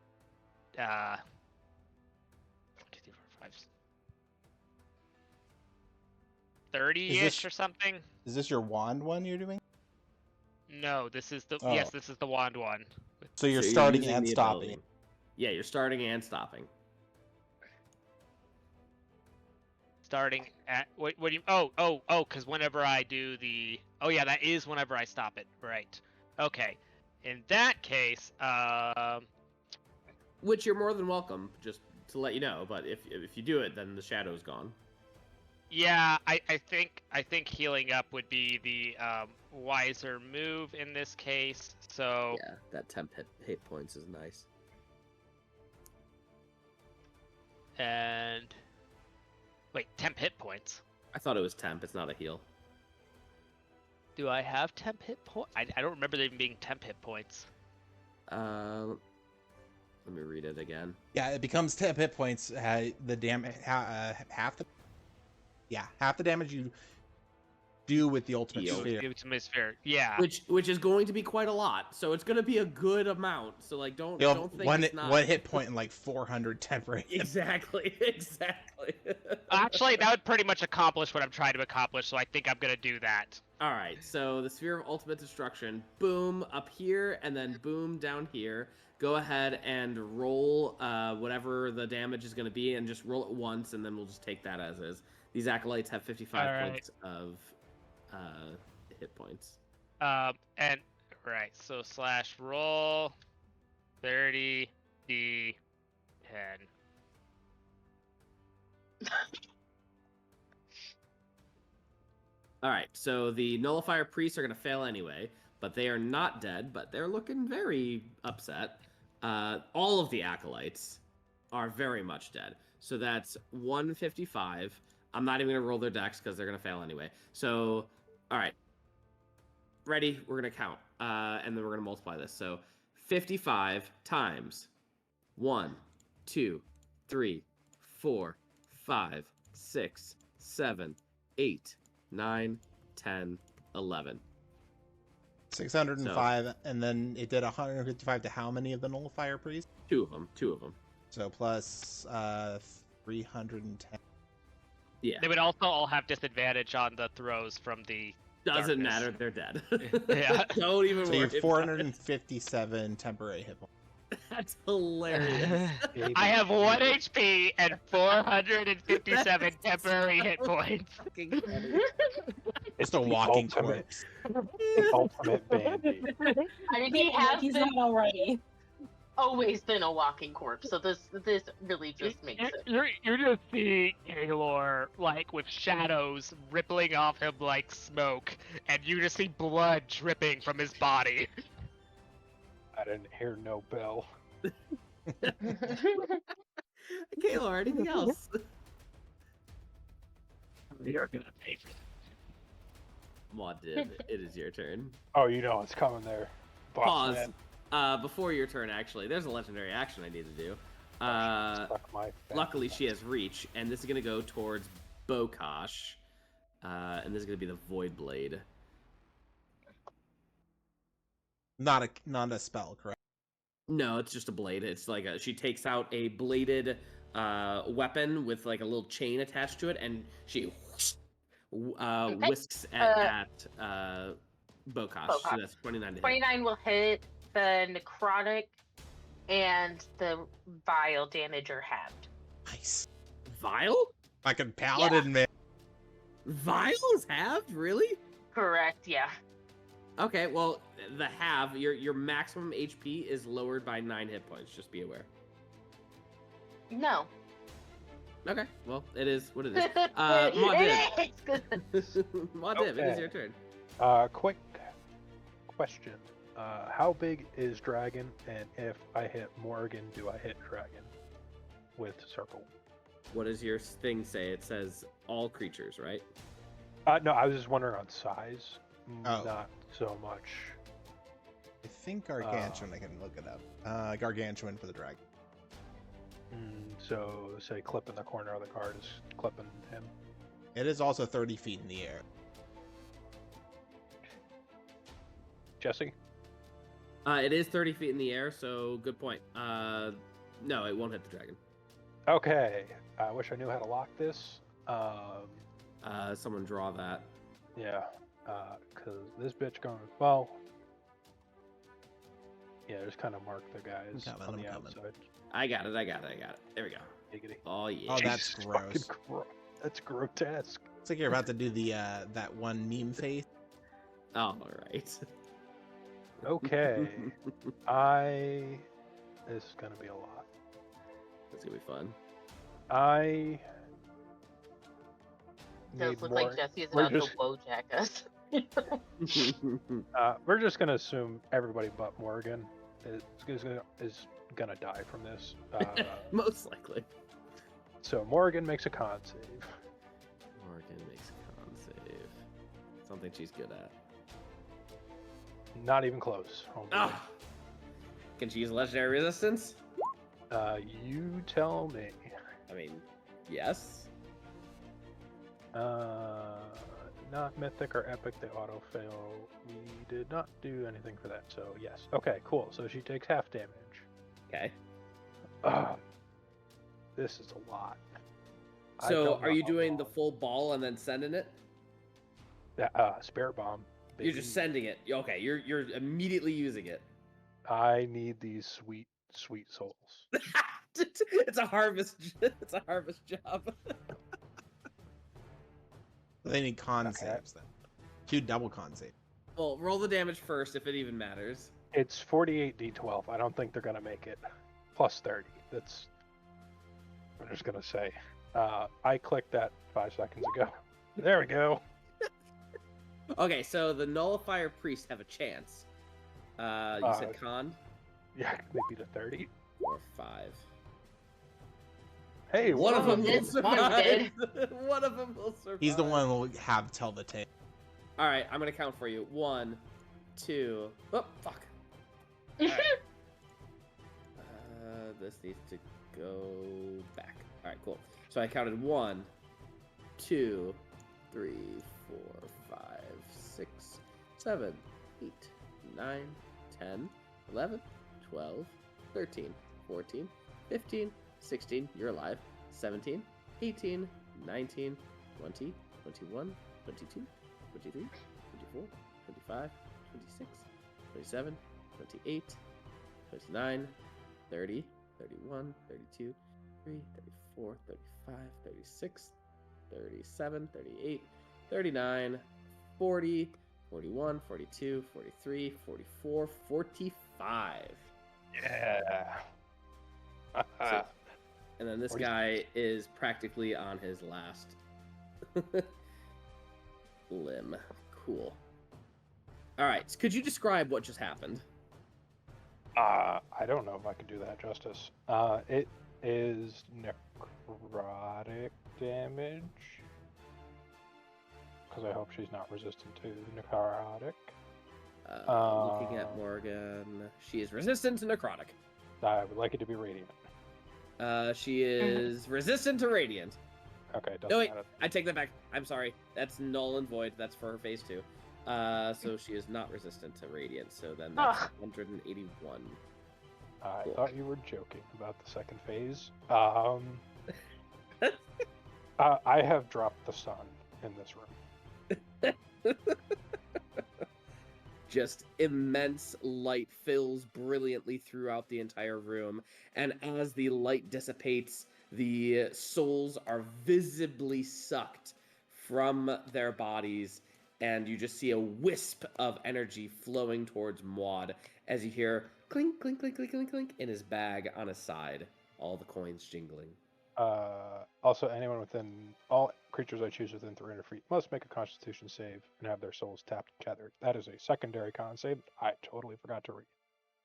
30-ish or something. Is this your wand one you're doing? No, this is the Oh. yes, this is the wand one. So you're So starting using and the stopping. ability. Yeah, you're starting and stopping. Starting at what do you because whenever I do the yeah, that is whenever I stop it. Right. Okay. In that case, Which you're more than welcome, just to let you know. But if you do it, then the shadow's gone. yeah, I think healing up would be the wiser move in this case. So Yeah, that 10 hit points is nice. and wait, 10 hit points. I thought it was temp. It's not a heal. Do I have 10 hit points? I don't remember there even being 10 hit points. Let me read it again. Yeah, it becomes 10 hit points. The damage, half the damage you do with the ultimate sphere. Ultimate sphere. Yeah. Which is going to be quite a lot. So it's going to be a good amount. So like don't think it's not. One hit point and like 400 temporary. Exactly. Actually, that would pretty much accomplish what I'm trying to accomplish, so I think I'm gonna do that. All right. So the sphere of ultimate destruction, boom up here, and then boom down here. Go ahead and roll whatever the damage is going to be, and just roll it once, and then we'll just take that as is. These acolytes have 55 points of hit points. And right, so slash roll 30 d 10. All right, so the nullifier priests are going to fail anyway, but they are not dead, but they're looking very upset. All of the acolytes are very much dead. So that's 155. I'm not even going to roll their dex because they're going to fail anyway. So, all right. Ready? We're going to count, and then we're going to multiply this. So 55 times 1, 2, 3, 4, 5, 6, 7, 8, 9, 10, 11. 605, and then it did 155 to how many of the nullifier priests? Two of them. So plus 310. Yeah. They would also all have disadvantage on the throws from the Doesn't darkness. matter, they're dead. Yeah. Don't even So worry. you have 457 temporary hit points. That's hilarious. I have 1 HP and 457 temporary hit points. Fucking funny. Just a walking ultimate. corpse. The ultimate bandy. I mean, he has He's been not already. always been a walking corpse, so this really just makes it. You're just seeing Kaylor like with shadows rippling off him like smoke, and you just see blood dripping from his body. I didn't hear no bell. Kaylor, anything else? You're gonna pay for that. Maudid, it is your turn. Oh, you know it's coming there. Boss Pause. man. Before your turn, actually, there's a legendary action I need to do. Stuck my fat Luckily, butt. she has reach, and this is going to go towards Bokosh. And this is going to be the Void Blade. Not a spell, correct? No, it's just a blade. It's like she takes out a bladed weapon with like a little chain attached to it, and she whisks at Bokosh. So that's 29 to hit. 29 will hit. The necrotic and the vile damage are halved. Nice. Vile? Fucking paladin, man. Vile is halved? Really? Correct, yeah. Okay, well, the halve, your maximum HP is lowered by 9 hit points. Just be aware. No. Okay, well, it is what it is. Maudib. Maudib, Okay. it is your turn. Quick question. How big is Dragon, and if I hit Morgan, do I hit Dragon with circle? What does your thing say? It says all creatures, right? No, I was just wondering on size, Oh. not so much. I think gargantuan. I can look it up. Gargantuan for the dragon. So, say clipping the corner of the card is clipping him. It is also 30 feet in the air. Jesse? It is 30 feet in the air, so good point. No, it won't hit the dragon. Okay. I wish I knew how to lock this. Someone draw that. Yeah. Because this bitch going, well, yeah, just kind of mark the guys I'm on coming. the outside. I got it. There we go. Giggity. Oh, yeah. Oh, that's Jesus gross. fucking that's grotesque. It's like you're about to do the that one meme face. Oh, all right. Okay. This is gonna be a lot. That's gonna be fun. I Does need look more. like Jesse is We're about to just- wowjack us. We're just gonna assume everybody but Morgan is gonna die from this. Most likely. So Morgan makes a con save. Morgan makes a con save. Something she's good at. Not even close. Oh, boy. Ah! Can she use legendary resistance? You tell me. I mean, yes. Not mythic or epic, they auto fail. We did not do anything for that, so yes. Okay, cool. So she takes half damage. Okay. This is a lot. I So, don't are know you how doing the long. full ball and then sending it? Spirit bomb? You're just sending it. Okay, you're immediately using it. I need these sweet, sweet souls. It's a harvest. It's a harvest job. They need con Okay. saves then. 2 double con saves. Well, roll the damage first if it even matters. It's 48 d12. I don't think they're gonna make it. Plus 30. That's. I'm just gonna say. I clicked that 5 seconds ago. There we go. Okay, so the nullifier priests have a chance. You said con Yeah, maybe to 30. or 5. Hey, One of them will One survive. did. One of them will survive. He's the one who will have tell the tale. All right, I'm gonna count for you. 1, 2. Oh, fuck. All right. This needs to go back. All right, cool. So I counted 1, 2, 3, 4, 5, 6, 7, 8, 9, 10, 11, 12, 13, 14, 15, 16. You're alive. 17, 18, 19, 20, 21, 22, 23, 24, 25, 26, 27, 28, 29, 30, 31, 32, 33, 34, 35, 36, 37, 38, 39, 40, 41, 42, 43, 44, 45. Yeah. So- and then this 40. guy is practically on his last limb. Cool. All right. Could you describe what just happened? I don't know if I can do that justice. It is necrotic damage. Because I hope she's not resistant to necrotic. Looking at Morgan, she is resistant to necrotic. I would like it to be radiant. She is resistant to radiant. Okay, doesn't No, wait, matter. I take that back. I'm sorry. That's null and void. That's for her phase 2. So she is not resistant to radiant. So then that's Ugh. 181. I Cool. thought you were joking about the second phase. I have dropped the sun in this room. just immense light fills brilliantly throughout the entire room. And as the light dissipates, the souls are visibly sucked from their bodies, and you just see a wisp of energy flowing towards Maud as you hear clink, clink, clink, clink, clink, clink in his bag on his side, all the coins jingling. Also, all creatures I choose within 300 feet must make a Constitution save and have their souls tapped and tethered. That is a secondary con save I totally forgot to read.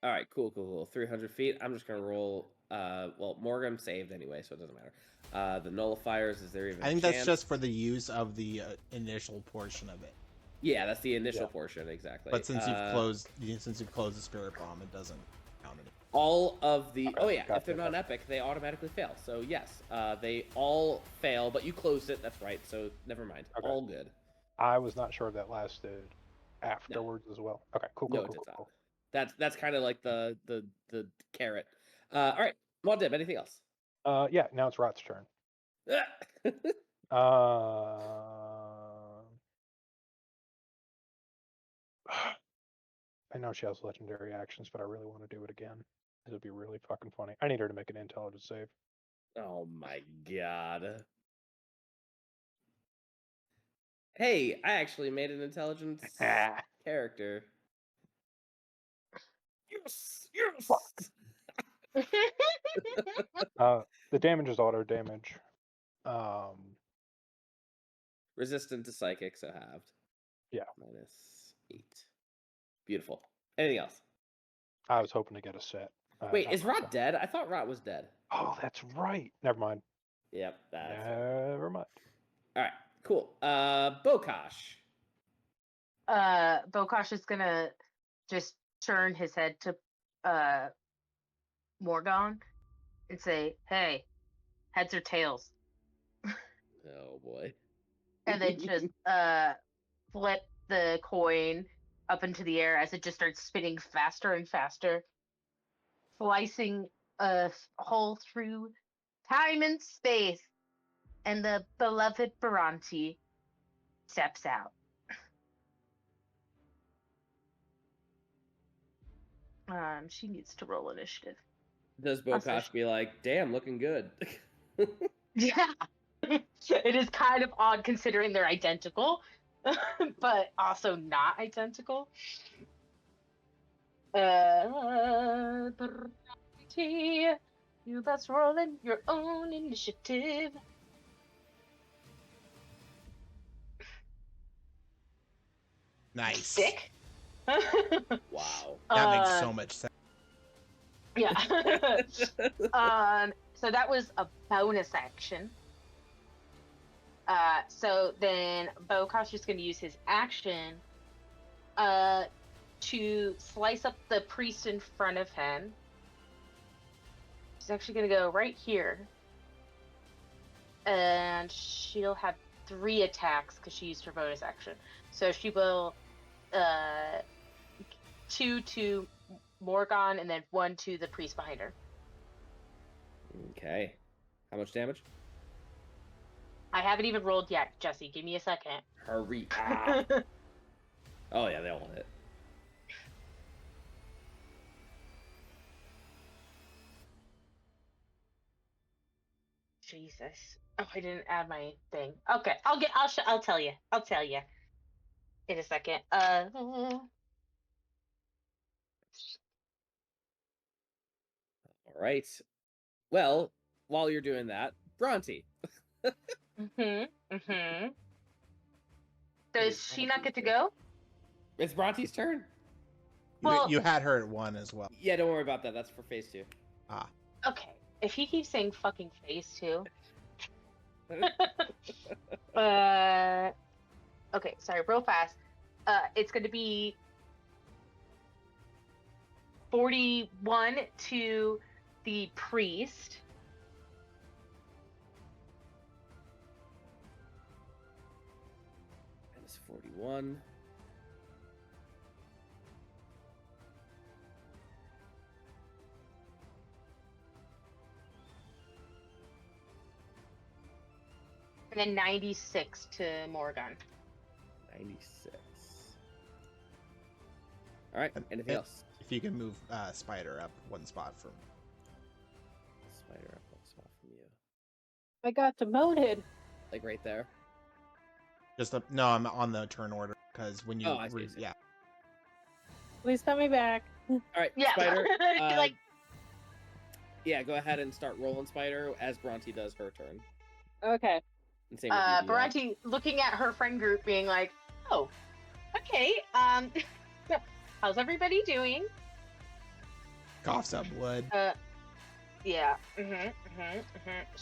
All right, cool. 300 feet. I'm just gonna roll. Well, Morgan saved anyway, so it doesn't matter. The nullifiers. Is there even? I think a that's chance? just for the use of the initial portion of it. Yeah, that's the initial portion exactly. But since you've closed the spirit bomb, it doesn't count it. All of the Okay, if they're not epic, they automatically fail. So yes, they all fail, but you closed it. That's right. So never mind. Okay. All good. I was not sure if that lasted afterwards as well. Okay, cool. That's kind of like the carrot. All right, Dib, anything else? Yeah, now it's Rot's turn. I know she has legendary actions, but I really want to do it again. It would be really fucking funny. I need her to make an intelligence save. Oh my god. Hey, I actually made an intelligence character. Yes! The damage is auto damage. Resistant to psychic, so halved. Yeah. -8. Beautiful. Anything else? I was hoping to get a set. Wait, is Rot dead? I thought Rot was dead. Oh, that's right. Never mind. Yep, that's Never mind. All right, cool. Bokash. Bokash is gonna just turn his head to Morgan and say, "Hey, heads or tails?" Oh boy. And then just flip the coin up into the air as it just starts spinning faster and faster, slicing a hole through time and space, and the beloved Baranti steps out. She needs to roll initiative. Does Bokash be like, damn, looking good? Yeah. It is kind of odd considering they're identical, but also not identical. You best roll in your own initiative. Nice. Stick. Wow. That makes so much sense. Yeah. So that was a bonus action. So then Bokash is going to use his action to slice up the priest in front of him. She's actually going to go right here. And she'll have 3 attacks because she used her bonus action. So she will 2 to Morgan and then 1 to the priest behind her. Okay. How much damage? I haven't even rolled yet, Jesse. Give me a second. Hurry up. Oh yeah, they all hit. Jesus. Oh, I didn't add my thing. Okay, I'll tell you. I'll tell you in a second. All right. Well, while you're doing that, Bronte. Does she not get to go? It's Bronte's turn. Well, you had her at 1 as well. Yeah, don't worry about that. That's for phase 2. Ah. Okay. If he keeps saying fucking phase 2. Okay, sorry, real fast. It's going to be 41 to the priest. That is 41. And then 96 to Morgan. 96. All right. Anything else? If you can move Spider up one spot from. Spider up one spot from you. I got demoted. Like right there. No, I'm on the turn order because when you I see. yeah. Please tell me back. All right, Yeah. Spider. Like, yeah, go ahead and start rolling, Spider, as Bronte does her turn. Okay. And same with you, Dia. Bronte looking at her friend group, being like, "Oh, okay. How's everybody doing?" Coughs up blood. Yeah.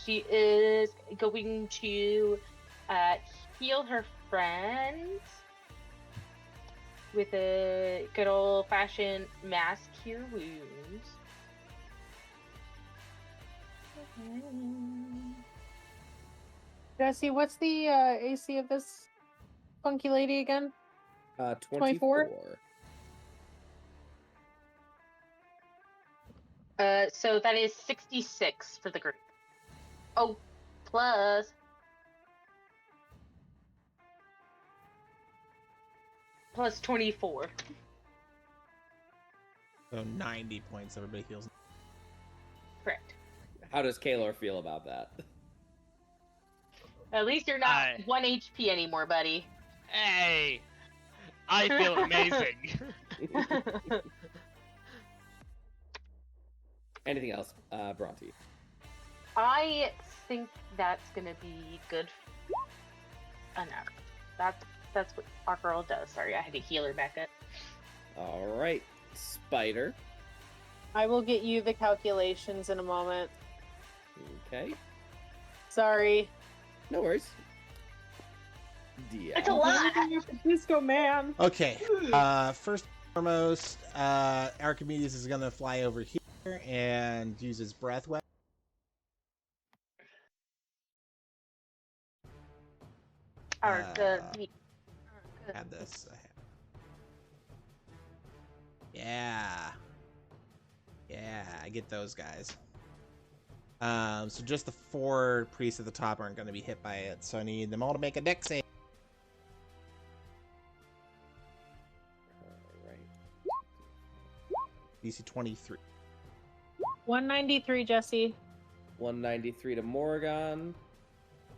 She is going to heal her friend with a good old-fashioned mass cure wounds. Jesse, what's the AC of this funky lady again? 24. So that is 66 for the group. Oh, plus plus 24. So 90 points. Everybody heals. Correct. How does Kaylor feel about that? At least you're not 1 HP anymore, buddy. Hey, I feel amazing. Anything else, Bronte? I think that's gonna be good. Oh no, that's what our girl does. Sorry, I had to heal her back up. All right, Spider. I will get you the calculations in a moment. Okay. Sorry. No worries. Dia. It's a lot. Disco man. Okay. First and foremost, Archimedes is gonna fly over here and use his breath weapon. Had this. Yeah, I get those guys. So just the 4 priests at the top aren't going to be hit by it, so I need them all to make a dex save. All right. DC 23. 193, Jesse. 193 to Morrigan.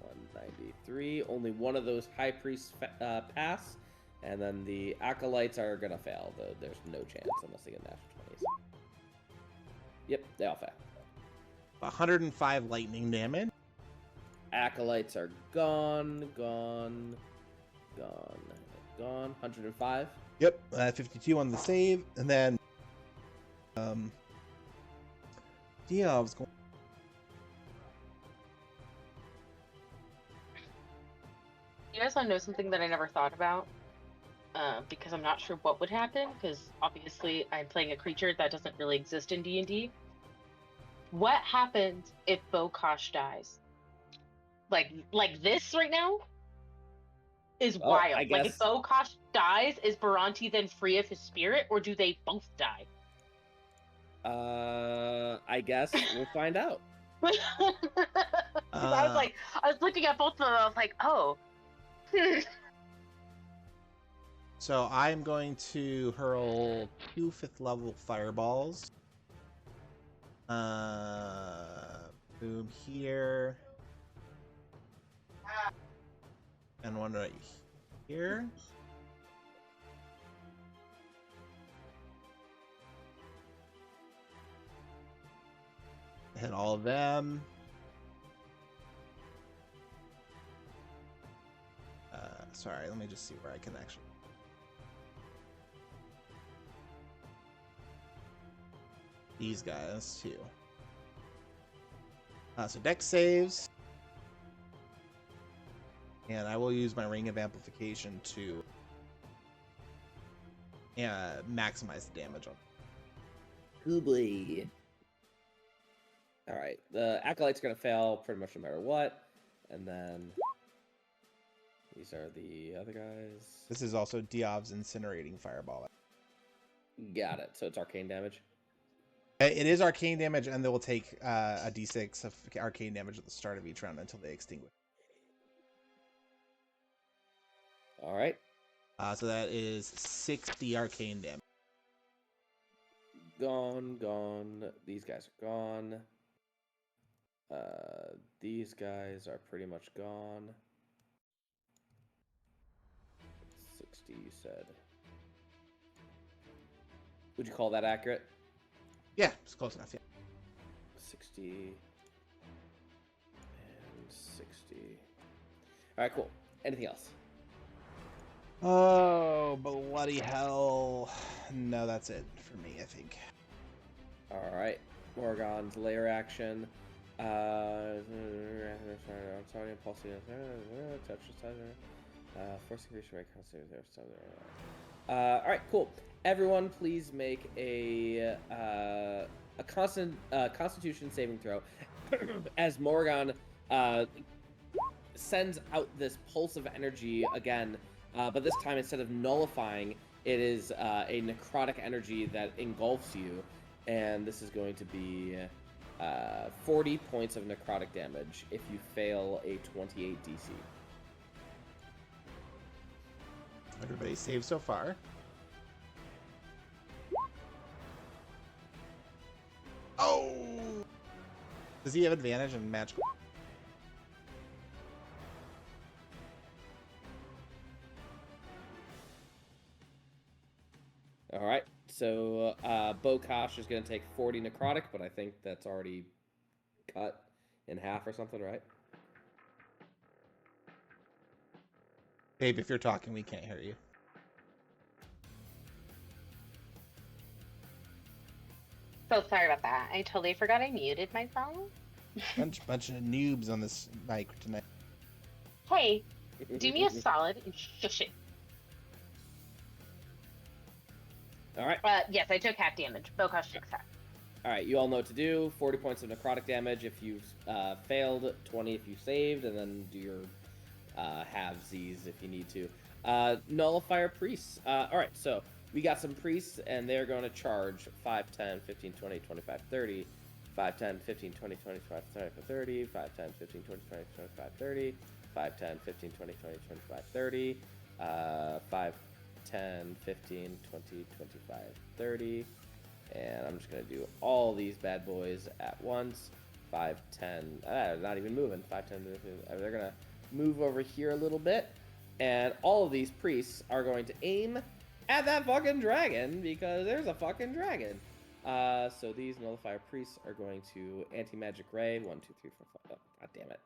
193. Only one of those high priests pass, and then the acolytes are gonna fail. Though there's no chance unless they get natural 20s. Yep, they all fail. 105 lightning damage. Acolytes are gone. 105. Yep, 52 on the save, and then Diav's going. You guys want to know something that I never thought about? Because I'm not sure what would happen. Because obviously I'm playing a creature that doesn't really exist in D&D. What happens if Bokosh dies? Like this right now is wild. I Like if guess- Bokosh dies, is Baranti then free of his spirit, or do they both die? I guess we'll find out. I was looking at both of them. I was like, oh. So I'm going to hurl 2 5th level fireballs. Boom here. And one right here. Hit all of them. Sorry, let me just see where I can actually. These guys too. So dex saves. And I will use my ring of amplification to maximize the damage on. Goobly. All right, the acolyte's gonna fail pretty much no matter what, and then these are the other guys. This is also Diav's incinerating fireball. Got it. So it's arcane damage. It is arcane damage, and they will take a d6 of arcane damage at the start of each round until they extinguish. All right. So that is 60 arcane damage. gone. These guys are gone. These guys are pretty much gone. 60, you said. Would you call that accurate? Yeah, it's close enough. Yeah. 60 and 60. All right, cool. Anything else? Oh, bloody hell! No, that's it for me. I think. All right, Morgan's lair action. Targeting pulsing. Touch forcing creature make all right, cool. Everyone, please make a Constitution saving throw as Morgan sends out this pulse of energy again, but this time instead of nullifying, it is a necrotic energy that engulfs you, and this is going to be 40 points of necrotic damage if you fail a 28 DC. Everybody saved so far. Oh! Does he have advantage in magical? All right, so Bokash is going to take 40 necrotic, but I think that's already cut in half or something, right? Babe, if you're talking, we can't hear you. So sorry about that. I totally forgot I muted my phone. Bunch of noobs on this mic tonight. Hey, do me a solid and shush it. All right. Yes, I took half damage. Bokash took half. All right, you all know what to do. 40 points of necrotic damage if you've failed, 20 if you saved, and then do your halvesies if you need to. Nullifier priests. All right, so we got some priests, and they're going to charge 5, 10, 15, 20, 25, 30. 5, 10, 15, 20, 25, 30. 5, 10, 15, 20, 25, 30. 5, 10, 15, 20, 25, 30. 5, 10, 15, 20, 25, 30. And I'm just going to do all these bad boys at once. 5, 10, not even moving. 5, 10, 15, they're going to move over here a little bit. And all of these priests are going to aim at that fucking dragon because there's a fucking dragon. So these nullifier priests are going to anti-magic ray. 1, 2, 3, 4, 5. Oh, god damn it.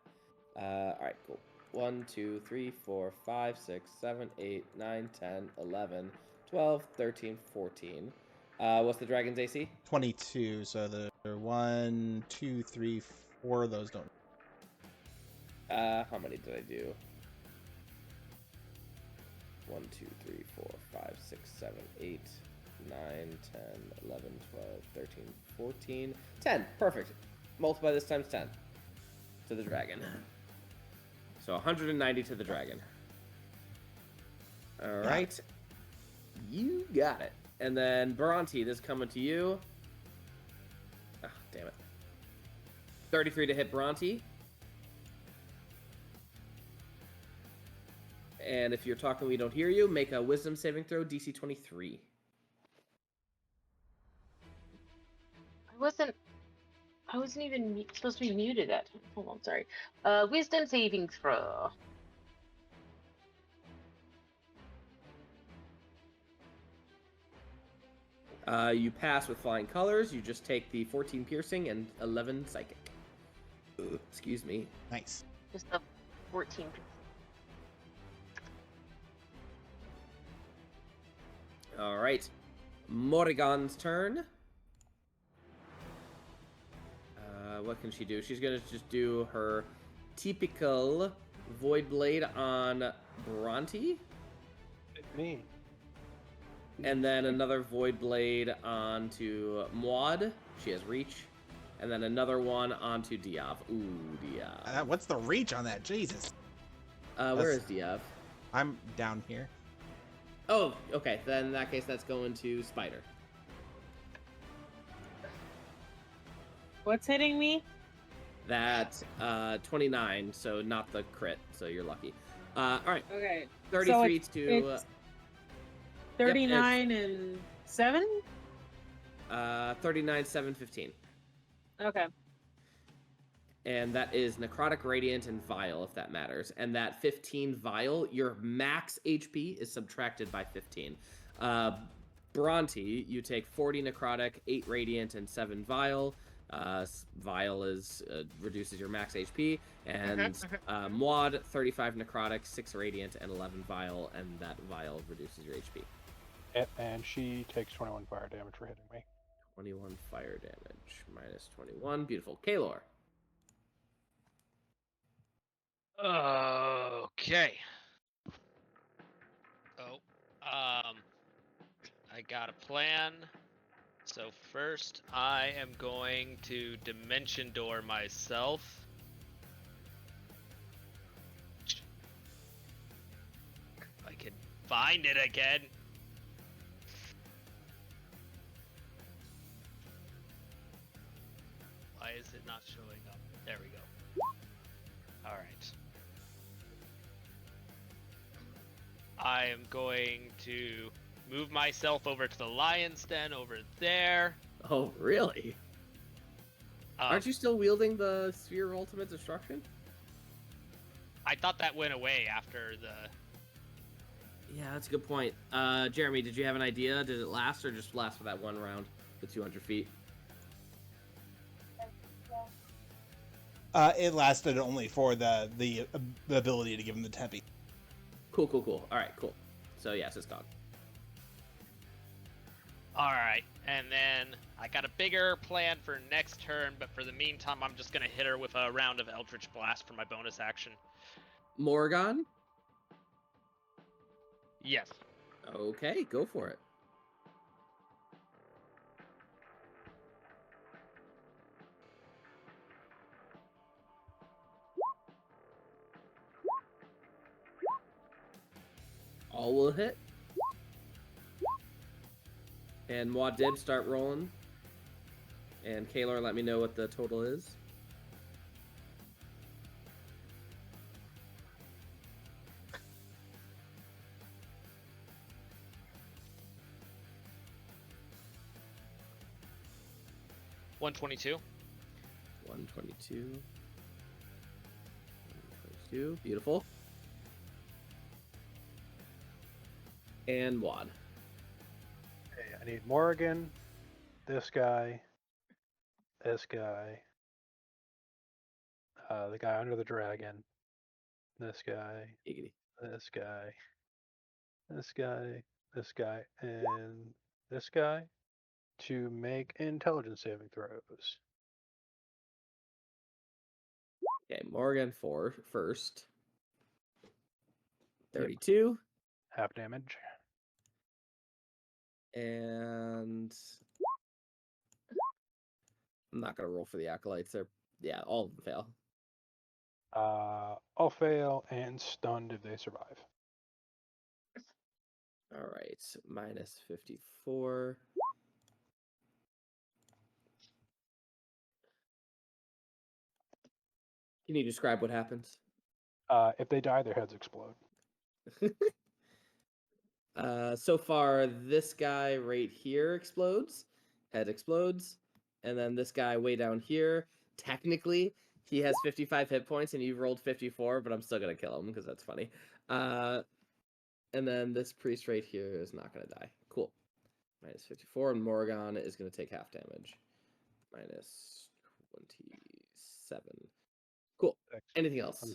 All right, cool. 1, 2, 3, 4, 5, 6, 7, 8, 9, 10, 11, 12, 13, 14. What's the dragon's AC? 22, so the 1, 2, 3, 4 of those don't. How many did I do? 1, 2, 3, 4, 5, 6, 7, 8, 9, 10, 11, 12, 13, 14, 10. Perfect. Multiply this times 10 to the dragon. So 190 to the dragon. All right. You got it. And then Baranti, this is coming to you. Ah, damn it. 33 to hit Baranti. And if you're talking we don't hear you, make a wisdom saving throw, DC 23. I wasn't even supposed to be muted at. Hold on, sorry. Wisdom saving throw. You pass with flying colors. You just take the 14 piercing and 11 psychic. Excuse me. Nice. Just the 14. All right. Morrigan's turn. What can she do? She's going to just do her typical Void Blade on Bronte. Me. And then another Void Blade onto Maud. She has reach. And then another one onto Diav. Ooh, Diav. What's the reach on that? Jesus. Where is Diav? I'm down here. Oh, okay. Then in that case, that's going to Spider. What's hitting me? That 29, so not the crit, so you're lucky. All right. Okay. 33 so to... it's 39 and 7? 39, 7, 15. Okay. And that is Necrotic, Radiant, and Vile, if that matters. And that 15 Vile, your max HP is subtracted by 15. Bronte, you take 40 Necrotic, 8 Radiant, and 7 Vile. Vile reduces your max HP. And Maud, 35 Necrotic, 6 Radiant, and 11 Vile. And that Vile reduces your HP. And she takes 21 fire damage for hitting me. 21 fire damage, minus 21. Beautiful. Kaylor. Okay. Oh, I got a plan. So first, I am going to dimension door myself. If I can find it again. Why is it not showing up? There we go. All right. I am going to move myself over to the lion's den over there. Oh, really? Aren't you still wielding the Sphere of Ultimate Destruction? I thought that went away after the... Yeah, that's a good point. Jeremy, did you have an idea? Did it last or just last for that one round, the 200 feet? It lasted only for the ability to give him the tempi. Cool. All right, cool. So yes, it's gone. All right, and then I got a bigger plan for next turn, but for the meantime, I'm just gonna hit her with a round of Eldritch Blast for my bonus action. Morgan? Yes. Okay, go for it. All will hit. And Muad'Dib, start rolling. And Kaylor, let me know what the total is. $122. 122. 122. Beautiful. And Wad. Okay, I need Morrigan, this guy, the guy under the dragon, this guy, Giggity. this guy, this guy, this guy, and this guy to make intelligence saving throws. Okay, Morgan for first. 32. Half damage. And I'm not gonna roll for the acolytes. They're all of them fail. All fail and stunned if they survive. All right, minus 54. Can you describe what happens? If they die, their heads explode. So far, this guy right here explodes. Head explodes. And then this guy way down here, technically, he has 55 hit points and you've rolled 54, but I'm still going to kill him because that's funny. And then this priest right here is not going to die. Cool. Minus 54, and Morgan is going to take half damage. Minus 27. Cool. Anything else?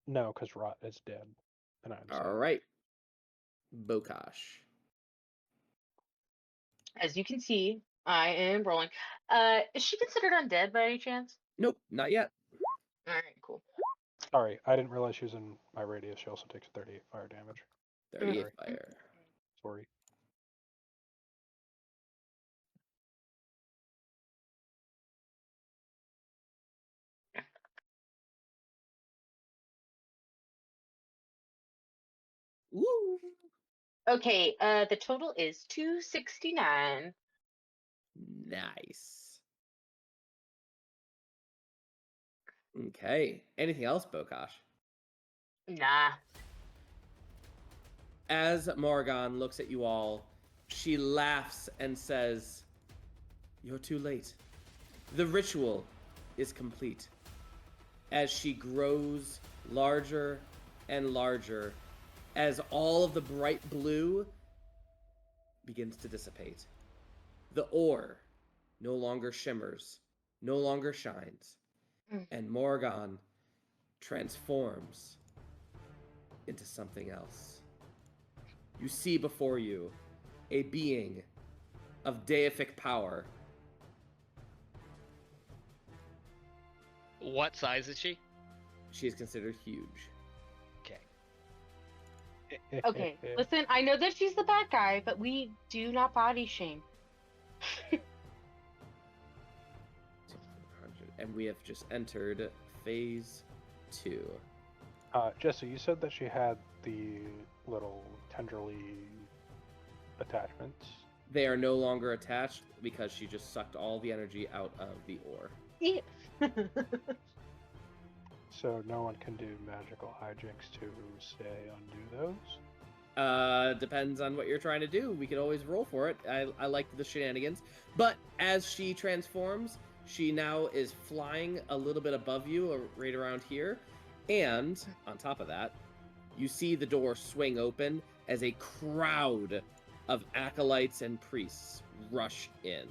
No, because Rot is dead. And I'm All right. Bokash. As you can see, I am rolling. Is she considered undead by any chance? Nope, not yet. All right, cool. Sorry, I didn't realize she was in my radius. She also takes 38 fire damage. 38 fire. Sorry. Woo! Okay, the total is 269. Nice. Okay. Anything else, Bokash? Nah. As Morgan looks at you all, She laughs and says, "You're too late. The ritual is complete." As she grows larger and larger, as all of the bright blue begins to dissipate. The ore no longer shimmers, no longer shines, and Morgan transforms into something else. You see before you a being of deific power. What size is she? She is considered huge. Okay. Okay, listen, I know that she's the bad guy, but we do not body shame. And we have just entered phase 2. Jesse, you said that she had the little tendrily attachments. They are no longer attached because she just sucked all the energy out of the ore. Yeah. So no one can do magical hijinks to, say, undo those? Depends on what you're trying to do. We could always roll for it. I like the shenanigans. But as she transforms, she now is flying a little bit above you, right around here. And on top of that, you see the door swing open as a crowd of acolytes and priests rush in.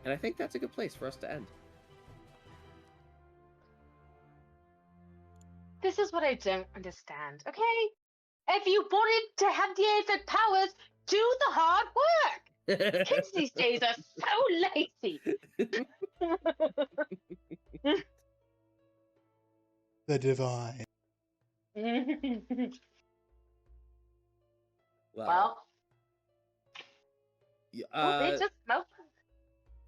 And I think that's a good place for us to end. This is what I don't understand, okay? If you wanted to have the aphid powers, do the hard work! Kids these days are so lazy! The divine. Well, they just smoke.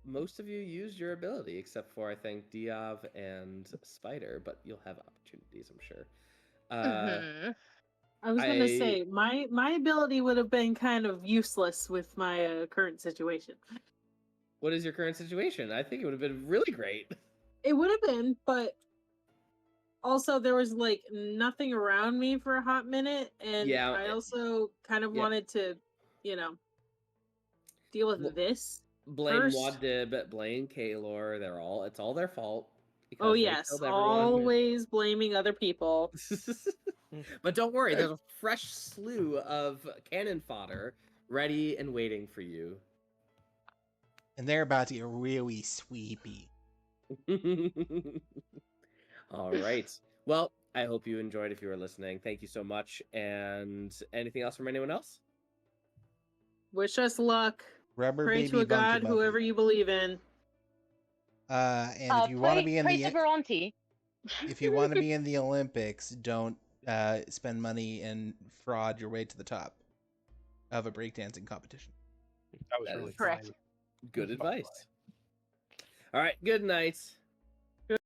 Most of you used your ability, except for, I think, Diav and Spider, but you'll have opportunities, I'm sure. I was gonna say my ability would have been kind of useless with my current situation. What is your current situation? I think it would have been really great. It would have been, but also there was like nothing around me for a hot minute, and Yeah, I also kind of wanted to, deal with this. Blame first. Wadib, blame Kaelor. It's all their fault. Oh Because they yes, killed everyone. always blaming other people. But don't worry, there's a fresh slew of cannon fodder ready and waiting for you. And they're about to get really sweepy. All right. Well, I hope you enjoyed if you were listening. Thank you so much. And anything else from anyone else? Wish us luck. Rubber Pray baby to a bunky god, bunky. whoever you believe in. And if you want to be in pray the to Veronti. if you want to be in the Olympics, don't spend money and fraud your way to the top of a breakdancing competition. That was really correct. funny. Good advice. All right. Good night.